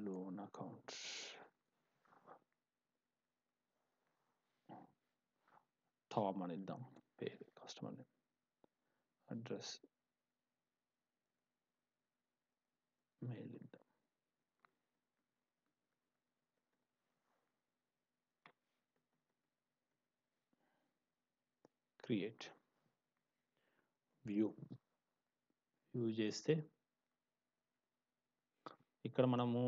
loan account, Tom అని ఇద్దాం పేరు, కస్టమర్ నేమ్, అడ్రస్, మెయిల్ ఇద్దాం. Create, view. వ్యూ చేస్తే ఇక్కడ మనము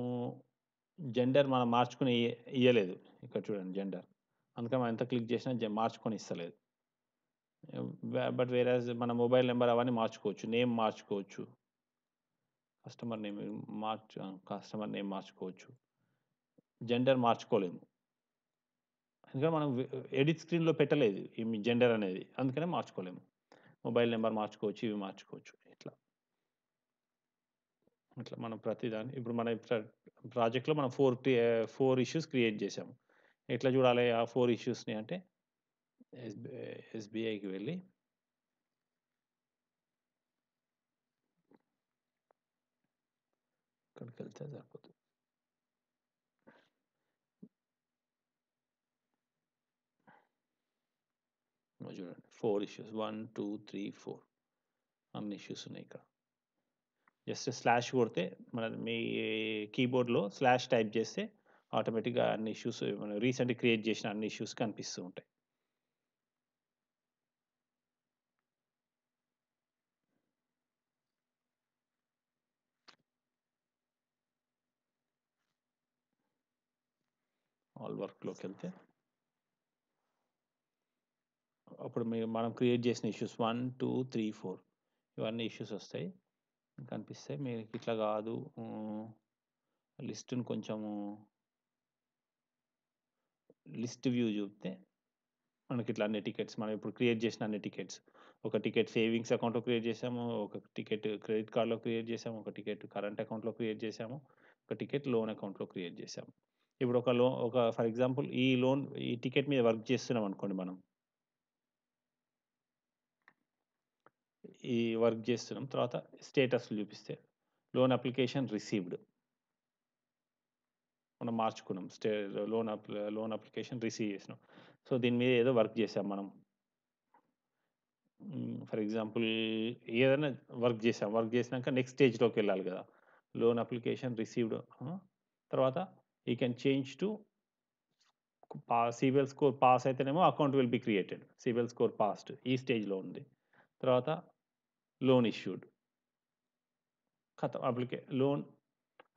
జెండర్ మనం మార్చుకుని ఇయ్యలేదు. ఇక్కడ చూడండి జెండర్. అందుకని మనం ఎంత క్లిక్ చేసినా మార్చుకొని ఇస్తలేదు. బట్ వేరేజ్ మన మొబైల్ నెంబర్ అవన్నీ మార్చుకోవచ్చు. నేమ్ మార్చుకోవచ్చు. కస్టమర్ నేమ్ కస్టమర్ నేమ్ మార్చుకోవచ్చు. జెండర్ మార్చుకోలేము. ఎందుకంటే మనం ఎడిట్ స్క్రీన్లో పెట్టలేదు ఈ జెండర్ అనేది. అందుకనే మార్చుకోలేము. మొబైల్ నెంబర్ మార్చుకోవచ్చు, ఇవి మార్చుకోవచ్చు. ఇట్లా ఇట్లా మనం ప్రతిదాన్ని ఇప్పుడు మన ప్రాజెక్ట్లో మనం 4 ఇష్యూస్ క్రియేట్ చేసాము. ఎట్లా చూడాలి ఆ 4 ఇష్యూస్ని అంటే ఎస్బీఐకి వెళ్ళి ఇక్కడికి వెళ్తే సరిపోతుంది. చూడండి 4 ఇష్యూస్, 1 2 3 4 అన్ని ఇష్యూస్ ఉన్నాయి ఇక్కడ. జస్ట్ స్లాష్ కొడితే మీ కీబోర్డ్లో స్లాష్ టైప్ చేస్తే ఆటోమేటిక్గా అన్ని ఇష్యూస్, మనం రీసెంట్గా క్రియేట్ చేసిన అన్ని ఇష్యూస్ కనిపిస్తూ ఉంటాయి. ఆల్ వర్క్లోకి వెళ్తే అప్పుడు మనం క్రియేట్ చేసిన ఇష్యూస్ 1 2 3 4 ఇవన్నీ ఇష్యూస్ వస్తాయి, కనిపిస్తాయి. మీరు ఇట్లా కాదు, లిస్ట్ని కొంచెము లిస్ట్ వ్యూ చూపితే మనకి ఇట్లా అన్ని టికెట్స్, మనం ఇప్పుడు క్రియేట్ చేసిన అన్ని టికెట్స్, ఒక టికెట్ సేవింగ్స్ అకౌంట్లో క్రియేట్ చేసాము, ఒక టికెట్ క్రెడిట్ కార్డ్లో క్రియేట్ చేసాము, ఒక టికెట్ కరెంట్ అకౌంట్లో క్రియేట్ చేసాము, ఒక టికెట్ లోన్ అకౌంట్లో క్రియేట్ చేసాము. ఇప్పుడు ఒక ఫర్ ఎగ్జాంపుల్ ఈ టికెట్ మీద వర్క్ చేస్తున్నాం అనుకోండి. మనం ఈ వర్క్ చేస్తున్నాం, తర్వాత స్టేటస్లు చూపిస్తే లోన్ అప్లికేషన్ రిసీవ్డ్ మనం మార్చుకున్నాం. లోన్ అప్లికేషన్ రిసీవ్ చేసినాం. సో దీని మీద ఏదో వర్క్ చేసాం మనం. ఫర్ ఎగ్జాంపుల్ ఏదైనా వర్క్ చేసాం, వర్క్ చేసినాక నెక్స్ట్ స్టేజ్లోకి వెళ్ళాలి కదా. Loan application received. తర్వాత you can change to CIBIL score pass అయితేనేమో account will be created. CIBIL score passed ఈ స్టేజ్లో ఉంది. తర్వాత లోన్ ఇష్యూడ్, ఖతం, loan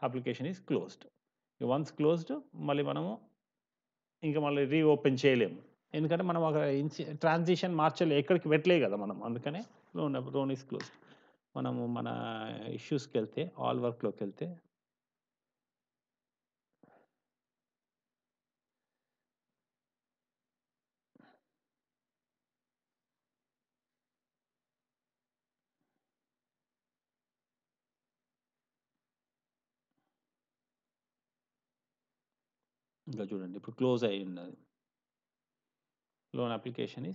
application is closed. Once closed మళ్ళీ మనము ఇంకా మళ్ళీ రీఓపెన్ చేయలేము. ఎందుకంటే మనం ఒక ట్రాన్సిషన్ మార్చలే, ఎక్కడికి పెట్టలే కదా మనం. అందుకనే లోన్ ఈజ్ క్లోజ్డ్. మనము మన ఇష్యూస్కి వెళ్తే, ఆల్ వర్క్లోకి వెళ్తే ఇంకా చూడండి ఇప్పుడు క్లోజ్ అయి ఉన్నది. Loan application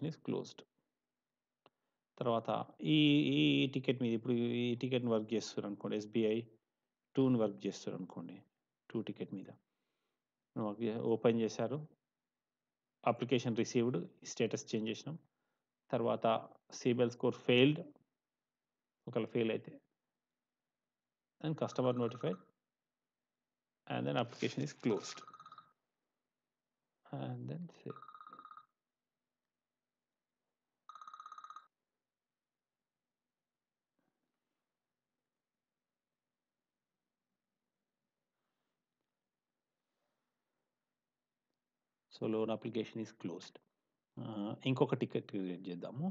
is closed. తర్వాత ఈ ఈ టికెట్ మీద ఇప్పుడు ఈ టికెట్ని వర్క్ చేస్తారు అనుకోండి, ఎస్బీఐ 2ని వర్క్ చేస్తారు అనుకోండి, 2 టికెట్ మీద ఓపెన్ చేశారు, అప్లికేషన్ రిసీవ్డ్, స్టేటస్ చేంజ్ చేసినాం. తర్వాత సిబిల్ స్కోర్ ఫెయిల్డ్, ఒకవేళ ఫెయిల్ అయితే and customer notified and then application is closed and then save. So loan application is closed. ఇంకొక టికెట్ క్రియేట్ చేద్దాము,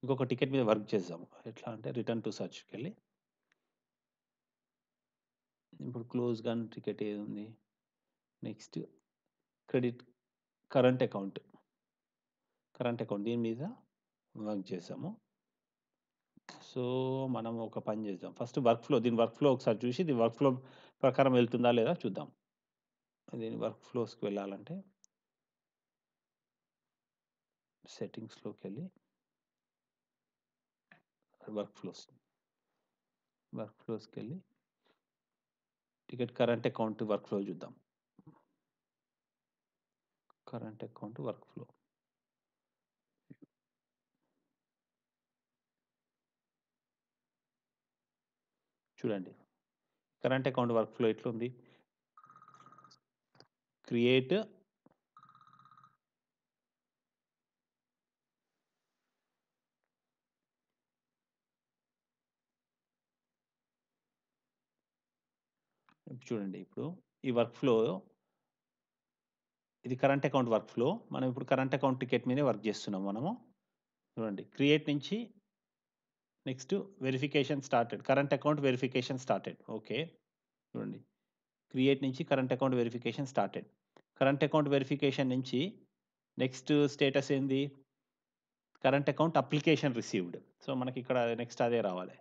ఇంకొక టికెట్ మీద వర్క్ చేద్దాము. ఎట్లా అంటే రిటర్న్ టు సర్చ్కి వెళ్ళి ఇప్పుడు క్లోజ్ కానీ టికెట్ ఏది ఉంది, నెక్స్ట్ క్రెడిట్ కరెంట్ అకౌంట్ దీని మీద వర్క్ చేసాము. సో మనం ఒక పని చేద్దాం, ఫస్ట్ దీని వర్క్ ఫ్లో ఒకసారి చూసి దీని వర్క్ ఫ్లో ప్రకారం వెళ్తుందా లేదా చూద్దాం. దీని వర్క్ ఫ్లోస్కి వెళ్ళాలంటే సెట్టింగ్స్లోకి వెళ్ళి వర్క్ ఫ్లోస్కి వెళ్ళి ticket current account work flow చూద్దాం. కరెంట్ అకౌంట్ వర్క్ ఫ్లో చూడండి. కరెంట్ అకౌంట్ వర్క్ ఫ్లో ఎట్లుంది, క్రియేట్ చూడండి. ఇప్పుడు ఈ వర్క్ ఫ్లో, ఇది కరెంట్ అకౌంట్ వర్క్ ఫ్లో. మనం ఇప్పుడు కరెంట్ అకౌంట్ టికెట్ మీదే వర్క్ చేస్తున్నాం మనము. చూడండి, క్రియేట్ నుంచి next verification started, current account verification started. Okay, చూడండి, క్రియేట్ నుంచి current account verification started. Current account verification నుంచి నెక్స్ట్ స్టేటస్ ఏంది, current account application received. So మనకి ఇక్కడ నెక్స్ట్ అదే రావాలి,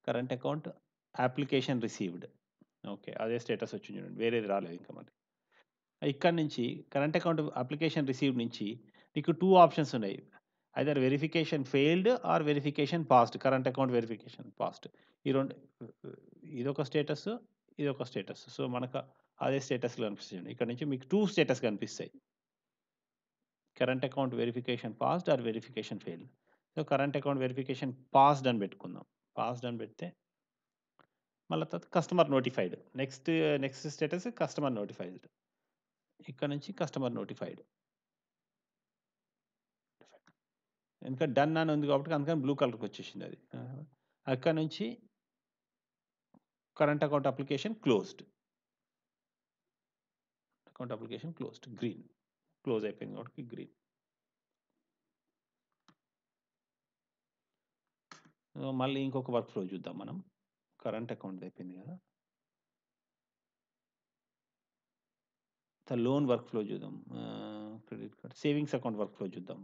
current account application received. Okay, అదే స్టేటస్ వచ్చింది చూడండి, వేరేది రాలేదు ఇంకా. మరి ఇక్కడ నుంచి కరెంట్ అకౌంట్ అప్లికేషన్ రిసీవ్డ్ నుంచి మీకు 2 ఆప్షన్స్ ఉన్నాయి, either verification failed or verification passed. Current account verification passed, ఈ రెండు, ఇదొక స్టేటస్, ఇదొక స్టేటస్. సో మనకు అదే స్టేటస్లో కనిపిస్తుంది. ఇక్కడ నుంచి మీకు 2 స్టేటస్ కనిపిస్తాయి, current account verification passed or verification failed. So current account verification passed అని పెట్టుకుందాం. పాస్డ్ అని పెడితే మళ్ళీ తర్వాత customer notified, next status customer notified. ఇక్కడ నుంచి కస్టమర్ నోటిఫైడ్, ఇంకా డన్ అని ఉంది కాబట్టి అందుకని బ్లూ కలర్కి వచ్చేసింది అది. అక్కడ నుంచి current account application closed, account application closed, green, close అయిపోయింది కాబట్టి గ్రీన్. మళ్ళీ ఇంకొక వర్క్ ఫ్లో చూద్దాం మనం. కరెంట్ అకౌంట్ అయిపోయింది కదా, లోన్ వర్క్ ఫ్లో చూద్దాం. Credit card savings account work flow చూద్దాం.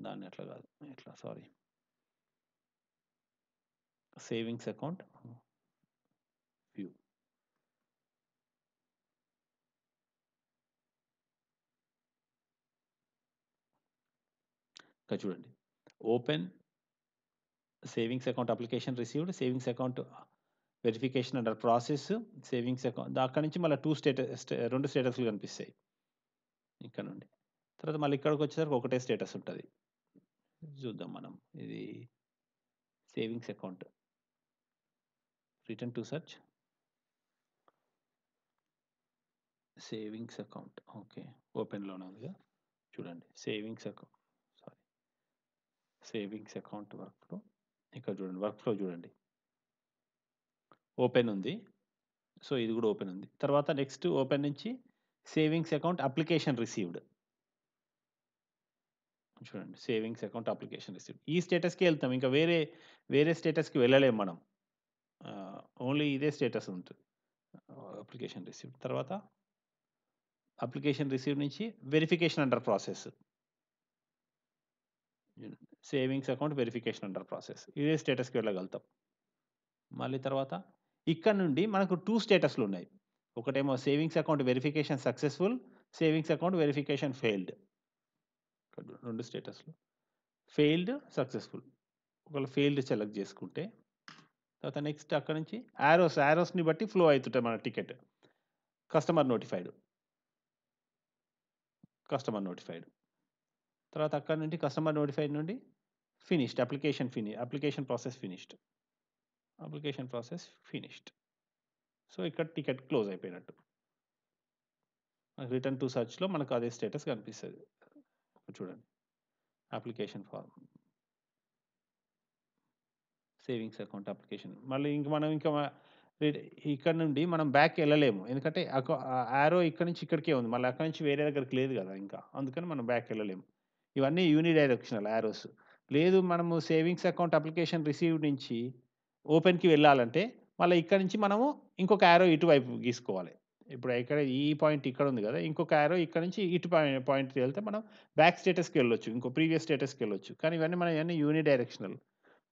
దాన్ని ఎట్లా కాదు, ఎట్లా, సారీ, సేవింగ్స్ అకౌంట్ వ్యూ. ఇక్కడ చూడండి, open savings account application received, savings account verification under process, savings account. అక్కడ నుంచి మళ్ళీ 2 స్టేటస్లు కనిపిస్తాయి ఇక్కడ నుండి. తర్వాత మళ్ళీ ఇక్కడికి వచ్చేసరికి ఒకటే స్టేటస్ ఉంటుంది. చూద్దాం మనం. ఇది savings account. Return to search. Savings account. Okay. ఓపెన్‌లోనే ఉందిగా. చూడండి. Savings account. Sorry. Savings account workflow. ఇక్కడ చూడండి. వర్క్‌ఫ్లో చూడండి. ఓపెన్ ఉంది. సో, ఇది కూడా ఓపెన్ ఉంది. తర్వాత నెక్స్ట్ ఓపెన్ నుంచి సేవింగ్స్ అకౌంట్ అప్లికేషన్ రిసీవ్డ్. చూడండి. Savings account application received. ఈ స్టేటస్‌కే ఎళ్తాం. ఇంకా వేరే స్టేటస్‌కి వెళ్ళలేము మనం. ఓన్లీ ఇదే స్టేటస్ ఉంటుంది. Application received. తర్వాత అప్లికేషన్ రిసీవ్డ్ నుంచి verification under process. Savings account verification under process. ఇదే స్టేటస్‌కి వెళ్ళగలుగుతాం. మళ్ళీ తర్వాత ఇక్కడ నుండి మనకు 2 స్టేటస్‌లున్నాయి. ఒకటేమో savings account verification successful, savings account verification failed. 2 స్టేటస్‌లు. Failed, successful. ఒకవేళ ఫెయిల్డ్ సెలెక్ట్ చేసుకుంటే, తర్వాత నెక్స్ట్ అక్కడి నుంచి యారోస్‌ని బట్టి ఫ్లో అయితుంటది మన ticket. Customer notified. Customer notified. తర్వాత అక్కడి నుండి కస్టమర్ నోటిఫైడ్ నుండి finished. Application process finished. Application process finished. So, ఇక్కడ టికెట్ క్లోజ్ అయిపోయినట్టు. రిటర్న్ టు సెర్చ్‌లో మనకు అదే స్టేటస్ కనిపిస్తది. చూడండి. Application form. Savings account application. మళ్ళీ ఇంక మనం ఇంకా రిడ్ ఇక్కడ నుండి మనం బ్యాక్ ఎళ్ళలేము. ఎందుకంటే యారో ఇక్కడి నుంచి ఇక్కడికే ఉంది. మళ్ళీ అక్కడి నుంచి వేరే దగ్గరికి లేదు గదా! ఇంకా. అందుకని మనం బ్యాక్ ఎళ్ళలేము. ఇవన్నీ యూనిడైరెక్షనల్ యారోస్. లేదు మనము సేవింగ్స్ అకౌంట్ అప్లికేషన్ రిసీవ్ నుంచి ఓపెన్‌కి వెళ్ళాలంటే, మళ్ళీ ఇక్కడి నుంచి మనము ఇంకొక యారో ఇటువైపు గీసుకోవాలి. ఇప్పుడు ఇక్కడ ఈ పాయింట్ ఇక్కడ ఉంది గదా! ఇంకొక యారో ఇక్కడ నుంచి ఇటు పాయింట్‌కి వెళ్తే మనం బ్యాక్ స్టేటస్‌కెళ్ళొచ్చు. ఇంకో ప్రీవియస్ స్టేటస్‌కెళ్ళొచ్చు. కానీ ఇవన్నీ యూనిడైరెక్షనల్.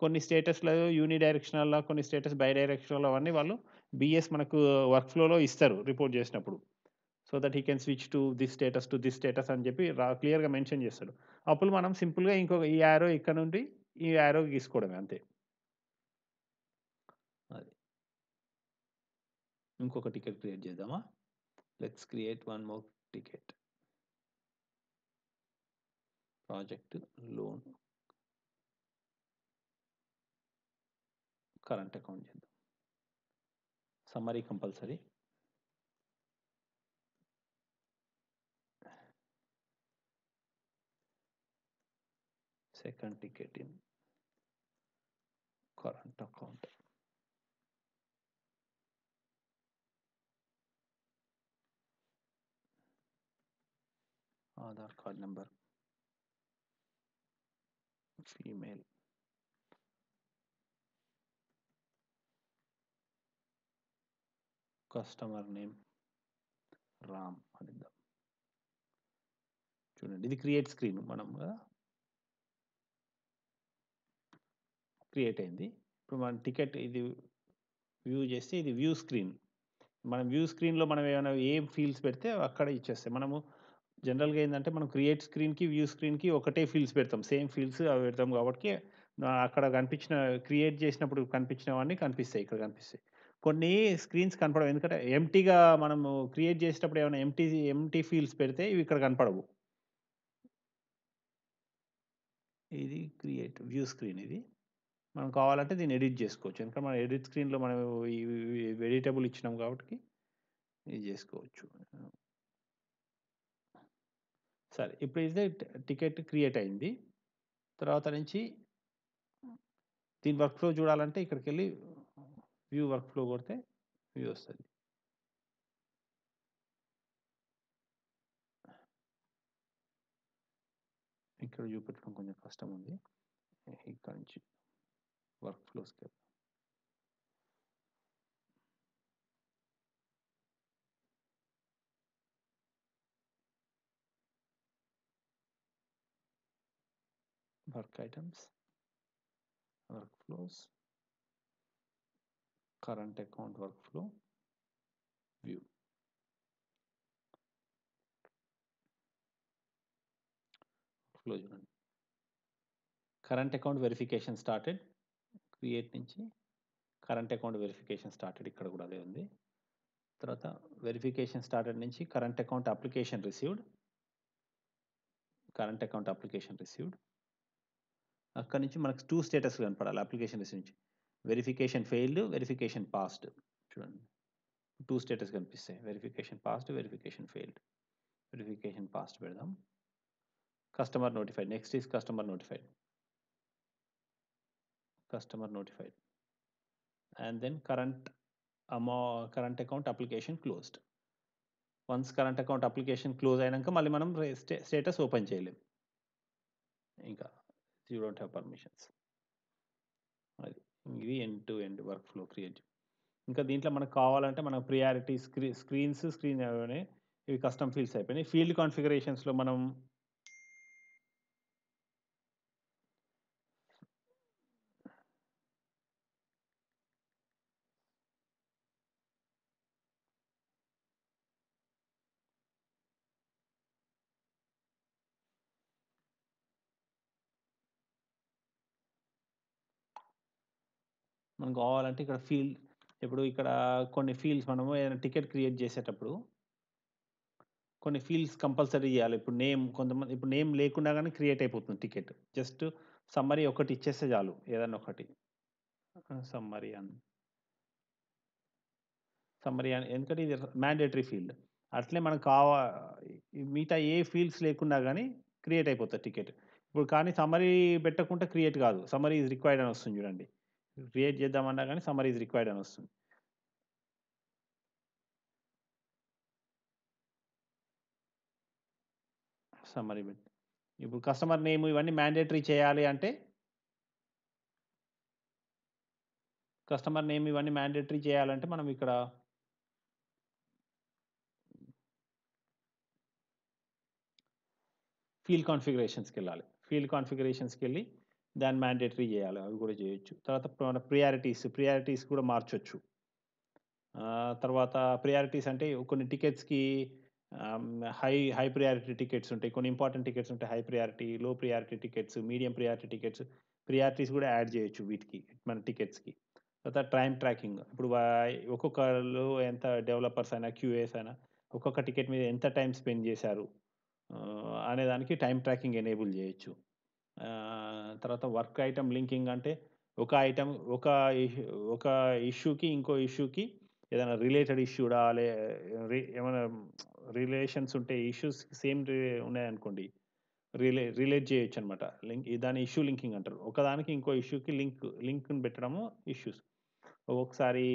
కొన్ని స్టేటస్‌లో యూనిడైరెక్షనల్, కొన్ని స్టేటస్ బై డైరెక్షనల్ అవన్నీ వాళ్ళు బీఎస్ మనకు వర్క్ ఫ్లోలో ఇస్తారు రిపోర్ట్ చేసినప్పుడు. So that he can switch to this status అని చెప్పి క్లియర్‌గా మెన్షన్ చేస్తాడు. అప్పుడు మనం సింపుల్‌గా ఈ యారో ఇక్కడ నుండి ఈ యారో గీసుకోవడమే అంతే. అది. ఇంకొక టికెట్ క్రియేట్ చేద్దామా? Let's create one more ticket. Project loan current account చేద్దాం. Summary compulsory. Second ticket in current account. Aadhaar card number. Female. Customer name Ram అనిద్దాం. చూడండి ఇది క్రియేట్ స్క్రీన్ మనం క్రియేట్ అయింది. ఇప్పుడు మన టికెట్ ఇది వ్యూ చేస్తే ఇది వ్యూ స్క్రీన్. మనం వ్యూ స్క్రీన్‌లో మనం ఏమైనా ఏం ఫీల్డ్స్ పెడితే అక్కడ ఇచ్చేస్తాయి. మనము జనరల్‌గా ఏందంటే మనం క్రియేట్ స్క్రీన్‌కి, వ్యూ స్క్రీన్‌కి ఒకటే ఫీల్డ్స్ పెడతాం. సేమ్ ఫీల్డ్స్ అవి పెడతాం కాబట్టి అక్కడ కనిపించిన క్రియేట్ చేసినప్పుడు కనిపించినవన్నీ కనిపిస్తాయి. ఇక్కడ కనిపిస్తాయి. కొన్ని స్క్రీన్స్ కనపడవు. ఎందుకంటే ఎంప్టీగా మనము క్రియేట్ చేసేటప్పుడు ఏమైనా ఎంప్టీ ఫీల్డ్స్ పెడితే ఇవి ఇక్కడ కనపడవు. ఇది క్రియేట్ వ్యూ స్క్రీన్ ఇది. మనం కావాలంటే దీన్ని ఎడిట్ చేసుకోవచ్చు. ఎందుకంటే మనం ఎడిట్ స్క్రీన్‌లో మనం ఈ ఎడిటబుల్ ఇచ్చినాం కాబట్టి ఇది చేసుకోవచ్చు. సరే. ఇప్పుడు ఇది టికెట్ క్రియేట్ అయింది. తర్వాత నుంచి దీని వర్క్ ఫ్లో చూడాలంటే ఇక్కడికెళ్ళి వ్యూ వర్క్ ఫ్లో కొడితే వ్యూ వస్తది. ఇక్కడ చూపెట్టడం కొంచెం కష్టం ఉంది. ఇక్కడ నుంచి వర్క్ ఫ్లోస్‌కెళ్దాం. Work items, workflows, current account work flow, view. Flow చూడండి. Current account verification started. Create నుంచి కరెంట్ అకౌంట్ వెరిఫికేషన్ స్టార్టెడ్ ఇక్కడ కూడా అదే ఉంది. తర్వాత వెరిఫికేషన్ స్టార్టెడ్ నుంచి current account application received. Current account application received. అక్కడి నుంచి మనకు 2 స్టేటస్‌లు కనపడాలి అప్లికేషన్ లిస్ట్ నుంచి. Verification failed, verification passed. చూడండి. 2 స్టేటస్ కనిపిస్తాయి. Verification passed, verification failed. Verification passed పెడదాం. Customer notified. Next is customer notified. Customer notified. And then current account application closed. Once current account application close అయినాక మళ్ళీ మనం status open చేయలేం ఇంకా. You don't have permissions. అది ఇది end to end work flow create. ఇంకా దీంట్లో మనకు కావాలంటే మన ప్రియారిటీ స్క్రీన్ అవన్నీ ఇవి కస్టమ్ ఫీల్డ్స్ అయిపోయినాయి. ఫీల్డ్ కాన్ఫిగరేషన్స్లో మనం కావాలంటే ఇక్కడ ఇప్పుడు ఇక్కడ కొన్ని ఫీల్డ్స్ మనము ఏదైనా టికెట్ క్రియేట్ చేసేటప్పుడు కొన్ని ఫీల్డ్స్ కంపల్సరీ చేయాలి. ఇప్పుడు కొంతమంది ఇప్పుడు నేమ్ లేకుండా గానీ క్రియేట్ అయిపోతుంది టికెట్. జస్ట్ సమ్మరీ ఒకటి ఇచ్చేస్తే చాలు ఏదన్నా ఒకటి. సమ్మరీ అని ఎందుకంటే ఇది మ్యాండేటరీ ఫీల్డ్. అట్లే మనకు మిగతా ఏ ఫీల్డ్స్ లేకున్నా గానీ క్రియేట్ అయిపోతది టికెట్. ఇప్పుడు కానీ సమ్మరీ పెట్టకుండా క్రియేట్ కాదు. సమ్మరీ ఈజ్ రిక్వైర్డ్ అని వస్తుంది చూడండి. క్రియేట్ చేద్దామన్నా గానీ సమ్మరీ ఈజ్ రిక్వైర్డ్ అని వస్తుంది. సమ్మరీ ఇప్పుడు కస్టమర్ నేమ్ ఇవన్నీ మ్యాండేటరీ చేయాలి అంటే మనం ఇక్కడ ఫీల్డ్ కాన్ఫిగరేషన్స్‌కెళ్ళాలి. ఫీల్డ్ కాన్ఫిగరేషన్స్‌కెళ్ళి దాన్ని మ్యాండేటరీ చేయాలి. అవి కూడా చేయొచ్చు. తర్వాత మన ప్రియారిటీస్ కూడా మార్చొచ్చు. తర్వాత ప్రియారిటీస్ అంటే కొన్ని టికెట్స్‌కి ఆహ్, హై హై ప్రియారిటీ టికెట్స్ ఉంటాయి. కొన్ని ఇంపార్టెంట్ టికెట్స్ ఉంటాయి. హై ప్రియారిటీ, లో priority tickets, medium priority tickets. Priorities కూడా యాడ్ చేయొచ్చు వీటికి మన టికెట్స్‌కి. తర్వాత టైమ్ ట్రాకింగ్. ఇప్పుడు ఒక్కొక్కళ్ళు ఎంత డెవలపర్స్ అయినా, క్యూఏస్ అయినా ఒక్కొక్క టికెట్ మీద ఎంత టైమ్ స్పెండ్ చేశారు అనేదానికి టైమ్ ట్రాకింగ్ ఎనేబుల్ చేయొచ్చు. తర్వాత వర్క్ ఐటెమ్ లింకింగ్ అంటే ఒక ఐటెమ్ ఒక ఇష్యూకి ఇంకో ఇష్యూకి ఏదైనా రిలేటెడ్ ఇష్యూడా ఏమైనా రిలేషన్స్ ఉంటే ఇష్యూస్ సేమ్ ఉన్నాయనుకోండి రిలేట్ చేయొచ్చనమాట. దాన్ని ఇష్యూ లింకింగ్ అంటారు. ఒకదానికి ఇంకో ఇష్యూకి లింక్‌ని పెట్టడము ఇష్యూస్. ఒక్కొక్కసారి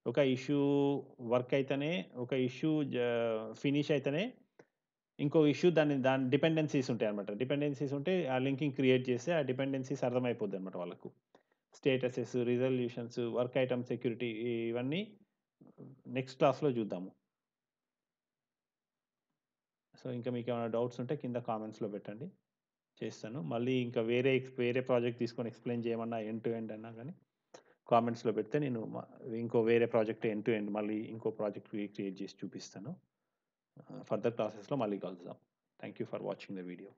ఒక ఇష్యూ వర్క్ అయితేనే ఒక ఇష్యూ ఫినిష్ అయితేనే ఇంకో ఇష్యూ దాని డిపెండెన్సీస్ ఉంటాయన్నమాట. డిపెండెన్సీస్ ఉంటే ఆ లింకింగ్ క్రియేట్ చేస్తే ఆ డిపెండెన్సీస్ అర్థమైపోద్దన్నమాట వాళ్ళకు. Statuses, resolutions, work item security ఇవన్నీ నెక్స్ట్ క్లాస్‌లో చూద్దాము. సో, ఇంకా మీకేమైనా డౌట్స్ ఉంటే కింద కామెంట్స్‌లో పెట్టండి. చేస్తాను. మళ్ళీ ఇంకా వేరే ప్రాజెక్ట్ తీసుకొని ఎక్స్‌ప్లెయిన్ చేయమన్నా ఎండ్ టు ఎండ్ అన్నా గానీ కామెంట్స్‌లో పెడితే నేను ఇంకో వేరే ప్రాజెక్ట్ ఎండ్ టు ఎండ్ మళ్ళీ ఇంకో ప్రాజెక్ట్ క్రియేట్ చేసి చూపిస్తాను. ఫర్దర్ క్లాసెస్‌లో మళ్ళీ కలుద్దాం. Thank you for watching the video.